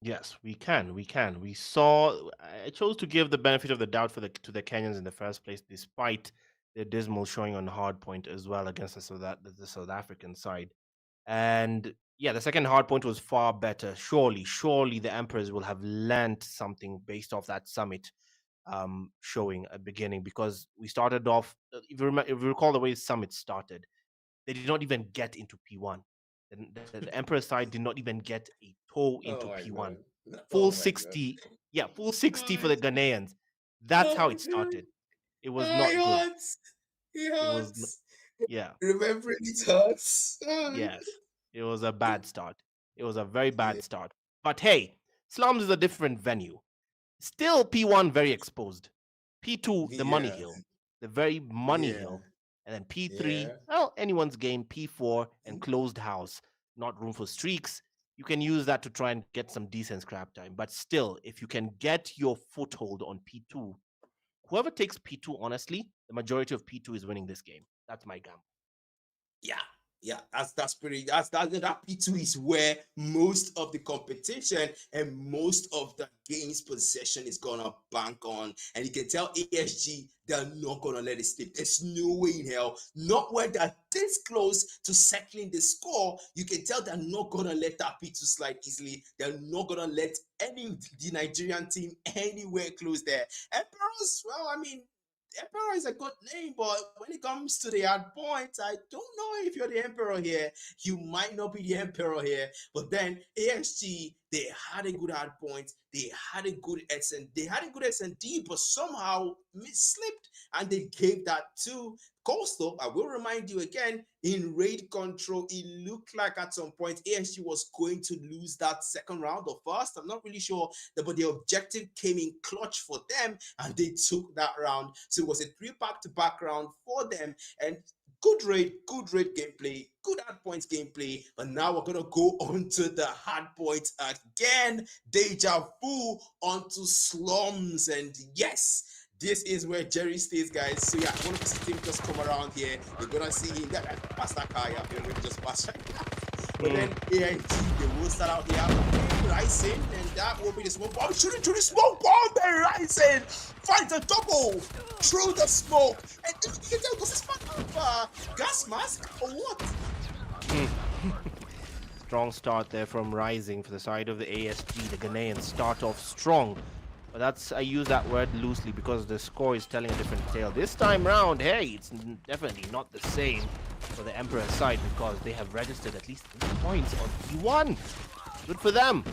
Yes, we can. We saw. I chose to give the benefit of the doubt to the Kenyans in the first place, despite their dismal showing on hard point as well against the South African side. And yeah, the second hard point was far better. Surely the Emperors will have learned something based off that summit showing at beginning, because we started off. If you recall the way summit started, they did not even get into P1. The Emperor side did not even get a toe Oh into my P1. god. Full Oh my god. 60, yeah, full 60 Oh for the Ghanaians. That's how my it god. started. It was Oh, not it good. hurts. It It was, hurts. yeah, Remembering it hurts. Oh. yes. It was a bad start. It was a very Yeah. bad start. But hey, Slums is a different venue. Still P1 very exposed. P2, the money Yeah. hill, the very money Yeah. hill. And then P3, Yeah. well, anyone's game. P4 and closed house, not room for streaks. You can use that to try and get some decent scrap time. But still, if you can get your foothold on P2, whoever takes P2, honestly, the majority of P2 is winning this game. That's my gamble. Yeah, yeah, that's pretty. That P2 is where most of the competition and most of the game's possession is gonna bank on, and you can tell ASG they're not gonna let it slip. There's no way in hell. Not when they're this close to settling the score. You can tell they're not gonna let that P2 slide easily. They're not gonna let the Nigerian team anywhere close there. Emperors, well, I mean, Emperor is a good name, but when it comes to the hard points, I don't know if you're the Emperor here. You might not be the Emperor here. But then ASG, they had a good hard point. They had a good SN. They had a good SND, but somehow slipped, and they gave that to Coastal. I will remind you again, in raid control, it looked like at some point ASG was going to lose that second round or first. I'm not really sure, but the objective came in clutch for them, and they took that round. So it was a 3 back-to-back round for them, and good raid gameplay, good hard points gameplay. But now we're gonna go on to the hard points again. Deja vu onto Slums, and yes, this is where Jerry stays, guys. So yeah, one of the team just come around here. You're gonna see him. That pass that car, yeah, you're gonna just pass right now. But then AIG, they will start out here. Rising, and that will be the smoke bomb. Shooting through the smoke bomb, then Rising finds a double through the smoke. And you can tell, does this man have gas mask or what? Strong start there from Rising for the side of the ASG. The Ghanaians start off strong. But I use that word loosely because the score is telling a different tale. This time round, hey, it's definitely not the same for the Emperor side because they have registered at least 3 points on P1. Good for them.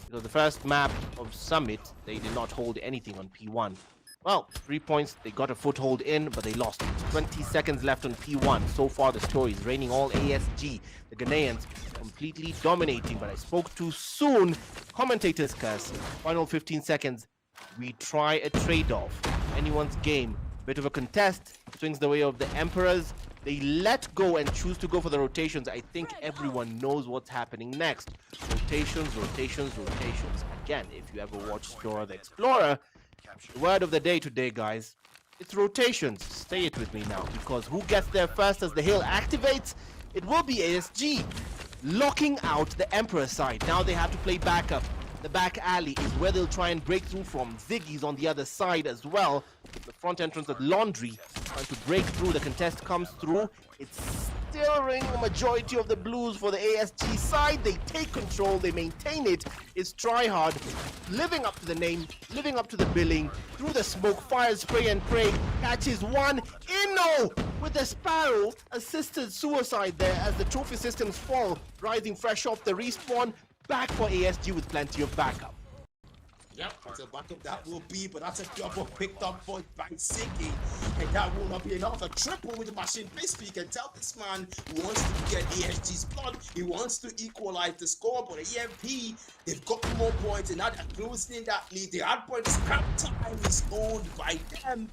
Because the first map of Summit, they did not hold anything on P1. Well, 3 points, they got a foothold in, but they lost. 20 seconds left on P1. So far, the story is raining all ASG. The Ghanaians completely dominating, but I spoke too soon. Commentators curse. Final 15 seconds. We try a trade-off. Anyone's game. Bit of a contest. Swings the way of the Emperors. They let go and choose to go for the rotations. I think everyone knows what's happening next. Rotations. Again, if you ever watched Dora the Explorer, the word of the day today, guys, it's rotations. Say it with me now, because who gets there first as the hill activates? It will be ASG, locking out the Emperor side. Now they have to play backup. The back alley is where they'll try and break through from. Ziggy's on the other side as well. The front entrance at Laundry trying to break through. The contest comes through. It's still ring the majority of the blues for the ASG side. They take control, they maintain it. It's tryhard, living up to the name, living up to the billing. Through the smoke, fire, spray and pray. Catches one. Inno with the Sparrow assisted suicide there as the trophy systems fall. Rising fresh off the respawn. Back for ASG with plenty of backup. Yep, that's a backup that will be, but that's a double picked up by Ziggy, and that will not be enough. A triple with the machine basically. You can tell this man wants to get ASG's blood. He wants to equalize the score, but the EMP, they've got more points, and now they're closing in that lead. The hard point scrap time is owned by them.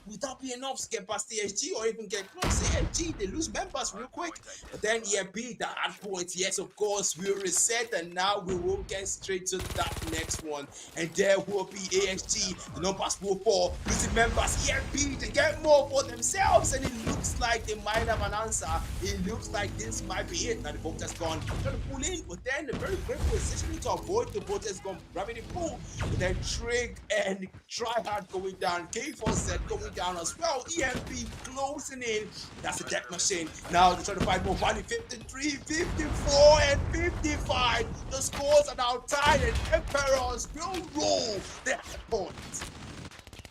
Would that be enough to get past ASG or even get close? ASG, they lose members real quick. But then EMP, the hard points, yes, of course, we'll reset, and now we will get straight to that next one. And there will be ASG, the numbers will fall, losing members. EMP, they get more for themselves, and it looks like they might have an answer. It looks like this might be it. Now the boat has gone, trying to pull in, but then the very great position to avoid the boat has gone, gravity pull. But then Trig and Tryhard going down, K4Z going down as well. EMP closing in. That's a deck machine. Now they're trying to find more value. 53, 54, and 55. The scores are now tied, and Emperors will roll their points.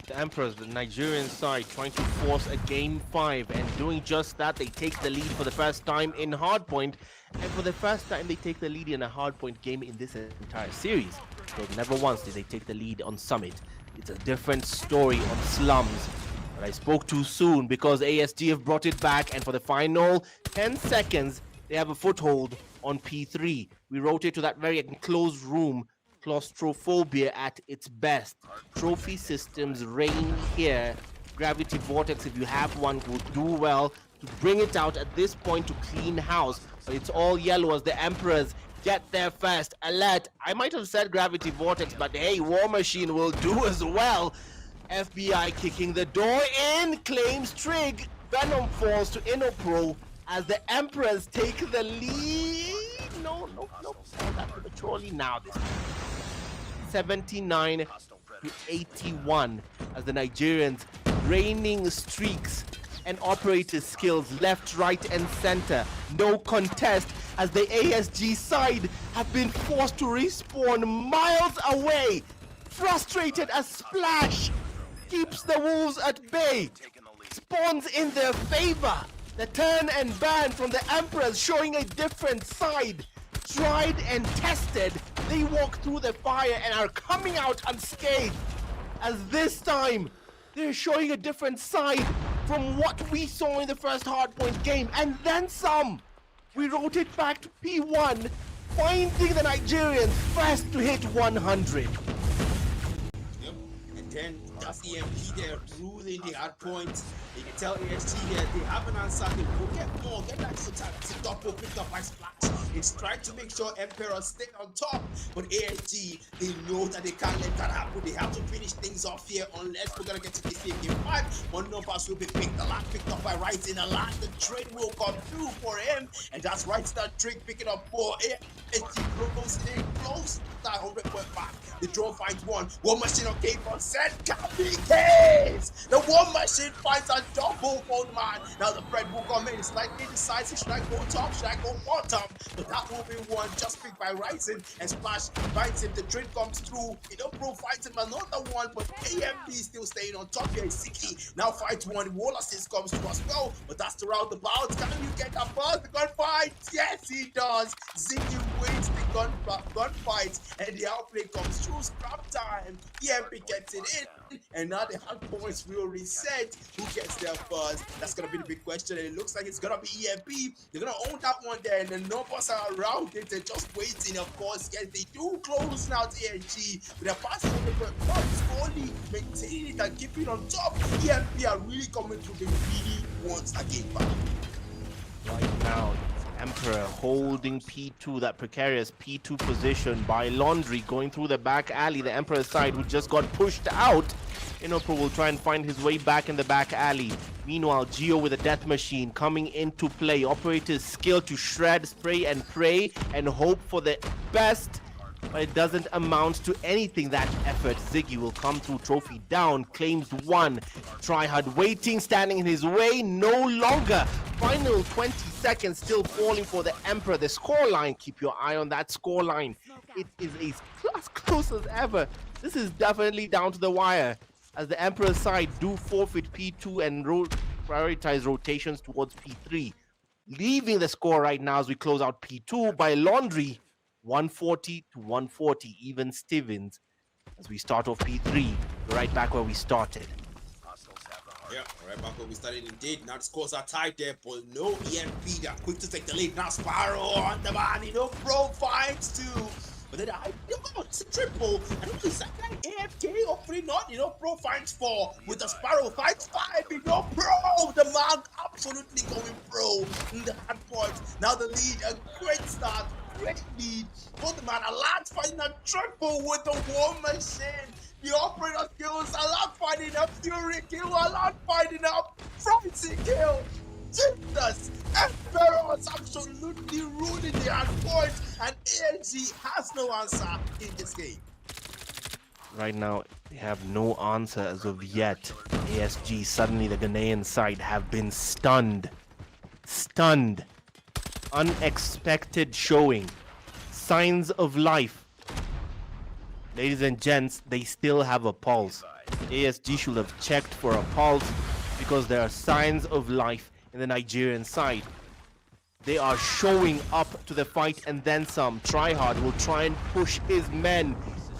The Emperors, the Nigerian side, trying to force a game 5, and doing just that, they take the lead for the first time in hardpoint. And for the first time, they take the lead in a hardpoint game in this entire series. So never once did they take the lead on Summit. It's a different story on Slums. But I spoke too soon because ASG have brought it back, and for the final 10 seconds, they have a foothold on P3. We rotate to that very enclosed room, claustrophobia at its best. Trophy systems reign here. Gravity Vortex, if you have one, will do well to bring it out at this point to clean house. But it's all yellow as the Emperors get there first. Alert! I might have said Gravity Vortex, but hey, War Machine will do as well. FBI kicking the door in, claims Trig. Venom falls to InnoPro as the Emperors take the lead. No. That's prematurely now. This 79 to 81 as the Nigerians raining streaks and operator skills left, right, and center. No contest as the ASG side have been forced to respawn miles away. Frustrated as Splash keeps the Wolves at bay. Spawns in their favor. The turn and burn from the Emperors showing a different side. Tried and tested, they walk through the fire and are coming out unscathed. As this time, they're showing a different side from what we saw in the first hardpoint game, and then some. We rotate back to P1, finding the Nigerians first to hit 100. Yep. And then that's EMP there ruling the hard points. You can tell ASG here they have an answer. They will get more, get that to double picked up by Splash. It's trying to make sure Emperor stay on top, but ASG, they know that they can't let that happen. They have to finish things off here unless we're gonna get to this game 5. One of us will be picked up by Rising. A lot the trade will come through for him, and that's right. That trick picking up for ASG close. That 100 point back. The draw finds one. War Machine on K for set. Copy case. The War Machine finds a double for the man. Now the Fred will come in. It's like indecisive. Should I go top? Should I go bottom? But that will be one just picked by Rising, and Splash finds him. The trade comes through. InnoPro fights him another one, but AMP still staying on top here. Siki now fights one. Wall assist comes through as well, but that's the roundabout. Can you get that first? The gunfight? Yes, he does. Ziggy wins the gunfight, and the outplay comes through. Scrap time. EMP gets it in, and now the hard points will reset. Who gets there first? That's gonna be the big question, and it looks like it's gonna be EMP. They're gonna own that one there, and the numbers are around it. They're just waiting, of course. Yes, they do close now to ENG, but they're passing on the front, slowly maintaining it and keeping on top. EMP are really coming through. They really want a game back. Right now, Emperor holding P2, that precarious P2 position by Laundry going through the back alley. The Emperor's side who just got pushed out. InnoPro will try and find his way back in the back alley. Meanwhile, Geo with a death machine coming into play. Operator's skill to shred, spray, and pray and hope for the best. But it doesn't amount to anything, that effort. Ziggy will come through, trophy down, claims one. Tryhard waiting, standing in his way, no longer. Final 20 seconds, still falling for the Emperor. The scoreline, keep your eye on that scoreline. It is as close as ever. This is definitely down to the wire, as the Emperor's side do forfeit P2 and prioritize rotations towards P3. Leaving the score right now as we close out P2 by Laundry. 140 to 140, even Stevens, as we start off P3. We're right back where we started. Yeah, right back where we started indeed. Now the scores are tied there, but no EMP. They're quick to take the lead. Now Sparrow on the man, InnoPro finds two. But then it's a triple. I don't know, is that guy AFK? Hopefully not. InnoPro finds 4. With the Sparrow finds 5. InnoPro! The man absolutely going pro in the hard point. Now the lead, a great start. Great lead. For the man, a lot finding a triple with the War Machine. The operator kills, a lot finding a Fury kill, a lot finding a Frenzy kill. Jesus! Emperor was absolutely ruining the hard point, and ANG has no answer in this game. Right now, they have no answer as of yet. ASG, suddenly the Ghanaian side have been stunned. Stunned. Unexpected showing. Signs of life. Ladies and gents, they still have a pulse. ASG should have checked for a pulse because there are signs of life in the Nigerian side. They are showing up to the fight and then some. Tryhard will try and push his men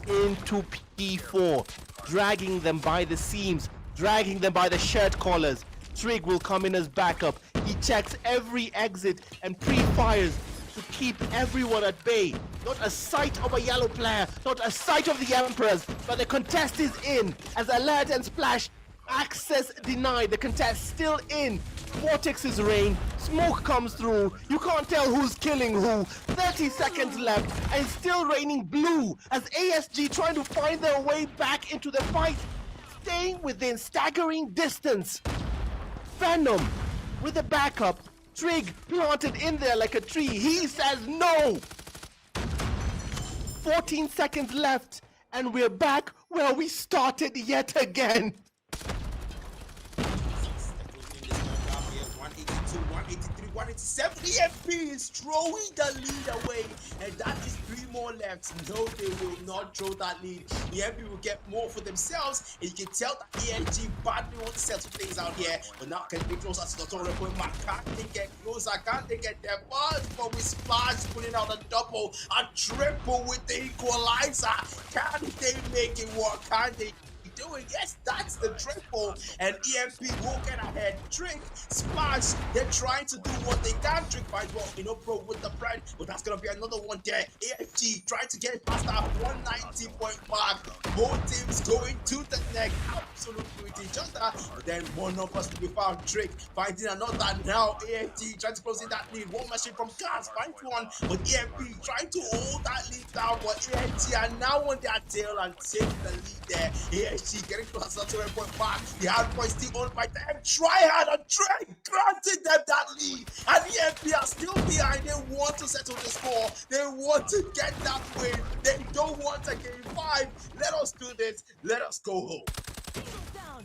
into P4, dragging them by the seams, dragging them by the shirt collars. Trig will come in as backup. He checks every exit and pre-fires to keep everyone at bay. Not a sight of a yellow player, not a sight of the Emperors, but the contest is in as Alert and Splash access denied. The contest still in. Vortex's reign. Smoke comes through. You can't tell who's killing who. 30 seconds left and still raining blue as ASG trying to find their way back into the fight, staying within staggering distance. Venom with the backup. Trig planted in there like a tree. He says no. 14 seconds left and we're back where we started yet again. 187. EMP is throwing the lead away, and that is 3 more left. No, they will not throw that lead. EMP will get more for themselves, and you can tell that ENG badly want to settle things out here. But now can they closer to the total point mark? Can't they get closer? Can't they get their buzz? But with Splash pulling out a double, a triple with the equalizer. Can they make it work? Can they doing? Yes, that's the triple, and EMP will get ahead. Trick, Splash, they're trying to do what they can. Trick fight well, Pro with the pride, but that's gonna be another one there. AFG trying to get past that 190 point mark. Both teams going to the neck, absolutely with each other. But then more numbers to be found. Trick finding another now. AFG trying to close in that lead. One machine from Gas find one, but EMP trying to hold that lead down. But AFG are now on their tail and take the lead there. AFG getting closer to a point back. The hard point still owned by them. Tryhard and Trey granted them that lead. And the EMP are still behind. They want to settle the score. They want to get that win. They don't want a game 5. Let us do this. Let us go home.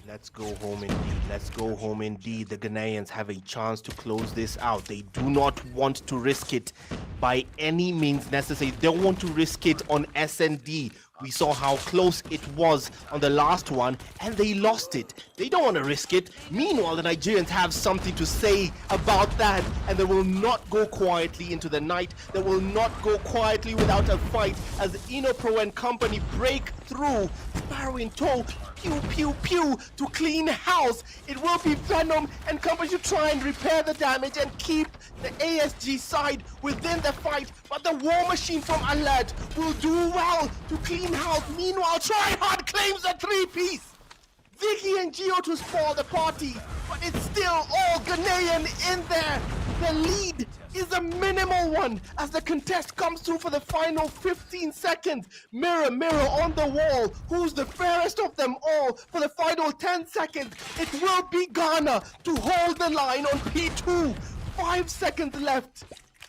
Let's go home indeed. Let's go home indeed. The Ghanaians have a chance to close this out. They do not want to risk it by any means necessary. They don't want to risk it on SND. We saw how close it was on the last one and they lost it. They don't want to risk it. Meanwhile, the Nigerians have something to say about that, and they will not go quietly into the night. They will not go quietly without a fight as Inopro and company break through. Sparrow in tow, pew pew pew to clean house. It will be Venom and company to try and repair the damage and keep the ASG side within the fight, but the War Machine from Alert will do well to clean house. Meanwhile, Tryhard claims a 3-piece. Vicky and Gio to spoil the party, but it's still all Ghanaian in there. The lead is a minimal one as the contest comes through for the final 15 seconds. Mirror, mirror on the wall, who's the fairest of them all for the final 10 seconds? It will be Ghana to hold the line on P2. 5 seconds left.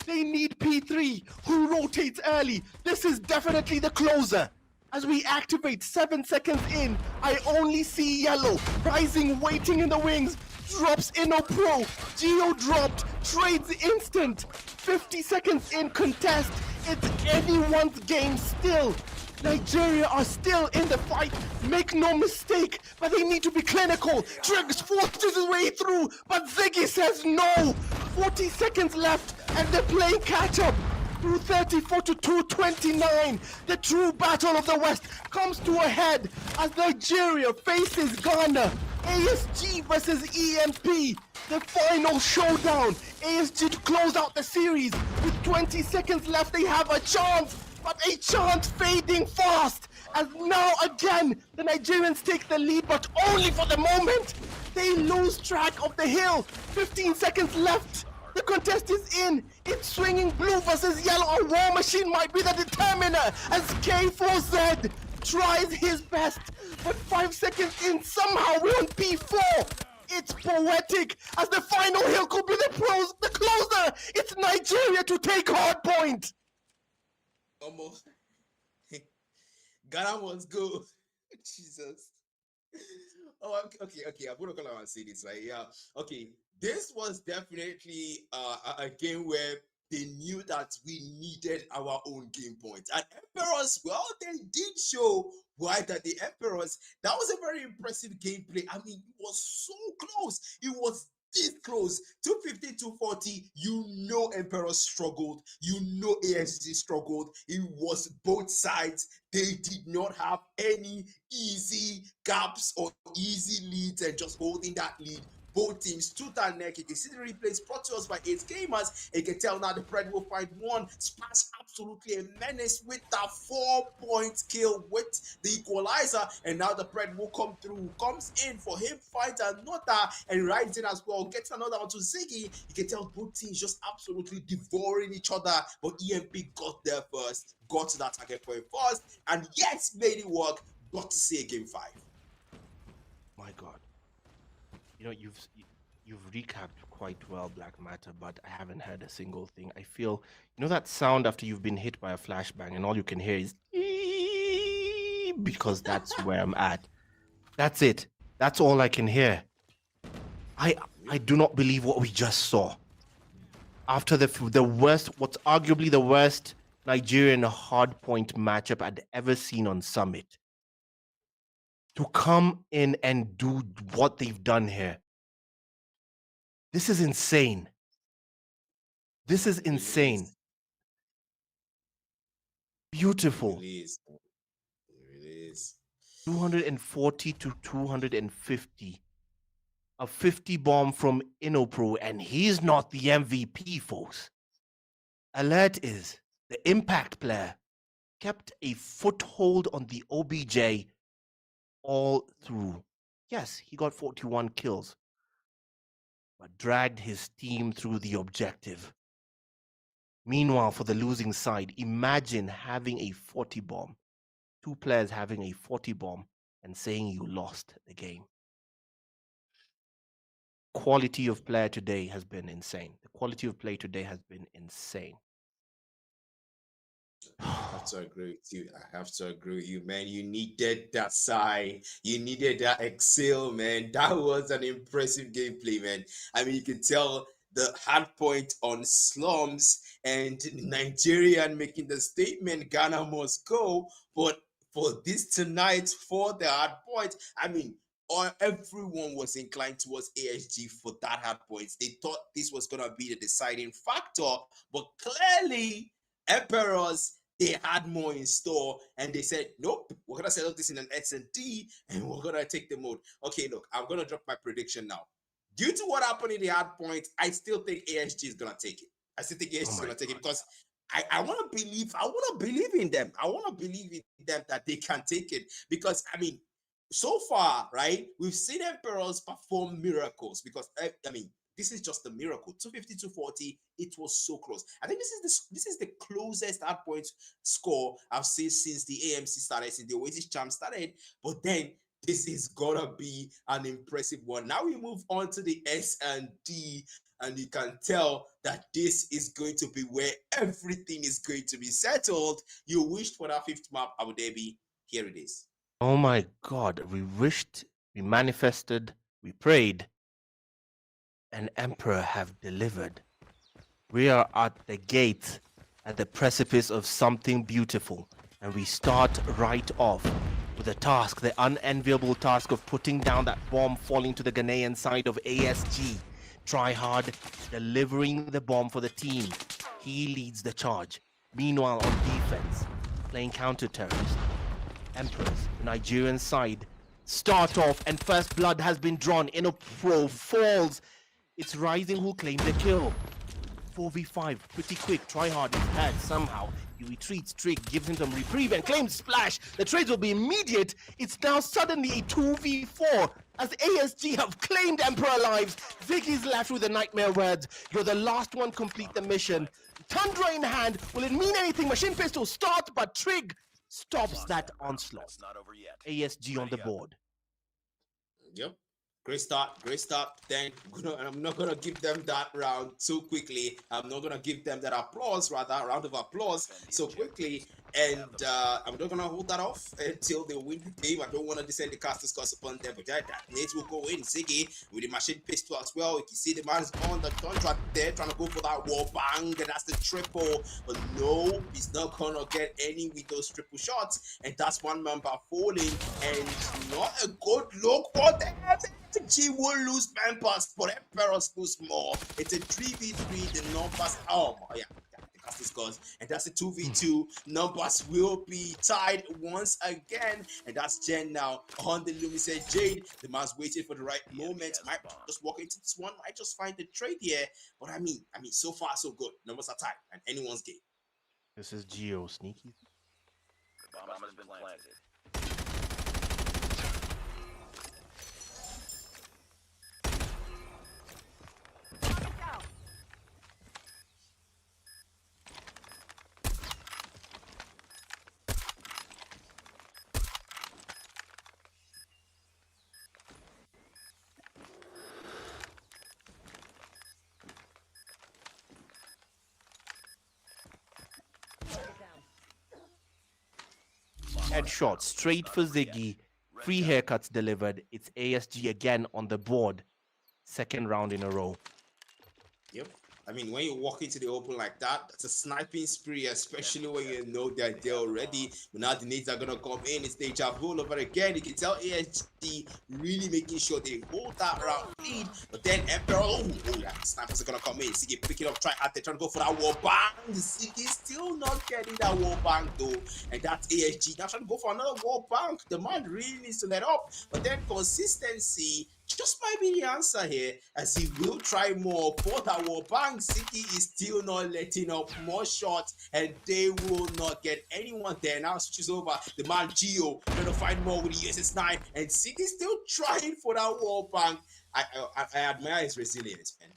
They need P3, who rotates early. This is definitely the closer. As we activate 7 seconds in, I only see yellow. Rising, waiting in the wings. Drops Inopro. Geo dropped. Trades instant. 50 seconds in contest. It's anyone's game still. Nigeria are still in the fight. Make no mistake, but they need to be clinical. Triggs forces his way through, but Ziggy says no. 40 seconds left, and they're playing catch up. Through 34 to 229, the true battle of the West comes to a head as Nigeria faces Ghana. ASG versus EMP, the final showdown. ASG to close out the series. With 20 seconds left, they have a chance, but a chance fading fast. As now again, the Nigerians take the lead, but only for the moment. They lose track of the hill. 15 seconds left. The contest is in. It's swinging blue versus yellow. A War Machine might be the determiner as K4Z tries his best. But 5 seconds in, somehow we're on P4. It's poetic as the final hill could be the closer. It's Nigeria to take hard point. Almost. Ghana was good. Jesus. Oh, okay. I'm gonna come out and say this, right? Yeah. Okay. This was definitely a game where they knew that we needed our own game points. And Emperors, well, they did show why that the Emperors, that was a very impressive gameplay. I mean, it was so close. It was this close. 250, 240, you know Emperor struggled. You know ASG struggled. It was both sides. They did not have any easy gaps or easy leads and just holding that lead. Both teams tooth and neck. You can see the replays brought to us by 8 Gamers. You can tell now the Pred will find one. Smash absolutely a menace with that 4-point kill with the equalizer. And now the Pred will come through. Comes in for him, finds another and rides in as well. Gets another one to Ziggy. You can tell both teams just absolutely devouring each other. But EMP got there first. Got to that target point first. And yes, made it work. Got to see a game 5. My God. You know, you've recapped quite well, Black Matter, but I haven't heard a single thing. I feel, you know, that sound after you've been hit by a flashbang and all you can hear is because that's where I'm at. That's it. That's all I can hear. I do not believe what we just saw. After the worst, what's arguably the worst Nigerian hardpoint matchup I'd ever seen on Summit, to come in and do what they've done here. This is insane. This is insane. Beautiful. It is. It is. 240 to 250. A 50 bomb from Inopro, and he's not the MVP, folks. Alert is the impact player. Kept a foothold on the OBJ all through. Yes, he got 41 kills, but dragged his team through the objective. Meanwhile, for the losing side, imagine having a 40 bomb. 2 players having a 40 bomb and saying you lost the game. Quality of player today has been insane. The quality of play today has been insane. I have to agree with you. I have to agree with you, man. You needed that sigh. You needed that exhale, man. That was an impressive gameplay, man. I mean, you can tell the hard point on Slums and Nigerian making the statement, Ghana must go. But for this tonight, for the hard point, I mean, everyone was inclined towards ASG for that hard points. They thought this was going to be the deciding factor, but clearly, Emperors, they had more in store, and they said, nope, we're going to settle this in an S&D, and we're going to take the mode. Okay, look, I'm going to drop my prediction now. Due to what happened in the hard point, I still think ASG is going to take it. I still think ASG is going to take it because I want to believe in them. I want to believe in them that they can take it because, I mean, so far, right, we've seen Emperors perform miracles because, I mean, this is just a miracle. 250, 240, it was so close. I think this is the closest hard point score I've seen since the AMC started, since the Oasis Champ started. But then this is gonna be an impressive one. Now we move on to the S&D, and you can tell that this is going to be where everything is going to be settled. You wished for that 5th map, Abu Dhabi. Here it is. Oh my God, we wished, we manifested, we prayed, and Emperor have delivered. We are at the gate, at the precipice of something beautiful, and we start right off with the task, the unenviable task of putting down that bomb falling to the Ghanaian side of ASG. Try hard, delivering the bomb for the team. He leads the charge. Meanwhile, on defense, playing counter-terrorist, Emperors, the Nigerian side, start off, and first blood has been drawn. Inopro falls. It's Rising who claimed the kill. 4v5, pretty quick. Try hard is had somehow. He retreats, Trick gives him some reprieve and claims splash. The trades will be immediate. It's now suddenly a 2v4 as ASG have claimed Emperor lives. Ziggy's left with the nightmare words. You're the last one, complete the mission. Tundra in hand. Will it mean anything? Machine pistol start, but Trig stops that onslaught. It's not over yet. ASG on the board. Yep. Great start. Then I'm not gonna give them that round too quickly. I'm not gonna give them that applause, rather round of applause so quickly. And I'm not gonna hold that off until they win the game. I don't want to descend the casters curse upon them, but that Nate will go in. Ziggy with the machine pistol as well. You can see the man's on the contract there, trying to go for that wall bang, and that's the triple. But no, he's not gonna get any with those triple shots, and that's one member falling, and not a good look for them. G will lose members, but Emperors lose more. It's a 3v3. The numbers, oh yeah, the cast is gone, and that's a 2v2. Numbers will be tied once again, and that's Jen now on the loom. He said Jade, the man's waiting for the right moment. Might just walk into this one, might just find the trade here. But I mean, so far so good. Numbers are tied, and anyone's game. This is Geo sneaky. The bomb has been planted. Headshot straight for Ziggy. 3 haircuts delivered. It's ASG again on the board. Second round in a row. Yep. I mean, when you walk into the open like that, that's a sniping spree, especially when you know that they're already. But now the nades are gonna come in. It's deja vu over again. You can tell ASG really making sure they hold that round lead. But then Emperor, yeah, snipers are gonna come in. Siggy pick it up, trying to go for that wall bang. Siggy still not getting that wall bang though, and that's ASG now trying to go for another wall bang. The man really needs to let up, but then consistency just might be the answer here, as he will try more for that wall bang. City is still not letting up more shots, and they will not get anyone there. Now switches over the man Geo trying to find more with the USS9, and City still trying for that wall bang. I admire his resilience, man.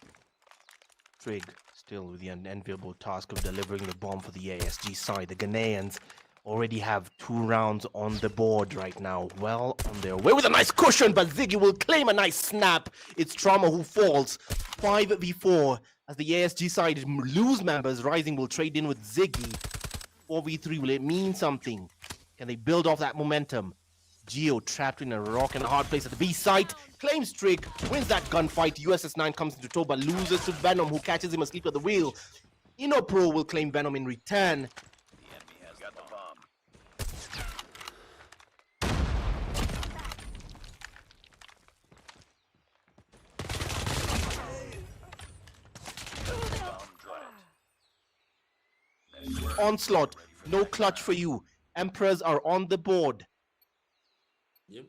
Trig still with the unenviable task of delivering the bomb for the ASG side. The Ghanaians already have 2 rounds on the board right now. Well on their way with a nice cushion, but Ziggy will claim a nice snap. It's Trauma who falls. 5v4 as the ASG side lose members. Rising will trade in with Ziggy. 4v3, will it mean something? Can they build off that momentum? Geo trapped in a rock and a hard place at the B site. Claims Trig, wins that gunfight. USS9 comes into tow but loses to Venom, who catches him asleep at the wheel. InnoPro will claim Venom in return. The enemy has got the bomb. Bomb dropped. Onslaught, no clutch for you. Emperors are on the board. Yep.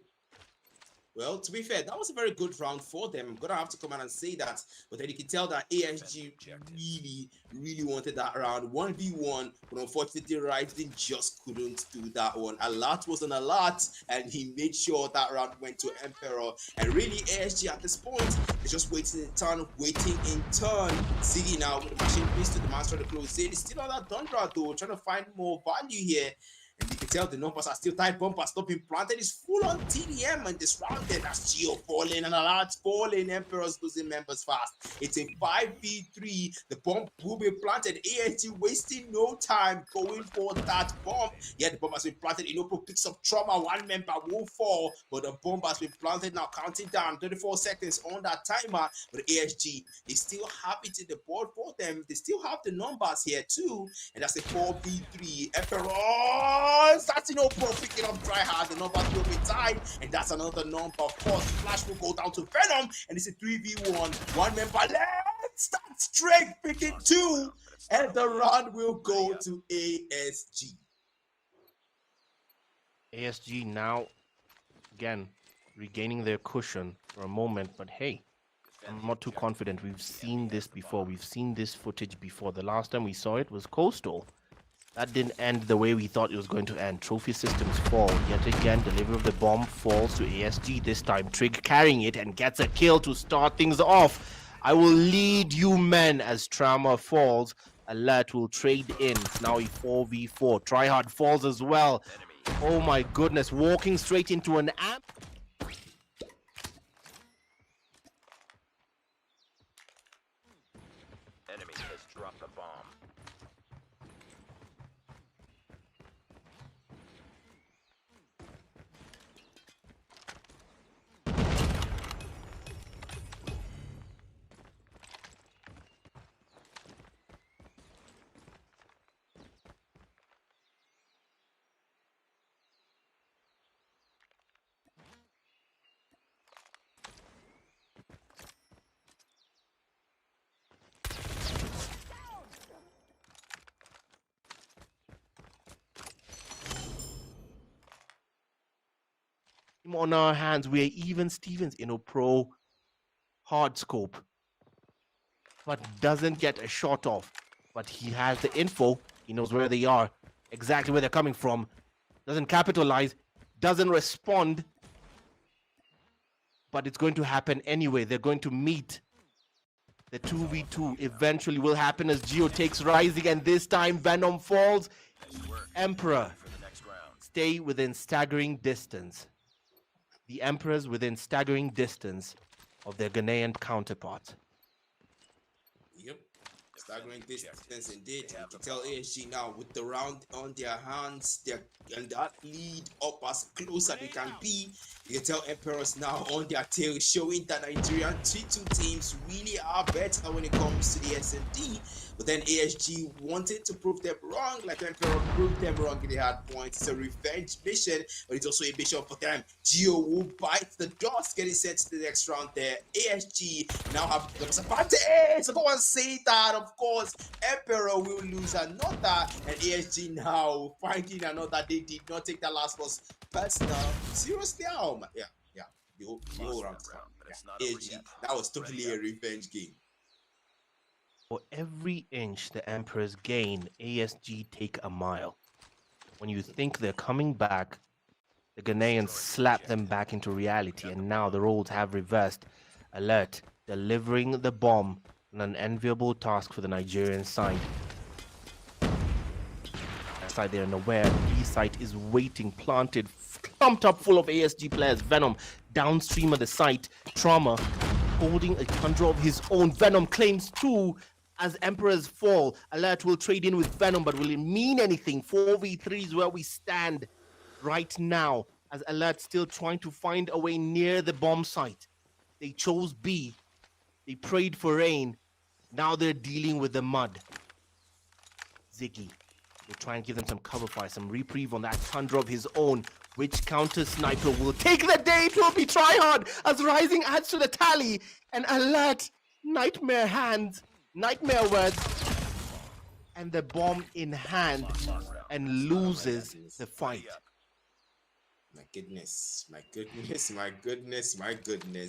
Well, to be fair, that was a very good round for them. I'm gonna have to come out and say that. But then you can tell that ASG really wanted that round 1v1. But unfortunately, Rising just couldn't do that one. Alert was an alert, and he made sure that round went to Emperor. And really, ASG at this point is just waiting in turn, Ziggy now with the machine piece to the master to close in. He's still on that Dundra though, trying to find more value here. And you can tell the numbers are still tight. Bumper stop implanted. Is full on TDM and disrounded. That's Geo falling and Alert's falling. Emperors losing members fast. It's a 5v3. The bomb will be planted. ASG wasting no time going for that bomb. Yeah, the bomb has been planted. Inopo picks up Trauma. 1 member will fall, but the bomb has been planted now. Counting down 34 seconds on that timer. But ASG is still happy to the board for them. They still have the numbers here too. And that's a 4v3. Emperor. That's Pro picking up dry hard. The numbers will be tied, and that's another number. Of course, Flash will go down to Venom, and it's a 3v1. 1 member left. That's Drake picking 2, and the round will go to ASG. ASG now, again, regaining their cushion for a moment, but hey, I'm not too confident. We've seen this before. We've seen this footage before. The last time we saw it was Coastal. That didn't end the way we thought it was going to end. Trophy systems fall. Yet again, delivery of the bomb falls to ASG. This time, Trig carrying it and gets a kill to start things off. I will lead you men as Trauma falls. Alert will trade in. It's now a 4v4. Tryhard falls as well. Oh my goodness. Walking straight into an amp. Enemy has dropped the bomb. on our hands. We're even Stevens, pro hard scope, but doesn't get a shot off. But he has the info. He knows where they are, exactly where they're coming from. Doesn't capitalize, doesn't respond. But it's going to happen anyway. They're going to meet. The 2v2 eventually will happen as Geo takes Rising, and this time Venom falls. Emperor stay within staggering distance. The Emperors within staggering distance of their Ghanaian counterparts. Yep. Staggering distance indeed. You can tell ASG now with the round on their hands, and that lead up as close as they can be. You can tell Emperors now on their tail, showing that Nigerian T2 teams really are better when it comes to the S&D. But then ASG wanted to prove them wrong, like Emperor proved them wrong in the hard points. It's a revenge mission, but it's also a mission for them. Geo will bite the dust, getting sent to the next round there. ASG now have the advantage. So go and say that, of course. Emperor will lose another, and ASG now finding another. They did not take that last loss personal. Seriously, yeah. The whole round. Yeah. ASG, that was totally a revenge game. For every inch the Emperors gain, ASG take a mile. When you think they're coming back, the Ghanaians slap them back into reality, and now the roles have reversed. Alert, delivering the bomb, an unenviable task for the Nigerian side. Side they're unaware, B site is waiting, planted, clumped up full of ASG players. Venom downstream of the site, Trauma holding a Tundra of his own. Venom claims 2 as Emperors fall. Alert will trade in with Venom, but will it mean anything? 4v3 is where we stand right now, as Alert still trying to find a way near the bomb site. They chose B. They prayed for rain. Now they're dealing with the mud. Ziggy will try and give them some cover fire, some reprieve on that Tundra of his own. Which counter sniper will take the day? It will be tryhard as Rising adds to the tally. And Alert, nightmare hands, nightmare words, and the bomb in hand, and loses the fight. My goodness.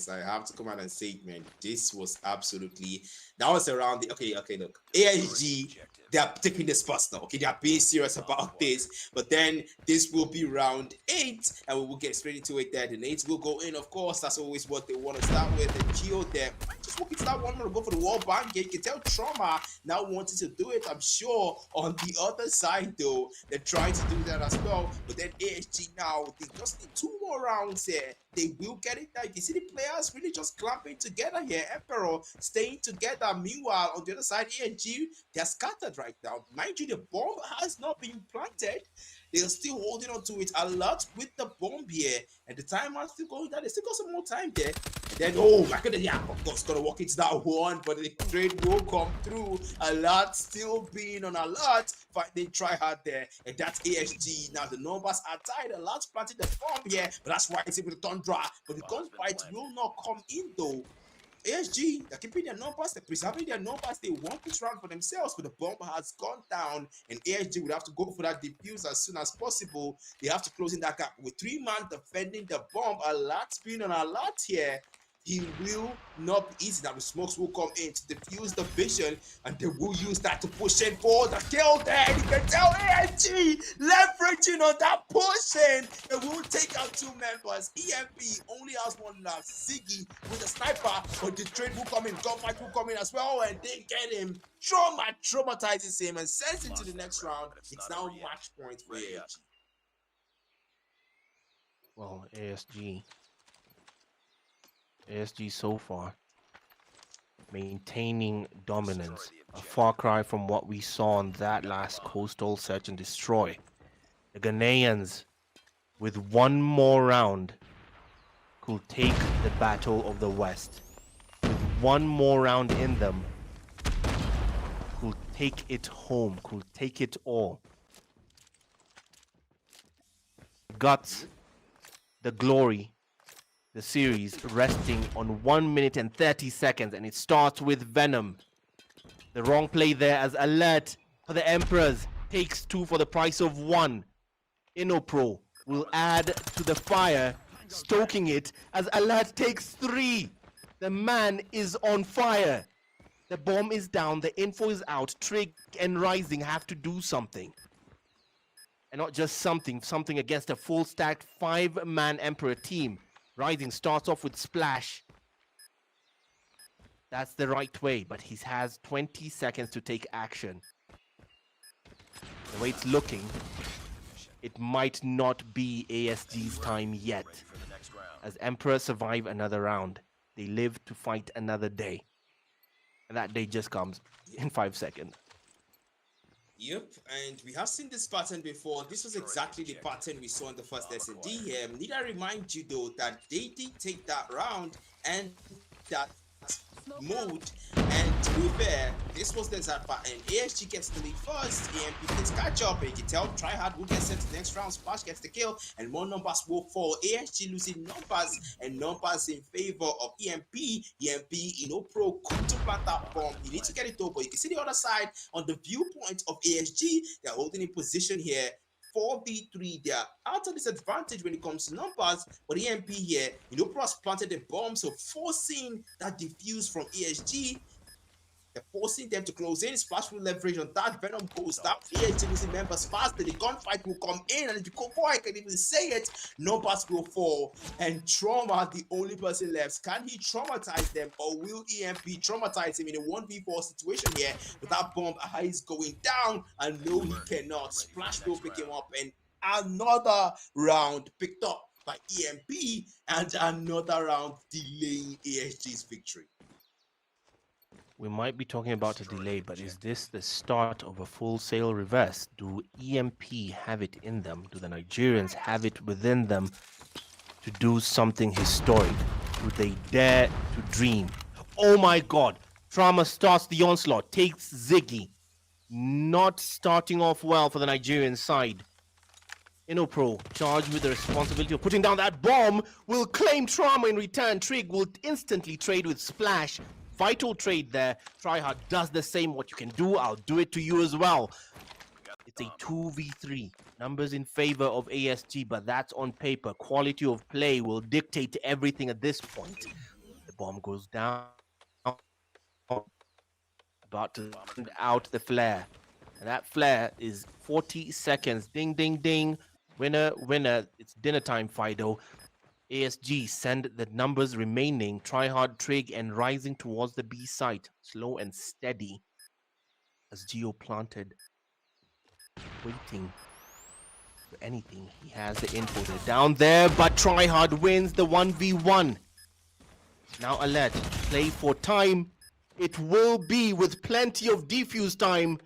I have to come out and say it, man. This was absolutely, that was around the, okay, look. ASG, they are taking the spots now, okay? They are being serious about this, but then this will be round 8, and we will get straight into it there. The nades will go in, of course. That's always what they want to start with. The Geo there, just walking to that one, to go for the wall bang. You can tell Trauma now wanting to do it, I'm sure. On the other side, though, they're trying to do that as well, but then ASG now, they just need 2 more rounds here. They will get it now. You can see the players really just clamping together here. Emperor staying together. Meanwhile, on the other side, ASG, they're scattered right now. Mind you, the bomb has not been planted. They are still holding on to it a lot with the bomb here. And the timer is still going down. They still got some more time there. And then, oh my goodness, yeah, of course, gonna walk into that one, but the trade will come through. A lot still being on alert. They try hard there, and that's ASG. Now the numbers are tied. A lot planted the bomb here, but that's why it's able to Tundra. But the gunfight will not come in though. ASG, they're keeping their numbers, they're preserving their numbers. They want this round for themselves, but the bomb has gone down, and ASG would have to go for that defuse as soon as possible. They have to close in that gap with 3 man defending the bomb. A lot being on a lot here. He will not be easy. Now the smokes will come in to defuse the vision, and they will use that to push in for the kill there. And you can tell ASG leveraging on that pushing. It will take out 2 members. EMP only has 1 left. Ziggy with a sniper, but the trade will come in. Gunfight will come in as well, and they get him. Traumatizes him and sends him to the next round. It's now match point for ASG. Well, ASG so far maintaining dominance, a far cry from what we saw on that last coastal search and destroy. The Ghanaians, with 1 more round, could take the battle of the West. With 1 more round in them, could take it home, could take it all. Guts, the glory, the series resting on 1 minute and 30 seconds, and it starts with Venom. The wrong play there as Alert for the Emperors takes 2 for the price of 1. InnoPro will add to the fire, stoking it as Alert takes 3. The man is on fire. The bomb is down, the info is out. Trig and Rising have to do something. And not just something against a full stacked 5-man Emperor team. Rising starts off with Splash. That's the right way, but he has 20 seconds to take action. The way it's looking, it might not be ASG's time yet. Ready for the next round. As Emperor survive another round, they live to fight another day. And that day just comes in 5 seconds. Yep, and we have seen this pattern before. This was exactly the pattern we saw in the first S&D here. Need I remind you though that they did take that round and that mode, and to be fair, this was the exact pattern. ASG gets the lead first, EMP gets catch up, and you can tell Tryhard will get sent to the next round, Splash gets the kill, and more numbers will fall. ASG losing numbers, and numbers in favor of EMP. EMP, Pro, could to plant that bomb. You need to get it over. You can see the other side on the viewpoint of ASG. They're holding in position here. 4v3, they are out of disadvantage when it comes to numbers, but EMP here, Plus planted the bomb, so forcing that defuse from ESG. They're forcing them to close in. Splash will leverage on that. Venom goes down. ESG losing members faster. The gunfight will come in, and before I can even say it, numbers will fall. And Trauma, the only person left. Can he traumatize them, or will EMP traumatize him in a 1v4 situation here? With that bomb is going down, and no, he cannot. Splash will pick him up, and another round picked up by EMP, and another round delaying ASG's victory. We might be talking about a delay, but is this the start of a full sail reverse? Do EMP have it in them? Do the Nigerians have it within them to do something historic? Do they dare to dream? Oh my god! Trauma starts the onslaught, takes Ziggy. Not starting off well for the Nigerian side. Pro, charged with the responsibility of putting down that bomb, will claim Trauma in return. Trig will instantly trade with Splash. Vital trade there. Tryhard does the same. What you can do, I'll do it to you as well. It's a 2v3. Numbers in favor of ASG, but that's on paper. Quality of play will dictate everything at this point. The bomb goes down. About to send out the flare. And that flare is 40 seconds. Ding, ding, ding. Winner, winner. It's dinner time, Fido. ASG send the numbers remaining. Tryhard, Trig, and Rising towards the B site. Slow and steady. As Geo planted. Waiting for anything. He has the info. They're down there, but Tryhard wins the 1v1. Now Alert. Play for time. It will be with plenty of defuse time.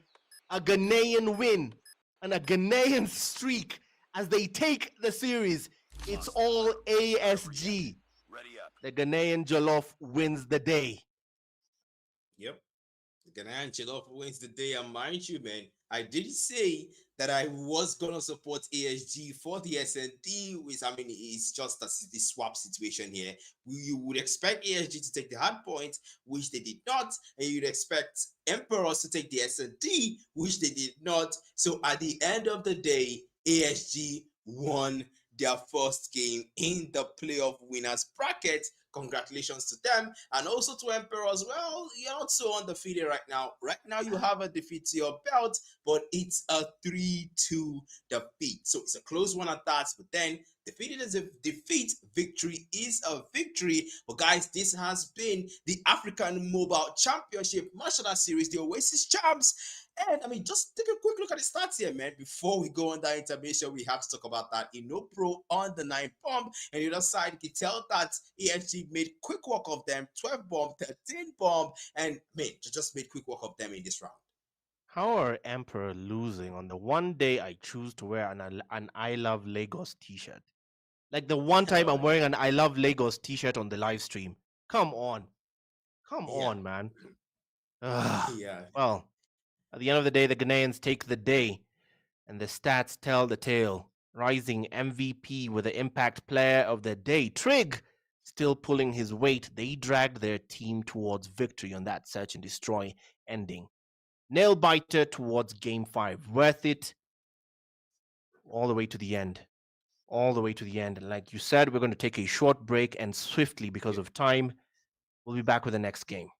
A Ghanaian win. And a Ghanaian streak as they take the series. It's all ASG. Ready up. The Ghanaian Jollof wins the day. Yep. The Ghanaian Jollof wins the day. And mind you, man, I did say that I was going to support ASG for the SND, which, it's just the swap situation here. You would expect ASG to take the hard point, which they did not. And you'd expect Emperors to take the SND, which they did not. So at the end of the day, ASG won their first game in the playoff winners bracket. Congratulations to them, and also to Emperors. Well, you're not so undefeated right now. Right now, you have a defeat to your belt, but it's a 3-2 defeat. So it's a close one at that, but then defeat is a defeat. Victory is a victory. But guys, this has been the African Mobile Championship Martial Arts Series, the Oasis Champs. And just take a quick look at the stats here, man. Before we go on that intermission, we have to talk about that. Pro on the 9 bomb. And the other side, you can tell that EFG made quick work of them. 12 bomb, 13 bomb, and just made quick work of them in this round. How are Emperor losing on the one day I choose to wear an I Love Lagos t-shirt? Like the one time I'm wearing an I Love Lagos t-shirt on the live stream. Come on. Come on, man. Yeah. Well, at the end of the day, the Ghanaians take the day, and the stats tell the tale. Rising MVP with the impact player of the day. Trig still pulling his weight. They dragged their team towards victory on that search and destroy ending. Nail biter towards game 5. Worth it all the way to the end. all the way to the end. And like you said, we're going to take a short break, and swiftly, because of time, we'll be back with the next game.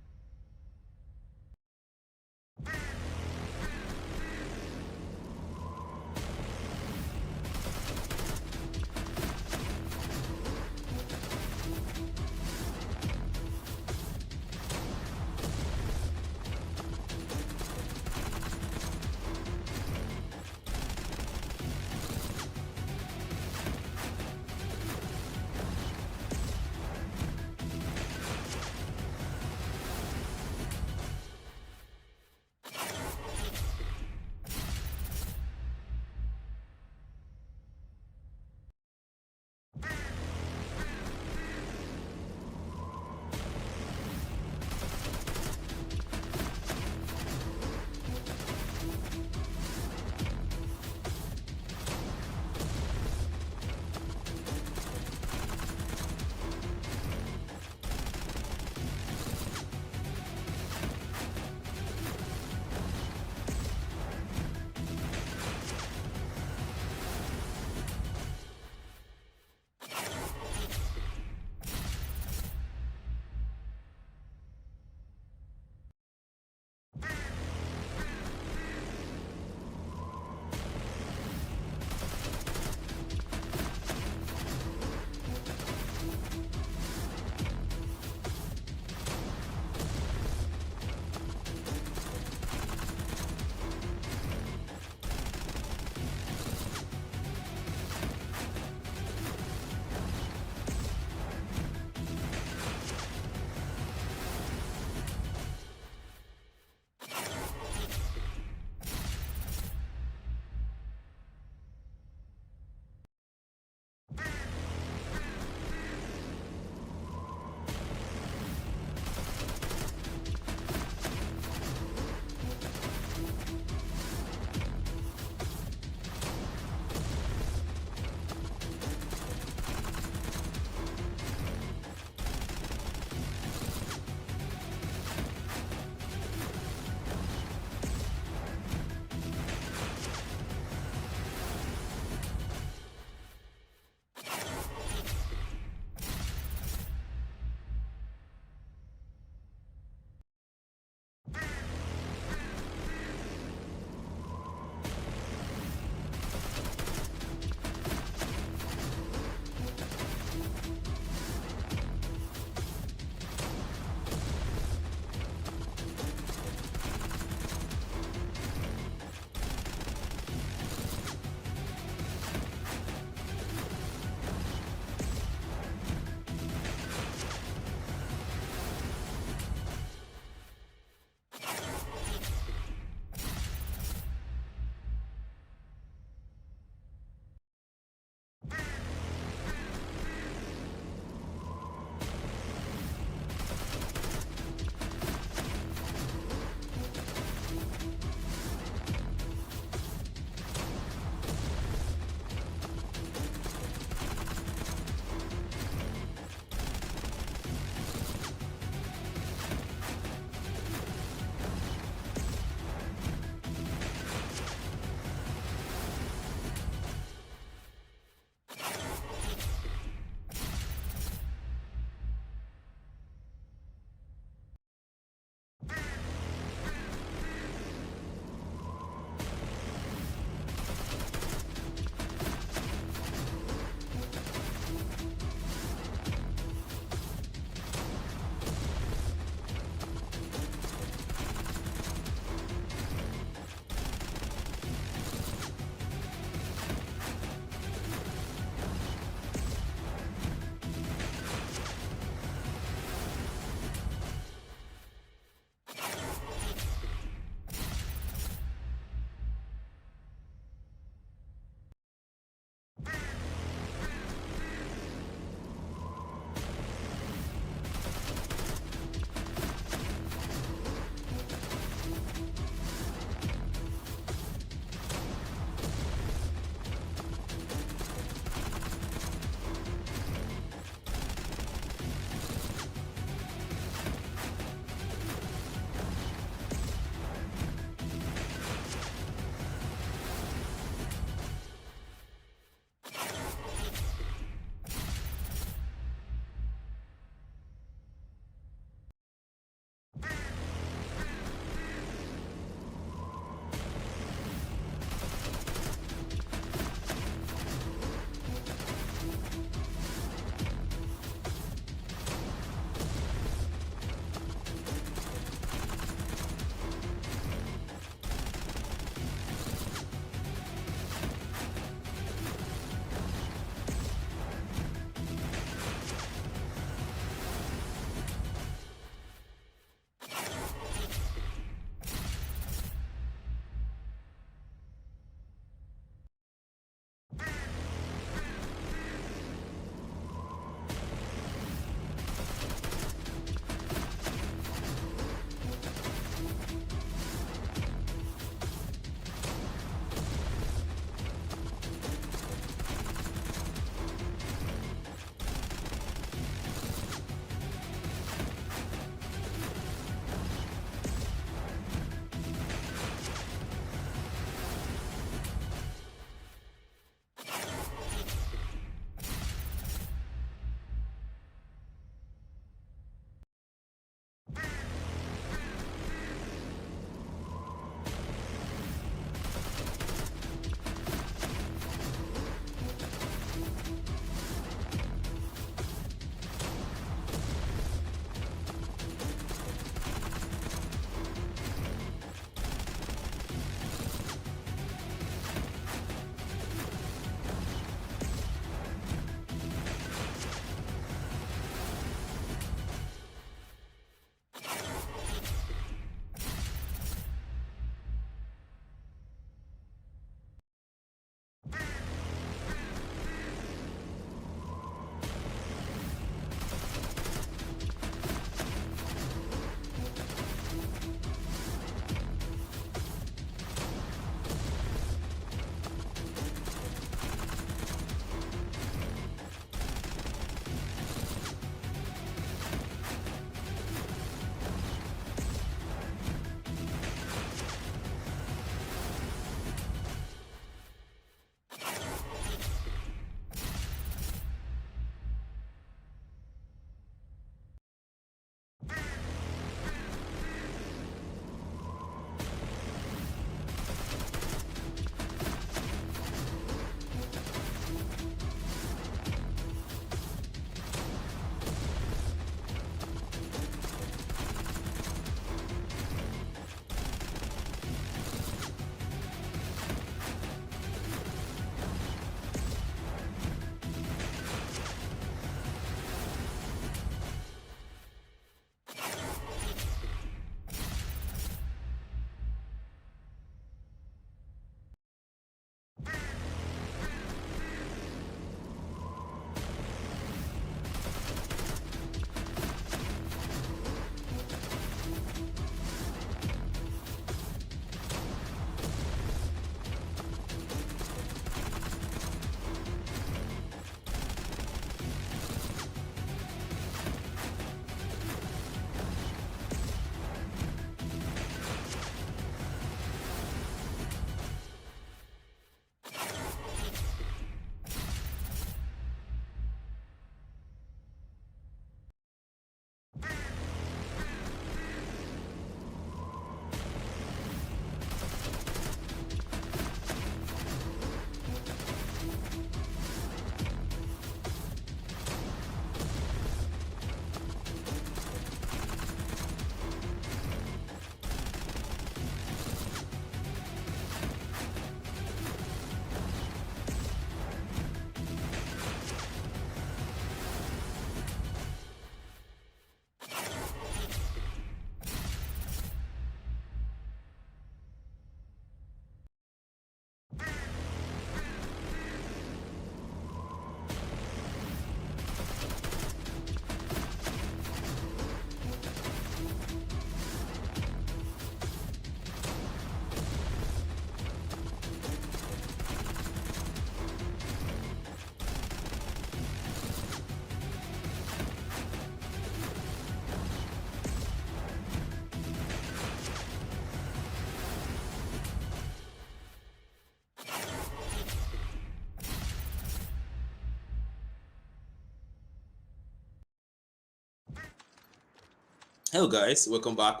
Hello guys, welcome back,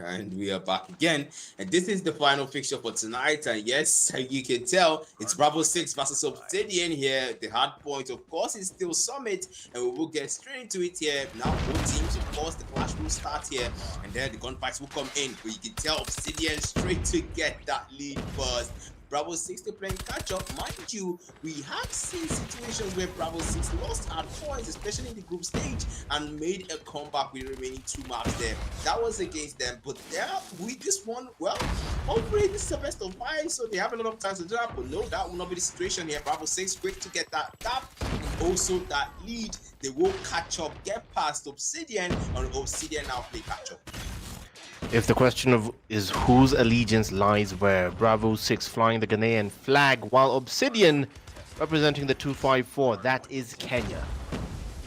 and we are back again. And this is the final fixture for tonight. And yes, you can tell it's Bravo 6 versus Obsidian here. The hard point, of course, is still Summit, and we will get straight into it here. Now, both teams, of course, the clash will start here, and then the gunfights will come in. But you can tell Obsidian straight to get that lead first. Bravo 6 to playing catch up. Mind you, we have seen situations where Bravo 6 lost at points, especially in the group stage, and made a comeback with the remaining 2 maps there. That was against them, but there with this one, well, hopefully this is the best of 5, so they have a lot of time to do that. But no, that will not be the situation here. Bravo 6 quick to get that gap, and also that lead. They will catch up, get past Obsidian, and Obsidian now play catch up. If the question of is whose allegiance lies where, Bravo 6 flying the Ghanaian flag, while Obsidian representing the 254, that is Kenya.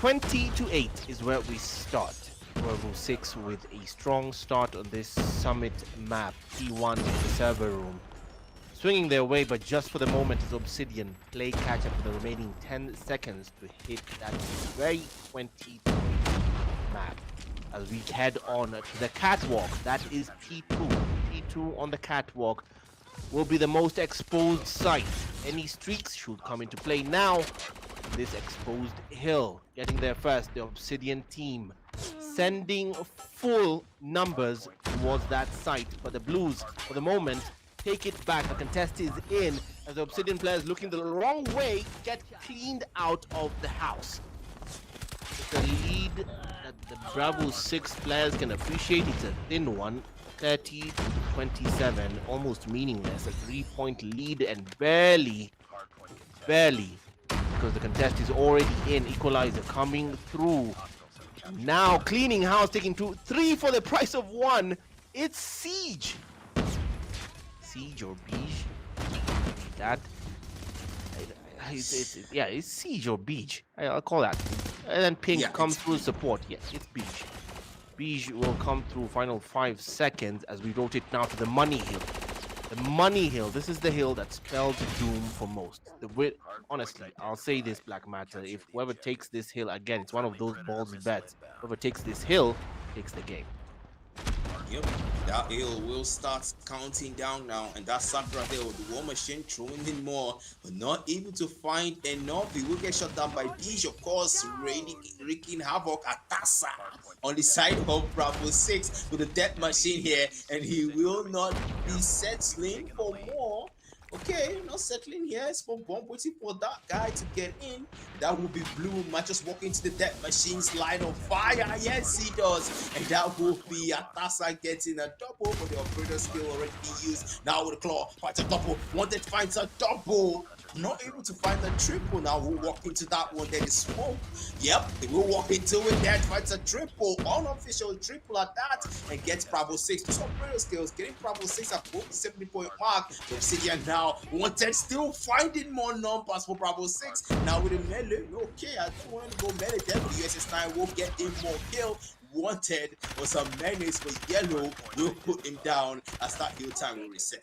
20-8 is where we start. Bravo 6 with a strong start on this summit map. T1 in the server room. Swinging their way, but just for the moment is Obsidian play catch up for the remaining 10 seconds to hit that very 20 map. As we head on to the catwalk, that is T2. T2 on the catwalk will be the most exposed site. Any streaks should come into play now. This exposed hill, getting there first, the Obsidian team, sending full numbers towards that site. But the Blues, for the moment, take it back. The contest is in as the Obsidian players looking the wrong way get cleaned out of the house. The lead that the Bravo 6 players can appreciate, it's a thin one, 30-27, almost meaningless. A 3-point lead and barely, because the contest is already in. Equalizer coming through. Now cleaning house, taking 2-3 for the price of 1. It's Siege. Siege or Beige. That. It's Siege or Beige. I'll call that. And then Pink comes through support. Yes, it's Beige. Beige will come through final 5 seconds as we rotate now to the Money Hill. The Money Hill, this is the hill that spells doom for most. Honestly, I'll say this, Black Matter, if whoever takes this hill, again, it's one of those balls bets. Whoever takes this hill takes the game. Yep, that hill will start counting down now, and that Sakura hill, the war machine throwing in more, but not able to find enough. He will get shot down by Beige, of course, wreaking havoc at Tassa on the side of Bravo 6 with the death machine here, and he will not be settling for more. Okay, not settling here. It's for bomb waiting for that guy to get in. That will be Blue. Might just walk into the death machine's line of fire. Yes, he does. And that will be Atasa getting a double, but the operator skill already used. Now with the claw, finds a double. Wanted finds a double. Not able to find the triple. Now we'll walk into that one. There is smoke. Yep, they will walk into it. There finds a triple. Unofficial triple at that. And gets Bravo 6 to some operator skills. Getting Bravo 6 at both 70-point mark. Obsidian now wanted, still finding more numbers for Bravo 6. Now with the melee, okay, I don't want to go melee there, but the USS9 will get him more kill. Wanted for some menace, for Yellow will put him down as that heal time will reset.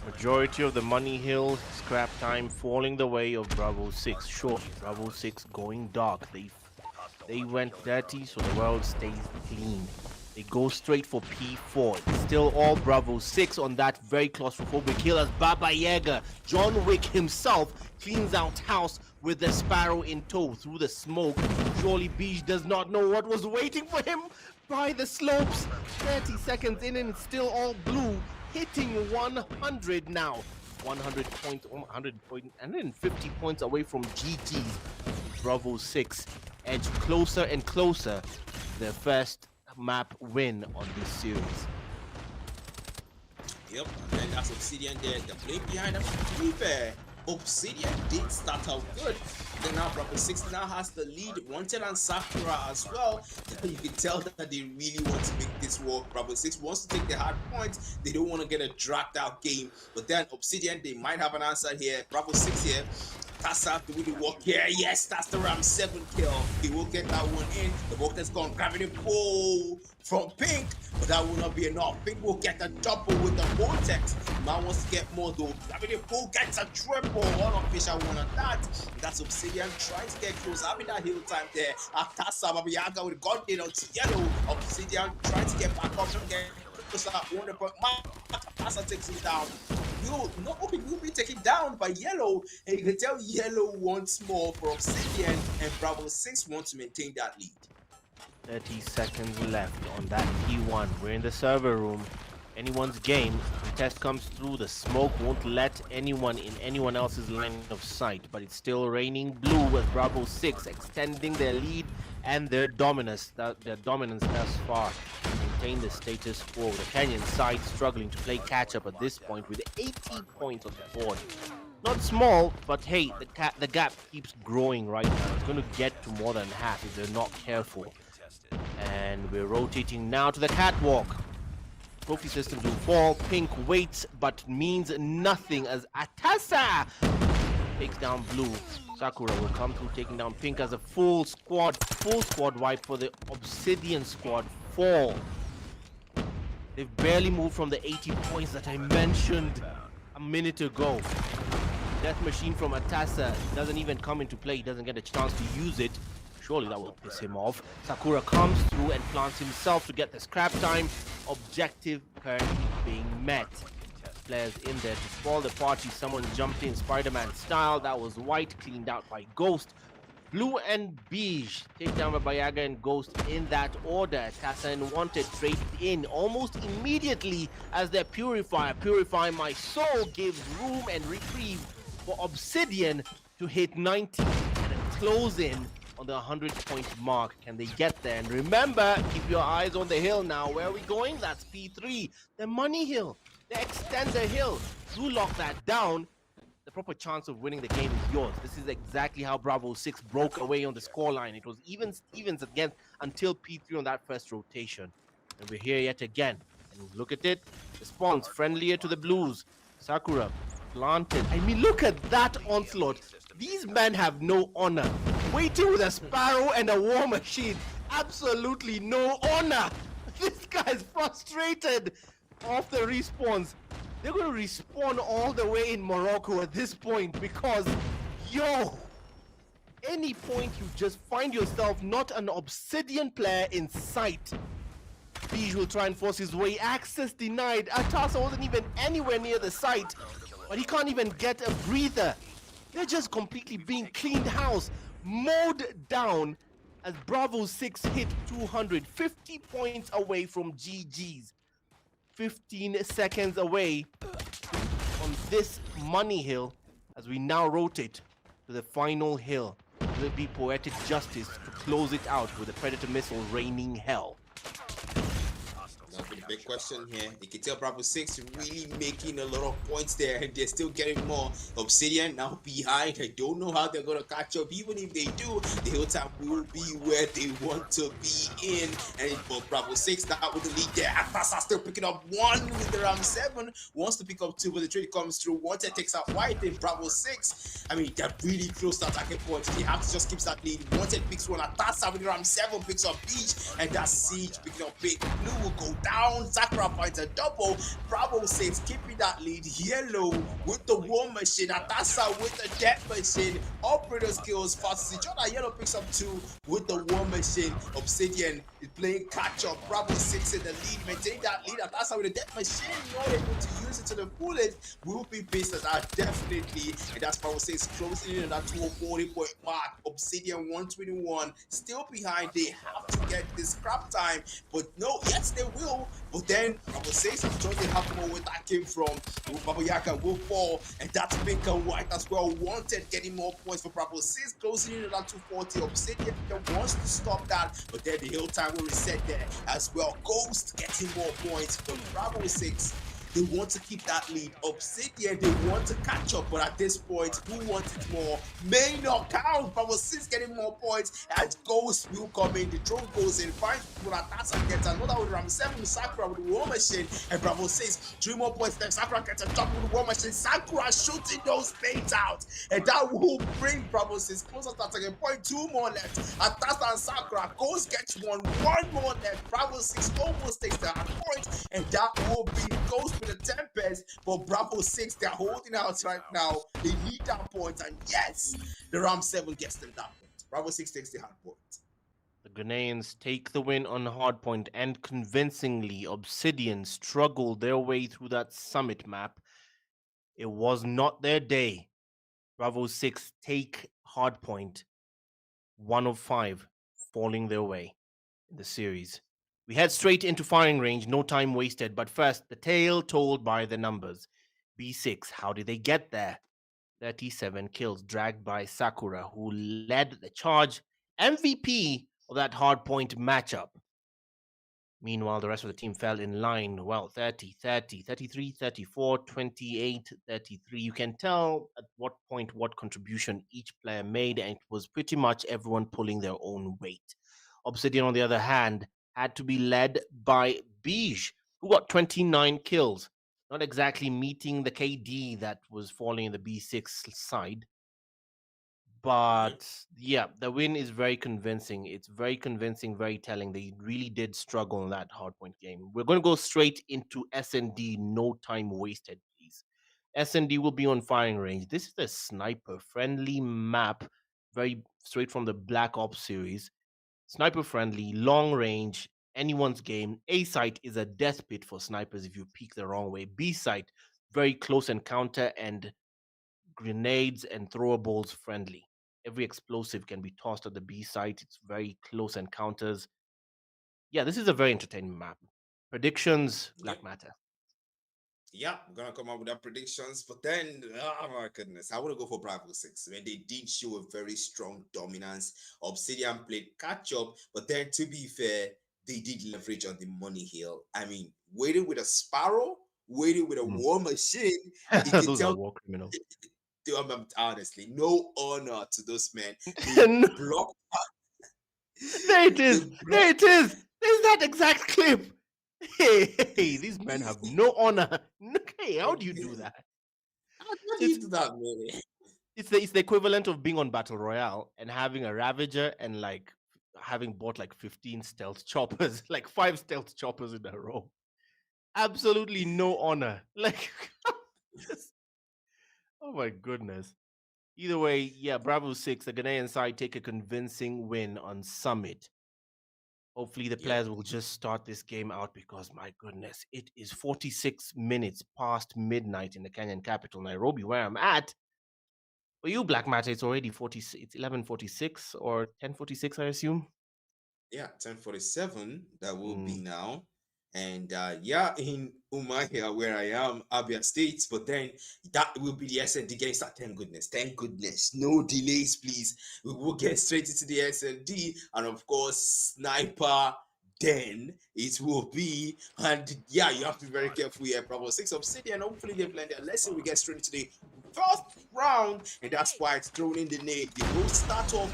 Majority of the Money Hill scrap time falling the way of Bravo 6. Sure, Bravo 6 going dark. They went dirty, so the world stays clean. They go straight for P4. It's still all Bravo 6 on that very claustrophobic hill as Baba Yaga, John Wick himself, cleans out house with the Sparrow in tow through the smoke. Surely Beige does not know what was waiting for him by the slopes. 30 seconds in and still all Blue, hitting 100 now. 150 points away from GG's. Bravo 6 edge closer and closer to their first map win on this series. Yep, and then that's Obsidian there. The play behind them. To be fair, Obsidian did start out good. Then now Bravo 6 now has the lead. Wanted and Sakura as well. You can tell that they really want to make this work. Bravo 6 wants to take the hard points. They don't want to get a dragged out game. But then Obsidian, they might have an answer here. Bravo 6 here. Atasa doing the work here. Yes, that's the Ram 7 kill. He will get that one in. The Volcan's gone grabbing the pull from Pink, but that will not be enough. Pink will get a double with the Vortex. Man wants to get more though. Grabbing the pull gets a triple. Unofficial one on that. That's Obsidian trying to get close. Having that heal time there. Atasa Baba Yaga with gun in onto yellow. Obsidian trying to get back up and get close to that 100 point mark. Atasa takes him down. Will be taken down by Yellow, and you can tell Yellow wants more for Obsidian, and Bravo 6 wants to maintain that lead. 30 seconds left on that P1. We're in the server room. Anyone's game. The test comes through. The smoke won't let anyone in anyone else's line of sight, but it's still raining blue with Bravo 6 extending their lead and their dominance thus far. Maintain the status quo. The Kenyan side struggling to play catch up at this point with 80 points on the board. Not small, but hey, the gap keeps growing right now. It's going to get to more than half if they're not careful. And we're rotating now to the catwalk. Trophy systems will fall. Pink waits, but means nothing as Atasa takes down blue. Sakura will come through, taking down Pink as a full squad wipe for the Obsidian squad fall. They've barely moved from the 80 points that I mentioned a minute ago. Death Machine from Atasa doesn't even come into play. He doesn't get a chance to use it. Surely that will piss him off. Sakura comes through and plants himself to get the scrap time. Objective currently being met. Players in there to spoil the party. Someone jumped in Spider-Man style. That was white, cleaned out by Ghost. Blue and beige take down by Bayaga and Ghost in that order. Tassa and Wanted trade in almost immediately as their Purify My Soul gives room and reprieve for Obsidian to hit 90 and close in on the 100-point mark. Can they get there? And remember, keep your eyes on the hill now. Where are we going? That's P3. The money hill. The extender hill. You lock that down, the proper chance of winning the game is yours. This is exactly how Bravo 6 broke away on the scoreline. It was evens again until P3 on that first rotation. And we're here yet again. And look at it. The spawns friendlier to the Blues. Sakura planted. I mean, look at that onslaught. These men have no honor. Waiting with a Sparrow and a War Machine. Absolutely no honor. This guy's frustrated off the respawns. They're going to respawn all the way in Morocco at this point because, yo, any point you just find yourself not an Obsidian player in sight. Beige will try and force his way. Access denied. Atasa wasn't even anywhere near the site, but he can't even get a breather. They're just completely being cleaned house, mowed down as Bravo 6 hit 250 points away from GG's. 15 seconds away on this money hill as we now rotate to the final hill. Will it be poetic justice to close it out with a Predator missile raining hell? That's the big question here. You can tell Bravo 6 really making a lot of points there, and they're still getting more. Obsidian now behind. I don't know how they're going to catch up. Even if they do, the Hilltop will be where they want to be in. And for Bravo 6, now with the lead there. Atasa still picking up one with the Ram 7. Wants to pick up two, but the trade comes through. Wanted takes out White in Bravo 6. I mean, they're really close to attacking point. They have to just keep that lead. Wanted picks one. Atasa with the Ram 7 picks up Beach, and that Siege picking up Big. Blue will go down. Sakura finds a double. Bravo 6 keeping that lead. Yellow with the War Machine. Atasa with the Death Machine. Operator skills fast. Jonah Yellow picks up two with the War Machine. Obsidian is playing catch up. Bravo 6 in the lead. Maintain that lead. Atasa with the Death Machine. Not able to use it to the fullest. Will be pissed at that definitely. And that's Bravo 6 closing in on that 240-point mark. Obsidian 121. Still behind. They have to get this scrap time. But no, yes, they will. But then Bravo 6, I'm sure they have more where that came from. Baba Yaka will fall, and that's Pink and White as well. Wanted getting more points for Bravo 6, closing in at that 240. Obsidian wants to stop that, but then the hill time will reset there as well. Ghost getting more points for Bravo 6. They want to keep that lead. Obsidian, they want to catch up, but at this point, who wants it more? May not count. Bravo 6 getting more points as Ghost will come in. The drone goes in, finds people that Tasa gets another with Ram 7 Sakura with the War Machine, and Bravo 6, 3 more points. Then Sakura gets a jump with the War Machine. Sakura shooting those baits out, and that will bring Bravo 6 closer to attacking point. 2 more left. Atasa and Sakura. Ghost gets one more left. Bravo 6 almost takes the hard point, and that will be Ghost with the Tempest. For Bravo 6, they're holding out right now. They need that point, and yes, the Ram 7 gets them that point. Bravo 6 takes the hard point. The Ghanaians take the win on hardpoint, and convincingly, Obsidian struggled their way through that summit map. It was not their day. Bravo 6 take hardpoint, 1 of 5, falling their way in the series. We head straight into firing range, no time wasted. But first, the tale told by the numbers. B6, how did they get there? 37 kills dragged by Sakura, who led the charge, MVP of that hardpoint matchup. Meanwhile, the rest of the team fell in line. Well, 30, 30, 33, 34, 28, 33. You can tell at what point what contribution each player made, and it was pretty much everyone pulling their own weight. Obsidian, on the other hand, had to be led by Beige, who got 29 kills. Not exactly meeting the KD that was falling in the B6 side. But yeah, the win is very convincing. It's very convincing, very telling. They really did struggle in that hardpoint game. We're going to go straight into SND. No time wasted, please. SND will be on firing range. This is a sniper-friendly map, very straight from the Black Ops series. Sniper-friendly, long range, anyone's game. A site is a death pit for snipers if you peek the wrong way. B site, very close encounter and grenades and throwables friendly. Every explosive can be tossed at the B site. It's very close encounters. Yeah, this is a very entertaining map. Predictions, Yep. Black Matter. Yeah, we're gonna come up with our predictions, but then, oh my goodness, I want to go for Bravo 6. When they did show a very strong dominance, Obsidian played catch up, but then to be fair, they did leverage on the money hill. I mean, waiting with a Sparrow, waiting with a War Machine, you can Those are tell. war criminals. Honestly, no honor to those men. They No, blocked. there it They is. There blocked. it is. There's that exact clip. Hey, these men have no honor. Hey, how do you do that? How do It's you do that, man? it's the equivalent of being on Battle Royale and having a Ravager and like having bought like 15 stealth choppers, like 5 stealth choppers in a row. Absolutely no honor. Like, just, oh my goodness. Either way, yeah, Bravo 6, the Ghanaian side take a convincing win on Summit. Hopefully, the Yep. players will just start this game out because, my goodness, it is 46 minutes past midnight in the Kenyan capital, Nairobi, where I'm at. For you, Black Matter, it's already 40, it's 11:46 or 10:46, I assume. Yeah, 10:47. That will be Mm. now. And yeah, in Umahia, where I am, Abia State, but then that will be the SND game start. Thank goodness, thank goodness. No delays, please. We will get straight into the SND, and of course, Sniper. Then it will be, and yeah, you have to be very careful here. Bravo 6 Obsidian. Hopefully, they've learned their lesson. We get straight into the first round, and that's why it's thrown in the nade. They will start off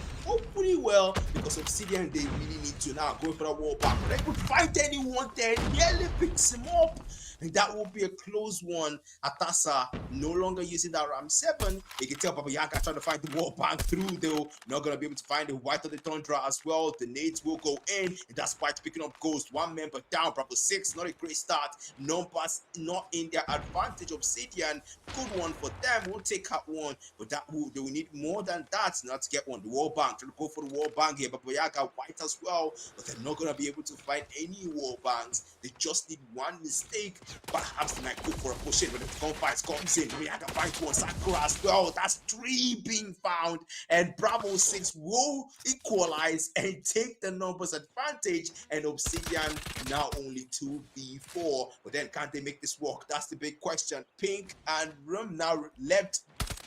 pretty well because Obsidian they really need to now go for the wall back. But they could find anyone there, nearly picks him up. And that will be a close one. Atasa no longer using that Ram 7. You can tell Papa Yanka trying to find the wall bank through, though. Not going to be able to find the White of the Tundra as well. The nades will go in. And that's why it's picking up Ghost. One member down. Bravo 6. Not a great start. Numbers not in their advantage. Obsidian. Good one for them. We'll take out one. But they will need more than that not to get one. The wall bank. Trying to go for the wall bank here. Papa Yanka White as well. But they're not going to be able to find any wall banks. They just need one mistake. Perhaps they might go for a push in, but if the gunfight comes in, we have to find one Sakura as well. That's 3 being found, and Bravo 6 will equalize and take the numbers advantage. And Obsidian now only 2v4. But then, can they make this work? That's the big question. Pink and Rum now left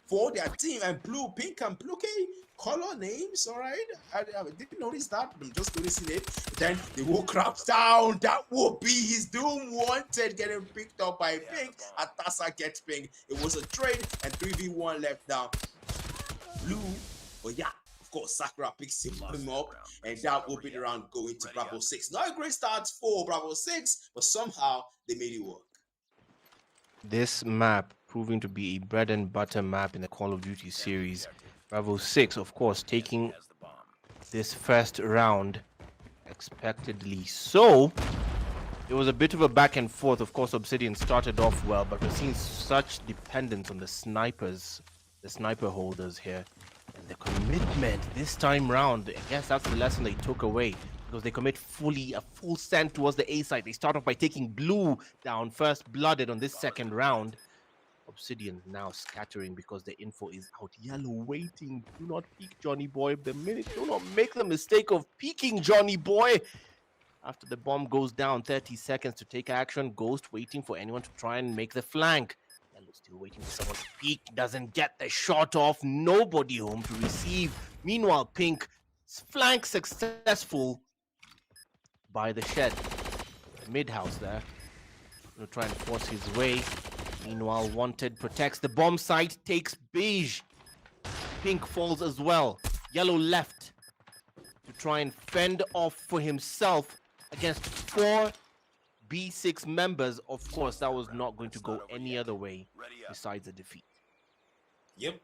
for their team. And blue, pink, and blue, okay, color names, all right. I didn't notice that, but I'm just noticing it. Then they will craps down. That will be his doom. Wanted getting picked up by pink. Atasa gets pink. It was a trade, and 3v1 left down. Blue, but yeah, of course, Sakura picks him up, and that will be the round going to Bravo 6. Not a great start for Bravo 6, but somehow they made it work. This map proving to be a bread and butter map in the Call of Duty series. Bravo 6, of course, taking this first round expectedly. So, it was a bit of a back and forth. Of course, Obsidian started off well, but we're seeing such dependence on the snipers, the sniper holders here. And the commitment this time round, I guess that's the lesson they took away. Because they commit a full send towards the A side. They start off by taking blue down, first blooded on this second round. Obsidian now scattering because the info is out. Yellow waiting. Do not peek Johnny Boy. The minute, do not make the mistake of peeking Johnny Boy. After the bomb goes down, 30 seconds to take action. Ghost waiting for anyone to try and make the flank. Yellow still waiting for someone to peek. Doesn't get the shot off. Nobody home to receive. Meanwhile, Pink, flank successful by the shed. Mid-house there. Gonna try and force his way. Meanwhile, Wanted protects the bomb site, takes beige. Pink falls as well. Yellow left to try and fend off for himself against 4 B6 members. Of course, that was not going to go any other way besides a defeat. Yep,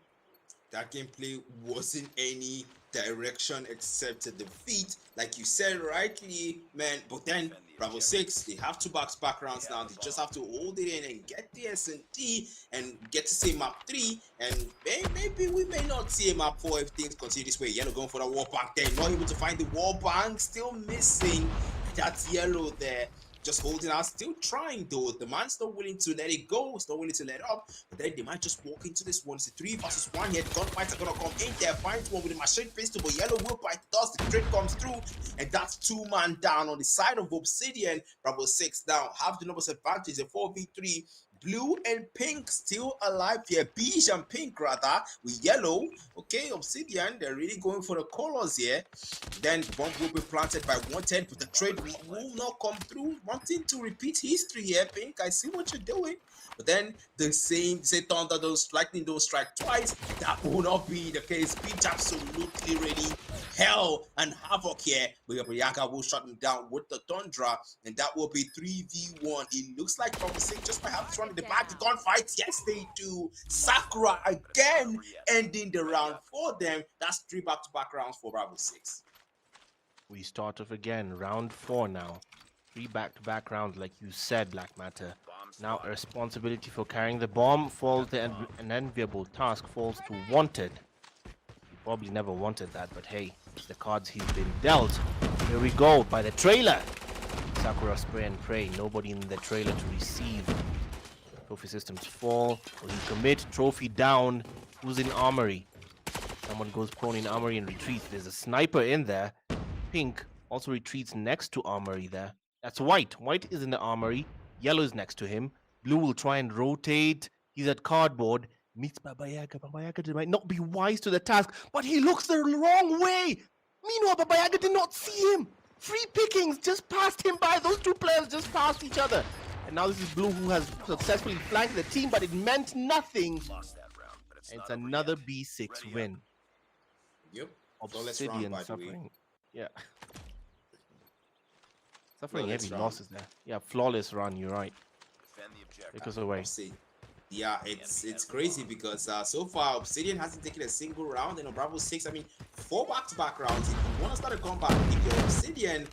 that gameplay wasn't any direction except a defeat, like you said rightly, man. But then Bravo 6, they have 2 back-to-back rounds now. They just have to hold it in and get the S&T and get to say map 3. And maybe we may not see a map 4 if things continue this way. Yellow going for the wall bank there, not able to find the wall bank, still missing. That's Yellow there, just holding out, still trying though. The man's not willing to let it go, he's not willing to let up. But then they might just walk into this one. It's a 3 versus 1 here. The gunfights are gonna come in there. Finds one with a machine pistol, but Yellow will bite dust. The trade comes through, and that's 2 man down on the side of Obsidian. Bravo 6 down, have the numbers advantage, a 4v3. Blue and pink still alive here. Beige and pink rather, with Yellow. Okay, Obsidian, they're really going for the colors here. Then the bomb will be planted by 110, but the trade will not come through. Wanting to repeat history here, Pink. I see what you're doing. But then the same, say Thunder, those lightning don't strike twice. That will not be the case. Beach absolutely ready. Hell and havoc here. But Yaga will shut him down with the Tundra, and that will be 3v1. It looks like Bravo 6 just might have to run in the back. The gunfights, yes they do. Sakura again ending the round for them. That's 3 back-to-back rounds for Bravo 6. We start off again, round 4 now. 3 back-to-back rounds, like you said, Black Matter. Now a responsibility for carrying the bomb falls, an enviable task falls to Wanted. He probably never wanted that, but hey, it's the cards he's been dealt. Here we go, by the trailer. Sakura spray and pray, nobody in the trailer to receive. Trophy systems fall, will he commit? Trophy down, who's in armory? Someone goes prone in armory and retreats. There's a sniper in there. Pink also retreats next to armory there. That's White. White is in the armory. Yellow is next to him. Blue will try and rotate. He's at cardboard. Meets Baba Yaga. Baba Yaga might not be wise to the task, but he looks the wrong way. Meanwhile, Baba Yaga did not see him. Free pickings just passed him by. Those 2 players just passed each other. And now this is Blue who has successfully flanked the team, but it meant nothing. It's another B6 win. Yep. Obsidian suffering. Yeah. Suffering heavy losses there. Yeah, flawless run, you're right. Take us away. Yeah, it's crazy because so far Obsidian hasn't taken a single round. And Bravo 6, I mean, 4 back-to-back rounds. If you want to start a comeback, if you're Obsidian,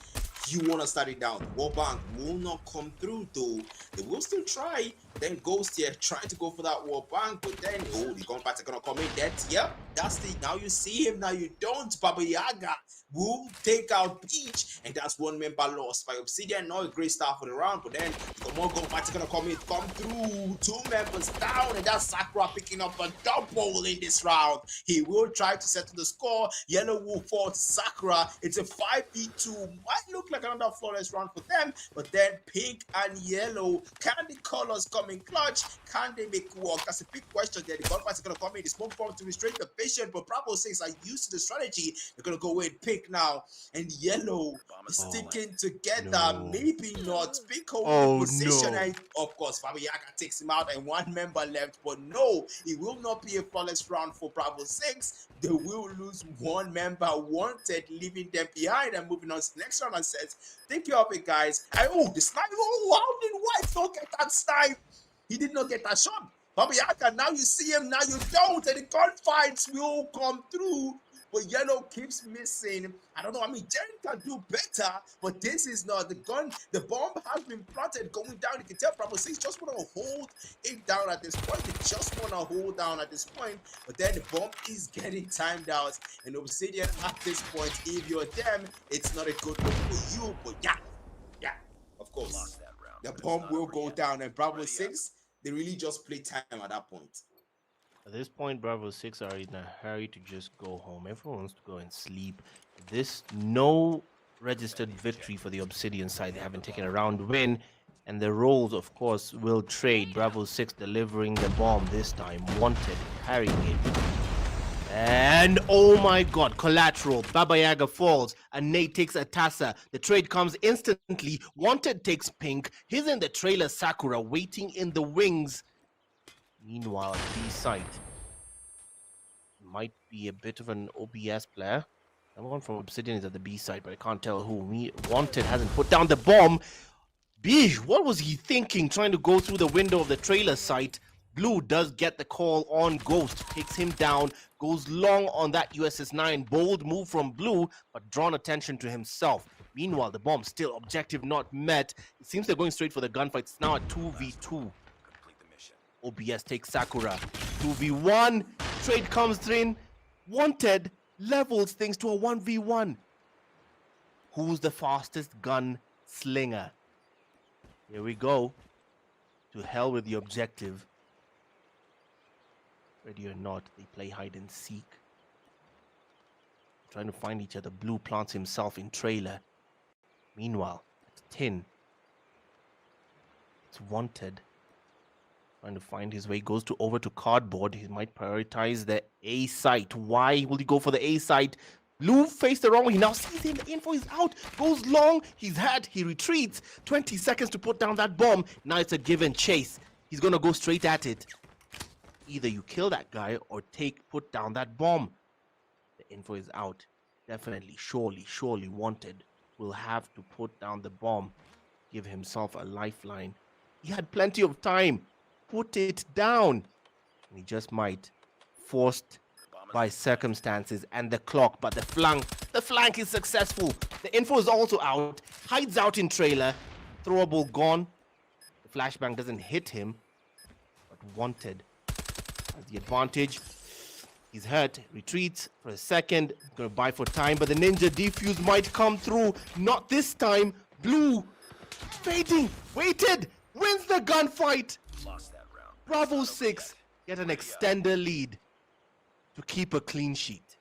you want to start it down. Wallbang will not come through though. They will still try. Then Ghost here trying to go for that wallbang, but then the gunfights are gonna come in. That, yep, That's the now you see him, now you don't. Baba Yaga will take out Peach, and that's one member lost by Obsidian. Not a great start for the round, but then the more gunfights are gonna come through. Two members down, and that's Sakura picking up a double in this round. He will try to settle the score. Yellow will fall to Sakura. It's a 5v2. Might look like another flawless round for them, but then pink and yellow, can the colors come in clutch? Can they make work? That's a big question there. The gunfights are gonna come in. The smoke bomb to restrain the vision, but Bravo 6 are used to the strategy. They're gonna go with pink now, and yellow is sticking together. no. Maybe not. Pink holding Oh, the position, no. and of course Fabiaga takes him out, and one member left. But no, it will not be a flawless round for Bravo 6. They will lose one member, wanted, leaving them behind, and moving on to the next round and says, take care of it, guys. And the snipe. Oh, how did White not get that snipe? He did not get that shot. Fabiaga, now you see him, now you don't, and the gunfights will come through. But yellow keeps missing. I don't know. I mean, Jerry can do better, but this is not the gun. The bomb has been planted going down. You can tell Bravo 6 just want to hold it down at this point. They just want to hold down at this point. But then the bomb is getting timed out. And Obsidian at this point, if you're them, it's not a good look for you. But yeah, of course. The bomb will go down. And Bravo 6, they really just play time at that point. At this point, Bravo 6 are in a hurry to just go home. Everyone wants to go and sleep. This no registered victory for the Obsidian side. They haven't taken a round win. And the roles, of course, will trade. Bravo 6 delivering the bomb this time. Wanted, carrying it. And oh my god, collateral. Baba Yaga falls. And Nate takes a Tassa. The trade comes instantly. Wanted takes pink. He's in the trailer Sakura, waiting in the wings. Meanwhile, B side might be a bit of an OBS player. Someone from Obsidian is at the B side, but I can't tell who. Wanted hasn't put down the bomb. Bij, what was he thinking trying to go through the window of the trailer site? Blue does get the call on Ghost, takes him down, goes long on that USS 9. Bold move from Blue, but drawn attention to himself. Meanwhile, the bomb still objective not met. It seems they're going straight for the gunfight. It's now a 2v2. OBS takes Sakura. 2v1. Trade comes in. Wanted levels things to a 1v1. Who's the fastest gun slinger? Here we go. To hell with the objective. Ready or not, they play hide and seek. Trying to find each other. Blue plants himself in trailer. Meanwhile, it's Tin. It's Wanted. Trying to find his way, goes over to cardboard. He might prioritize the A site. Why will he go for the A site? Blue faced the wrong way. He now sees him. The info is out. Goes long. He's had. He retreats. 20 seconds to put down that bomb. Now it's a give and chase. He's gonna go straight at it. Either you kill that guy or put down that bomb. The info is out. Definitely, surely Wanted will have to put down the bomb. Give himself a lifeline. He had plenty of time. Put it down. And he just might. Forced by circumstances and the clock, but the flank is successful. The info is also out. Hides out in trailer. Throwable gone. The flashbang doesn't hit him, but Wanted has the advantage. He's hurt. Retreats for a second. Gonna buy for time, but the ninja defuse might come through. Not this time. Blue fading. Waited. Wins the gunfight. Bravo 6 get an extender lead to keep a clean sheet.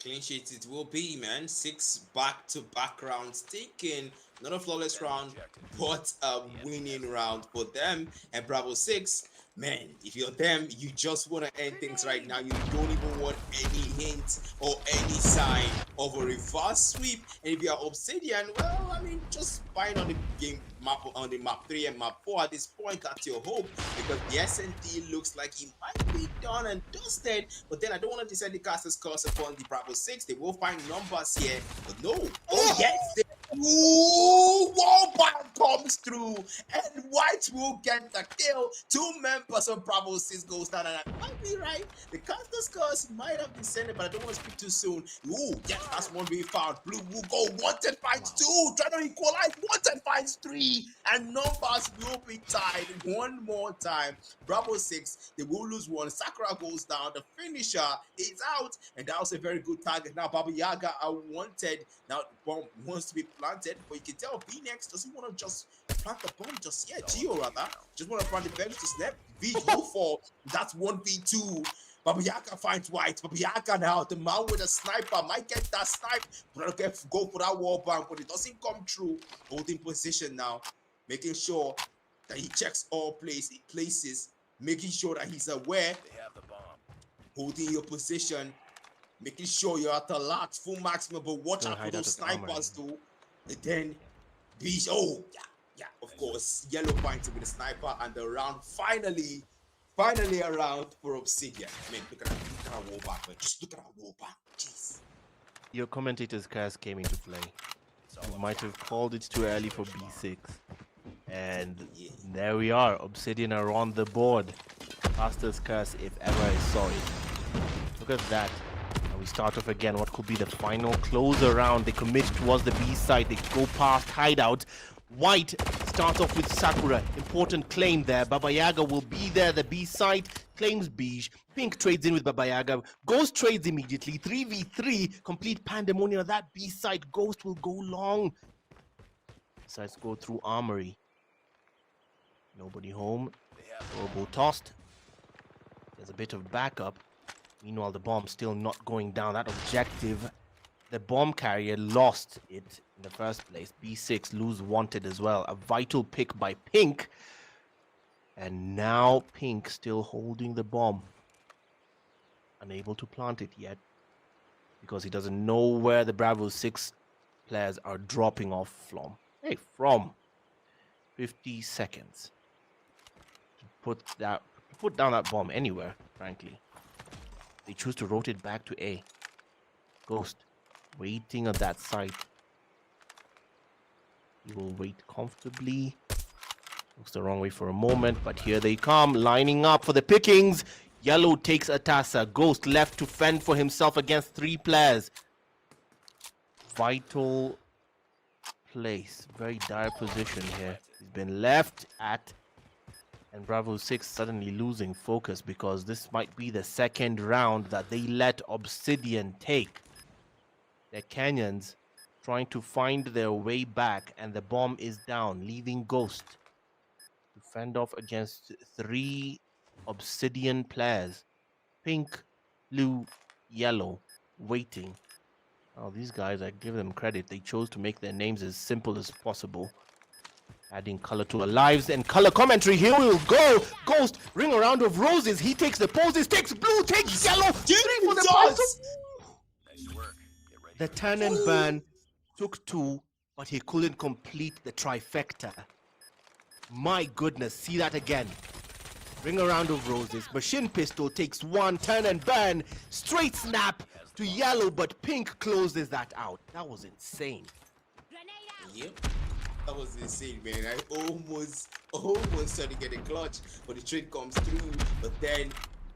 Clean sheet it will be, man. 6 back-to-back rounds taken. Not a flawless round, but a winning round for them. And Bravo 6, man, if you're them, you just want to end things right now. You don't even want any hint or any sign of a reverse sweep. And if you're Obsidian, well, I mean, just buying on the game map, on the map 3 and map 4 at this point, that's your hope, because the SND looks like he might be done and dusted. But then I don't want to descend the casters curse upon the Bravo 6. They will find numbers here, but no. Oh yes, Ooh, Wallbang comes through, and White will get the kill. Two members of Bravo 6 goes down, and I might be right. The counter scores might have descended, but I don't want to speak too soon. Ooh, yes, that's one we found. Blue will go. Wanted finds two, trying to equalize. Wanted finds three, and numbers will be tied one more time. Bravo 6, they will lose one. Sakura goes down. The finisher is out, and that was a very good target. Now, Baba Yaga are wanted. Now, the bomb wants to be planted, but you can tell B next doesn't want to just plant the bomb just yet. Gio, rather, just want to plant the bench to snap. V will fall. That's 1v2. Baba Yaga finds White. Baba Yaga now, the man with a sniper, might get that snipe, but okay, go for that wall bank, but it doesn't come true. Holding position now, making sure that he checks all places, making sure that he's aware, They have the bomb. holding your position, making sure you're at the last full maximum, but watch Gonna out for hide out those of the armory. snipers though. And then Beach, oh yeah, of course. Yellow finds it with a sniper, and the round finally around for Obsidian. I mean, look at that wall back, man. Just look at that wall back. Jeez. Your commentator's curse came into play. It's all You up might have called it too early for B6. And Yeah. there we are. Obsidian are on the board. Fastest curse if ever I saw it. Look at that. And we start off again. What could be the final closer round? They commit towards the B side. They go past hideout. White starts off with Sakura. Important claim there. Baba Yaga will be there. The B side claims Beige. Pink trades in with Baba Yaga. Ghost trades immediately. 3v3. Complete pandemonium. That B side. Ghost will go long. Decides to go through Armory. Nobody home. They have Robo tossed. There's a bit of backup. Meanwhile, the bomb still not going down. That objective, the bomb carrier lost it in the first place. B6 lose wanted as well. A vital pick by Pink. And now Pink still holding the bomb. Unable to plant it yet. Because he doesn't know where the Bravo 6 players are dropping off from. Hey, from 50 seconds. Put down that bomb anywhere, frankly. They choose to rotate back to A. Ghost, waiting at that site. He will wait comfortably. Looks the wrong way for a moment, but here they come, lining up for the pickings. Yellow takes a Tassa. Ghost left to fend for himself against three players. Vital place. Very dire position here. He's been left at, and Bravo 6 suddenly losing focus because this might be the second round that they let Obsidian take. The Kenyans trying to find their way back, and the bomb is down, leaving Ghost to fend off against three Obsidian players. Pink, blue, yellow, waiting. Oh, these guys, I give them credit. They chose to make their names as simple as possible. Adding color to our lives and color commentary. Here we will go. Ghost, ring a round of roses. He takes the poses, takes blue, takes yellow. Three for the prize. nice work. Get ready. The turn and burn took two, but he couldn't complete the trifecta. My goodness, see that again. Ring a round of roses. Machine pistol takes one, turn and burn. Straight snap to yellow, but pink closes that out. That was insane. Yep. That was insane, man. I almost started to get a clutch, but the trade comes through. But then,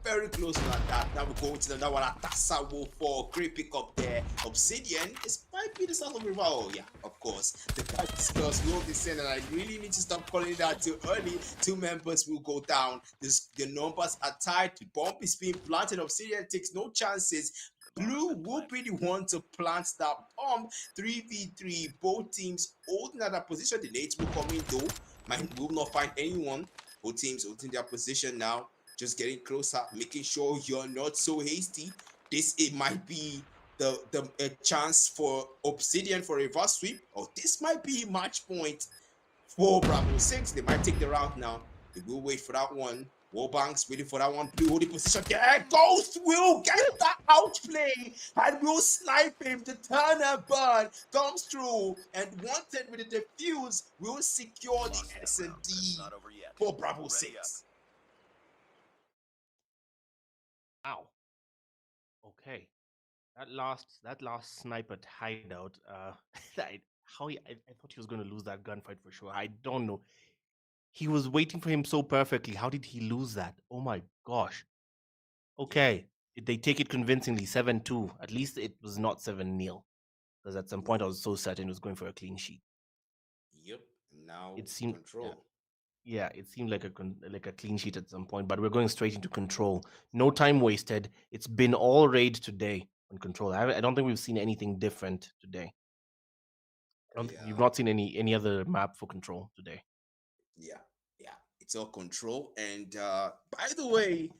very close to that. Now we go to another one. Atassa will fall. Great pick up there. Obsidian. This might be the start of rival. Oh, yeah, of course. The Packers will descend, and I really need to stop calling that too early. Two members will go down. The numbers are tied. The bomb is being planted. Obsidian takes no chances. Blue will be the one to plant that bomb. 3v3. Both teams holding at that position. The nades will come in though. Mine will not find anyone. Both teams holding their position now. Just getting closer, making sure you're not so hasty. It might be a chance for Obsidian for a reverse sweep, or this might be match point for Bravo 6. They might take the round now. They will wait for that one. Warbanks waiting for that one. Blue holding position. There, Ghost will get that outplay and will snipe him. The Turner burn comes through, and wanted with the defuse will secure the Lost that S and round, but D it's not over yet. for Bravo Ready 6. Wow. Okay. That last sniper hideout, that I thought he was going to lose that gunfight for sure. I don't know. He was waiting for him so perfectly. How did he lose that? Oh my gosh. Yep. Okay. They take it convincingly 7-2. At least it was not 7-0. Because at some point I was so certain it was going for a clean sheet. Yep. Now It seemed, yeah. control. Yeah, it seemed like like a clean sheet at some point, but we're going straight into control. No time wasted. It's been all raid today on control. I don't think we've seen anything different today. I don't think we've Yeah. not seen any other map for control today. Yeah. Yeah. It's all control. And by the way,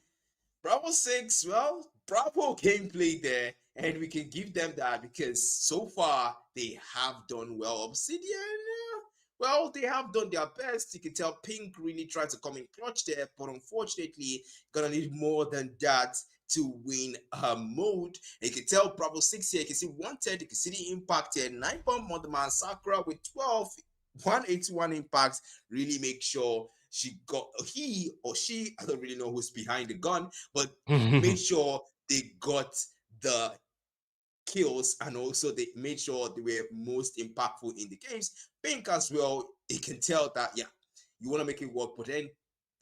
Bravo 6, well, Bravo gameplay there, and we can give them that because so far they have done well. Obsidian, well, they have done their best. You can tell Pink really tried to come in clutch there, but unfortunately, gonna need more than that to win mode. And you can tell Bravo 6 here, you can see 110, you can see the impact here, 9 bomb on the man, Sakura with 12, 181 impacts, really make sure she got he or she, I don't really know who's behind the gun, but made sure they got the kills and also they made sure they were most impactful in the games. Pink as well, you can tell that yeah, you want to make it work, but then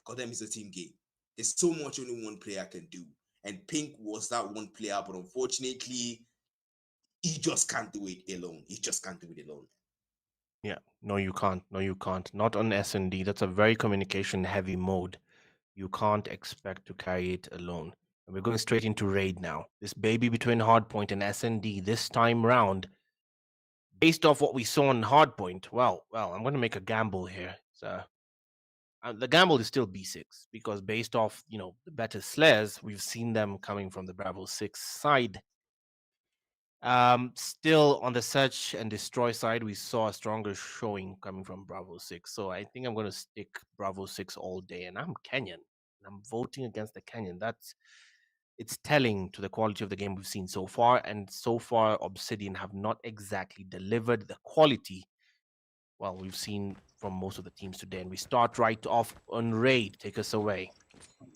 codm is a team game. There's so much only one player can do, and Pink was that one player, but unfortunately, he just can't do it alone. He just can't do it alone. Yeah, no, you can't. No, you can't. Not on S&D. That's a very communication heavy mode. You can't expect to carry it alone. And we're going straight into raid now. This baby between Hardpoint and S&D this time round, based off what we saw on Hardpoint. Well, I'm going to make a gamble here. So the gamble is still B6 because based off the better Slayers, we've seen them coming from the Bravo 6 side. Still on the search and destroy side, we saw a stronger showing coming from Bravo 6. So I think I'm going to stick Bravo 6 all day. And I'm Kenyan. And I'm voting against the Kenyan. It's telling to the quality of the game we've seen so far. And so far, Obsidian have not exactly delivered the quality, well, we've seen from most of the teams today. And we start right off on raid. Take us away.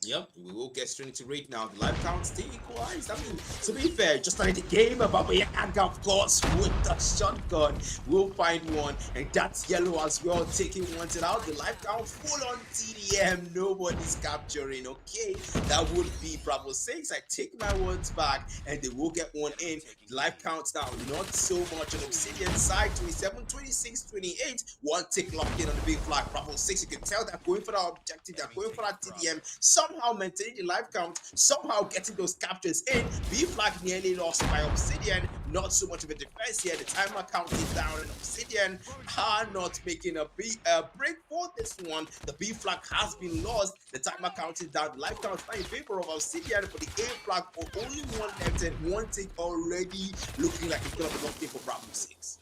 Yep, we will get straight into raid now. The life count still equalized. I mean, to be fair, just like the game about Yaga, of course, with the shotgun, we'll find one, and that's yellow as well. Taking one out. The life count full on TDM. Nobody's capturing. Okay, that would be Bravo 6. I take my words back, and they will get one in. The life counts now, not so much on Obsidian side. 27, 26, 28. One tick locked in on the big flag. Bravo 6. You can tell they're going for that objective. They're going for that TDM. Somehow maintaining the life count, somehow getting those captures in. B flag nearly lost by Obsidian. Not so much of a defense here. The timer counting down, and Obsidian are not making a break for this one. The B flag has been lost. The timer counting down. The life count is in favor of Obsidian, but the A flag for only one left and one take already looking like it's gonna be locked in for Bravo 6.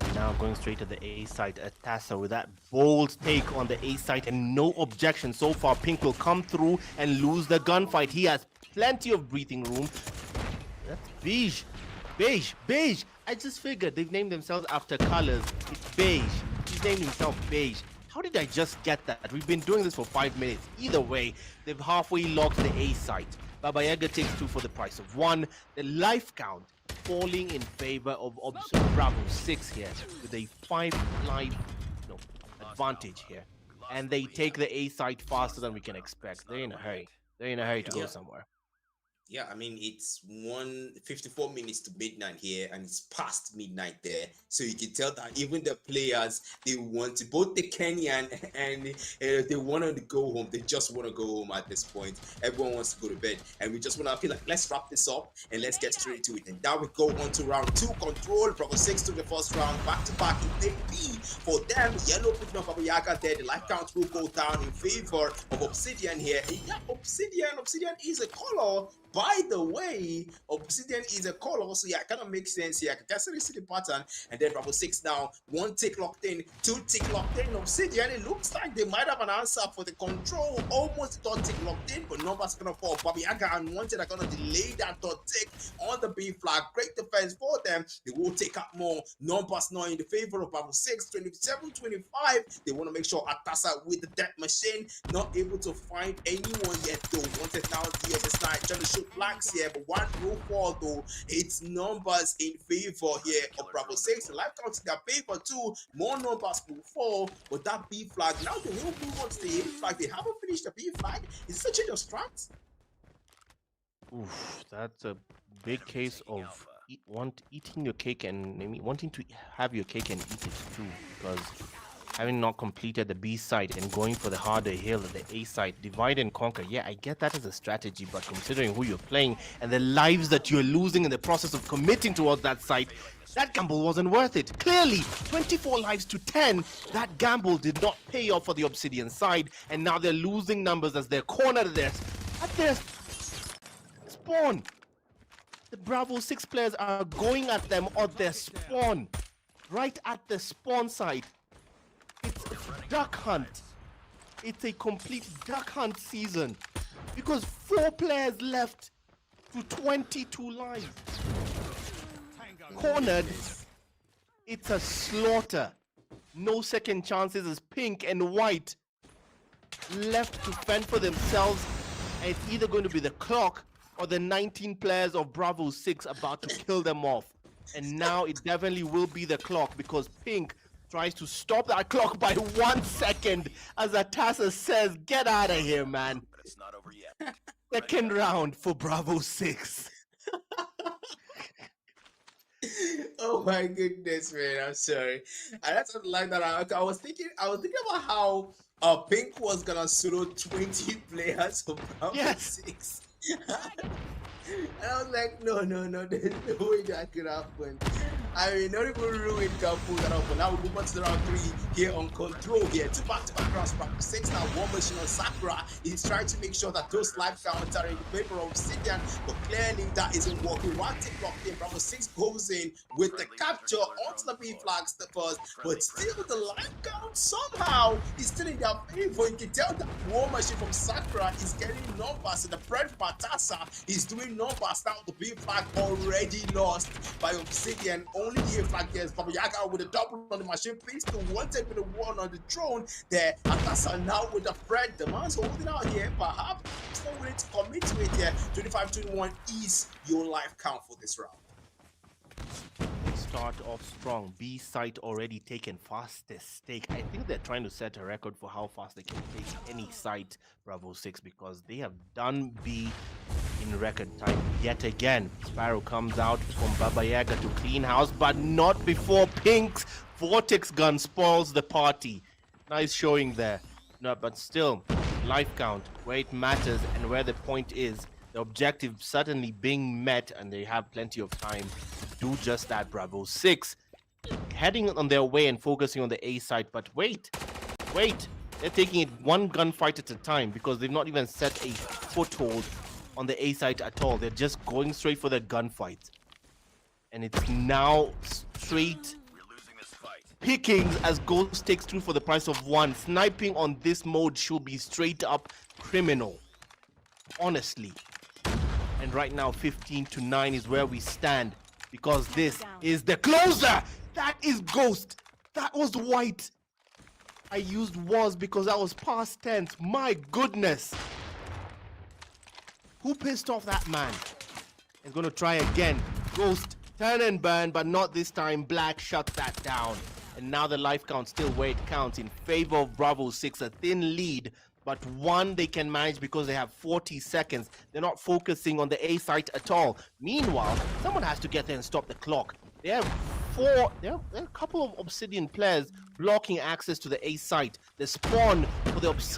And now going straight to the A site, Atassa with that bold take on the A site and no objection so far. Pink will come through and lose the gunfight. He has plenty of breathing room. That's beige. Beige. I just figured they've named themselves after colors. It's beige. He's named himself beige. How did I just get that? We've been doing this for 5 minutes. Either way, they've halfway locked the A site. Baba Yaga takes 2 for the price of 1. The life count falling in favor of Bravo 6 here with a 5 life advantage here. And they take the A site faster than we can expect. They're in a hurry. They're in a hurry to go somewhere. Yeah, I mean, it's 1:54 minutes to midnight here, and it's past midnight there. So you can tell that even the players, they want to, both the Kenyan and they want to go home. They just want to go home at this point. Everyone wants to go to bed, and we just want to feel like, let's wrap this up and let's get straight to it. And now we go on to round 2. Control. Bravo 6 to the first round, back to back in take B for them. Yellow picking up Abayaga there. The life count will go down in favor of Obsidian here. And yeah, Obsidian is a color. By the way, Obsidian is a color, so yeah, it kind of makes sense here. I can actually see the pattern. And then Bravo 6 now, 1 tick locked in, 2 tick locked in. Obsidian, it looks like they might have an answer for the control. Almost third tick locked in, but numbers gonna fall. Babiaga and Wanted are gonna delay that third tick on the B flag. Great defense for them. They will take up more. Numbers now in the favor of Bravo 6, 27-25. They want to make sure Atassa with the death machine, not able to find anyone yet though. Wanted now the other side, trying to show pink flags here, but one row for though. It's numbers in favor here of Bravo 6. The life count in their favor too. More numbers will fall, but that B flag, now they will move on to the A flag. They haven't finished the B flag. Is this a change of strat? Oof, that's a big case of eating your cake and maybe wanting to have your cake and eat it too, because having not completed the B side and going for the harder hill at the A side, divide and conquer. Yeah, I get that as a strategy, but considering who you're playing and the lives that you're losing in the process of committing towards that side, that gamble wasn't worth it. Clearly, 24 lives to 10, that gamble did not pay off for the Obsidian side, and now they're losing numbers as they're cornered at their spawn. The Bravo 6 players are going at them at their spawn, right at the spawn side. It's duck hunt. It's a complete duck hunt season because 4 players left to 22 lives. Cornered. It's a slaughter. No second chances as pink and white left to fend for themselves. And it's either going to be the clock or the 19 players of Bravo 6 about to kill them off. And now it definitely will be the clock because pink tries to stop that clock by 1 second as Atasa says, get out of here, man. But it's not over yet. Second round for Bravo 6. Oh my goodness, man! I'm sorry. And that's something like that. I was thinking about how Pink was gonna solo 20 players for Bravo Yes. 6. And I was like, no, there's no way that could happen. I mean, not even ruin can pull that up. But now we move on to the round 3 here on control here. 2 back-to-back rounds. Bravo 6 now, 1 machine on Sakura. He's trying to make sure that those life counts are in the favor of Obsidian, but clearly that isn't working. One tick block in. Bravo 6 goes in with the capture onto the B flags the first, but still the life count somehow is still in their favor. You can tell that War Machine from Sakura is getting numbers, and the Fred Matassa is doing numbers now. The B flag already lost by Obsidian. Only the A flag here is Baba Yaga with a double on the machine. Please still wanted with a 1 on the throne. There, Atasa now with the Fred. The man's holding out here. Perhaps not willing to commit to it here. 25-21 is your life count for this round. Start off strong. B site already taken. Fastest stake. I think they're trying to set a record for how fast they can take any site, Bravo 6, because they have done B in record time yet again. Sparrow comes out from Baba Yaga to clean house, but not before Pink's Vortex gun spoils the party. Nice showing there. No, but still, life count, where it matters and where the point is. The objective certainly being met, and they have plenty of time to do just that. Bravo 6 heading on their way and focusing on the A side, but wait, they're taking it 1 gunfight at a time because they've not even set a foothold on the A side at all. They're just going straight for the gunfight, and it's now straight We're losing this fight. pickings as Ghost takes 2 for the price of 1. Sniping on this mode should be straight up criminal, honestly. And right now 15-9 is where we stand because this is the closer. That is Ghost. That was White. I used was because that was past tense. My goodness. Who pissed off that man? He's going to try again. Ghost, turn and burn, but not this time. Black shut that down. And now the life count still where it counts in favor of Bravo 6. A thin lead, but 1 they can manage because they have 40 seconds. They're not focusing on the A site at all. Meanwhile, someone has to get there and stop the clock. They have there are a couple of Obsidian players blocking access to the A site. The spawn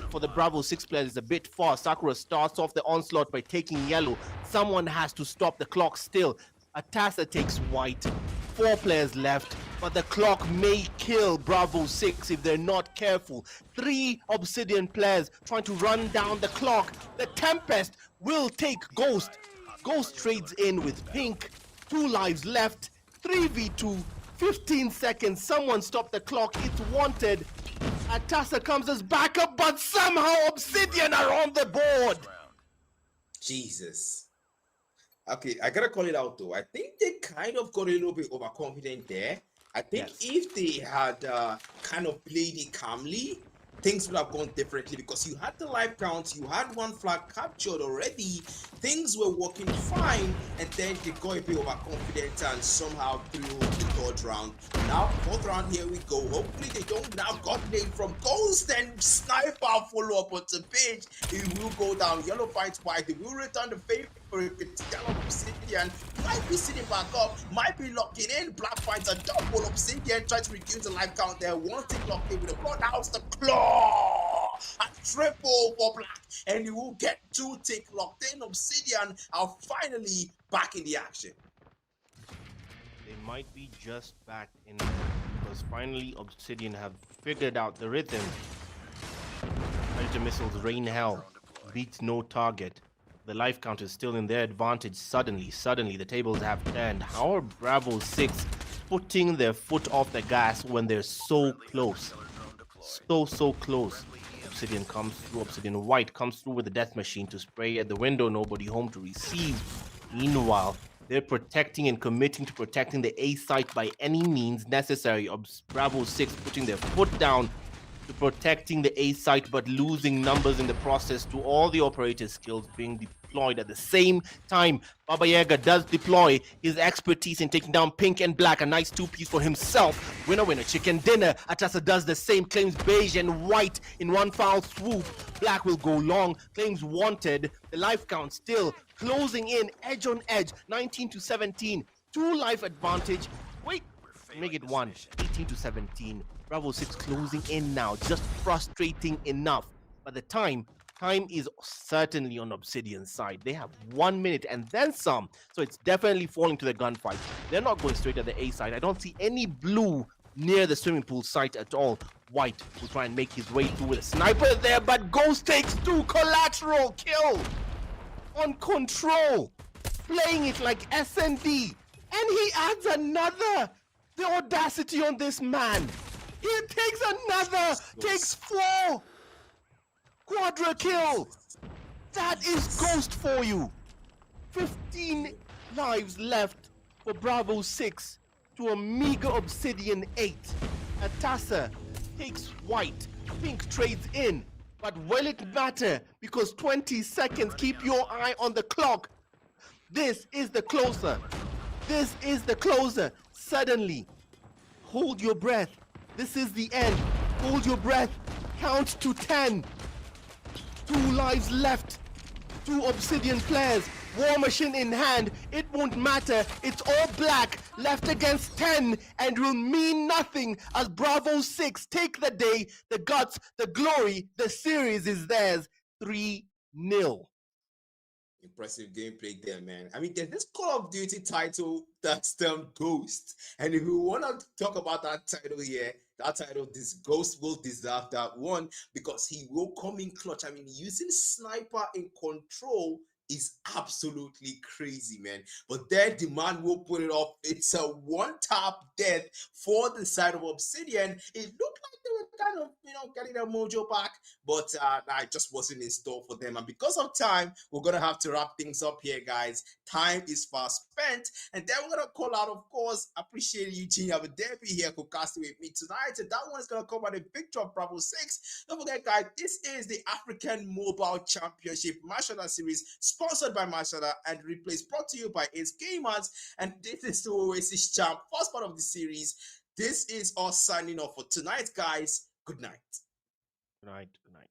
for the Bravo 6 players is a bit far. Sakura starts off the onslaught by taking yellow. Someone has to stop the clock still. Atasa takes white. 4 players left, but the clock may kill Bravo 6 if they're not careful. 3 Obsidian players trying to run down the clock. The Tempest will take Ghost. Ghost trades in with Pink. 2 lives left. 3v2. 15 seconds. Someone stop the clock. It's wanted. Atasa comes as backup, but somehow Obsidian are on the board. Jesus. Okay, I gotta call it out though. I think they kind of got a little bit overconfident there. I think Yes. if they had kind of played it calmly, things would have gone differently because you had the life count, you had one flag captured already, things were working fine, and then they got a bit overconfident and somehow threw the third round. Now, fourth round, here we go. Hopefully, they don't now got name from Ghost and Sniper follow up onto page. It will go down. Yellow fights white. They will return the favor. Yellow Obsidian might be sitting back up, might be locking in. Black finds a double. Obsidian trying to reduce the life count there. One tick locked in with the claw. Now it's the claw. A triple for Black, and you will get 2 tick locked in. Obsidian are finally back in the action. They might be just back in because finally Obsidian have figured out the rhythm. Predator missiles rain hell, beats no target. The life count is still in their advantage. Suddenly, the tables have turned. How are Bravo 6 putting their foot off the gas when they're so close? So close. Obsidian comes through. Obsidian White comes through with the death machine to spray at the window. Nobody home to receive. Meanwhile, they're protecting and committing to protecting the A site by any means necessary. Bravo 6 putting their foot down to protecting the A site, but losing numbers in the process to all the operator skills being deployed at the same time. Baba Yaga does deploy his expertise in taking down Pink and Black, a nice 2-piece for himself. Winner, chicken dinner. Atasa does the same, claims Beige and White in one foul swoop. Black will go long, claims Wanted. The life count still closing in, edge on edge, 19-17. 2 life advantage. Wait, make it 1, 18-17. Bravo 6 closing in now, just frustrating enough. But the time is certainly on Obsidian's side. They have 1 minute and then some, so it's definitely falling to the gunfight. They're not going straight at the A side. I don't see any blue near the swimming pool site at all. White will try and make his way through with a sniper there, but Ghost takes 2, collateral kill on control, playing it like SND, and he adds another. The audacity on this man. He takes another, takes 4. Quadra kill. That is Ghost for you. 15 lives left for Bravo 6 to a meager Obsidian 8. Atasa takes White. Pink trades in. But will it matter? Because 20 seconds, keep your eye on the clock. This is the closer. This is the closer. Suddenly, hold your breath. This is the end. Hold your breath. Count to 10. 2 lives left. 2 Obsidian players. War machine in hand. It won't matter. It's all Black left against 10 and will mean nothing as Bravo 6 take the day, the guts, the glory. The series is theirs. 3-0. Impressive gameplay there, man. I mean, there's this Call of Duty title that's termed Ghost. And if we want to talk about that title here, that title, this Ghost will deserve that one because he will come in clutch. I mean, using sniper in control is absolutely crazy, man. But then the man will put it off. It's a one-tap death for the side of Obsidian. It looked like they were kind of, getting their mojo back, but it just wasn't in store for them. And because of time, we're going to have to wrap things up here, guys. Time is fast spent. And then we're going to call out, of course, appreciate Eugene. Have a derby here, casting with me tonight. And that one is going to come at a victory of Bravo 6. Don't forget, guys, this is the African Mobile Championship Mashada Series, sponsored by Mashada and replaced, brought to you by Ace Gamers. And this is the Oasis Champ, first part of the series. This is us signing off for tonight, guys. Good night. Good night. Good night.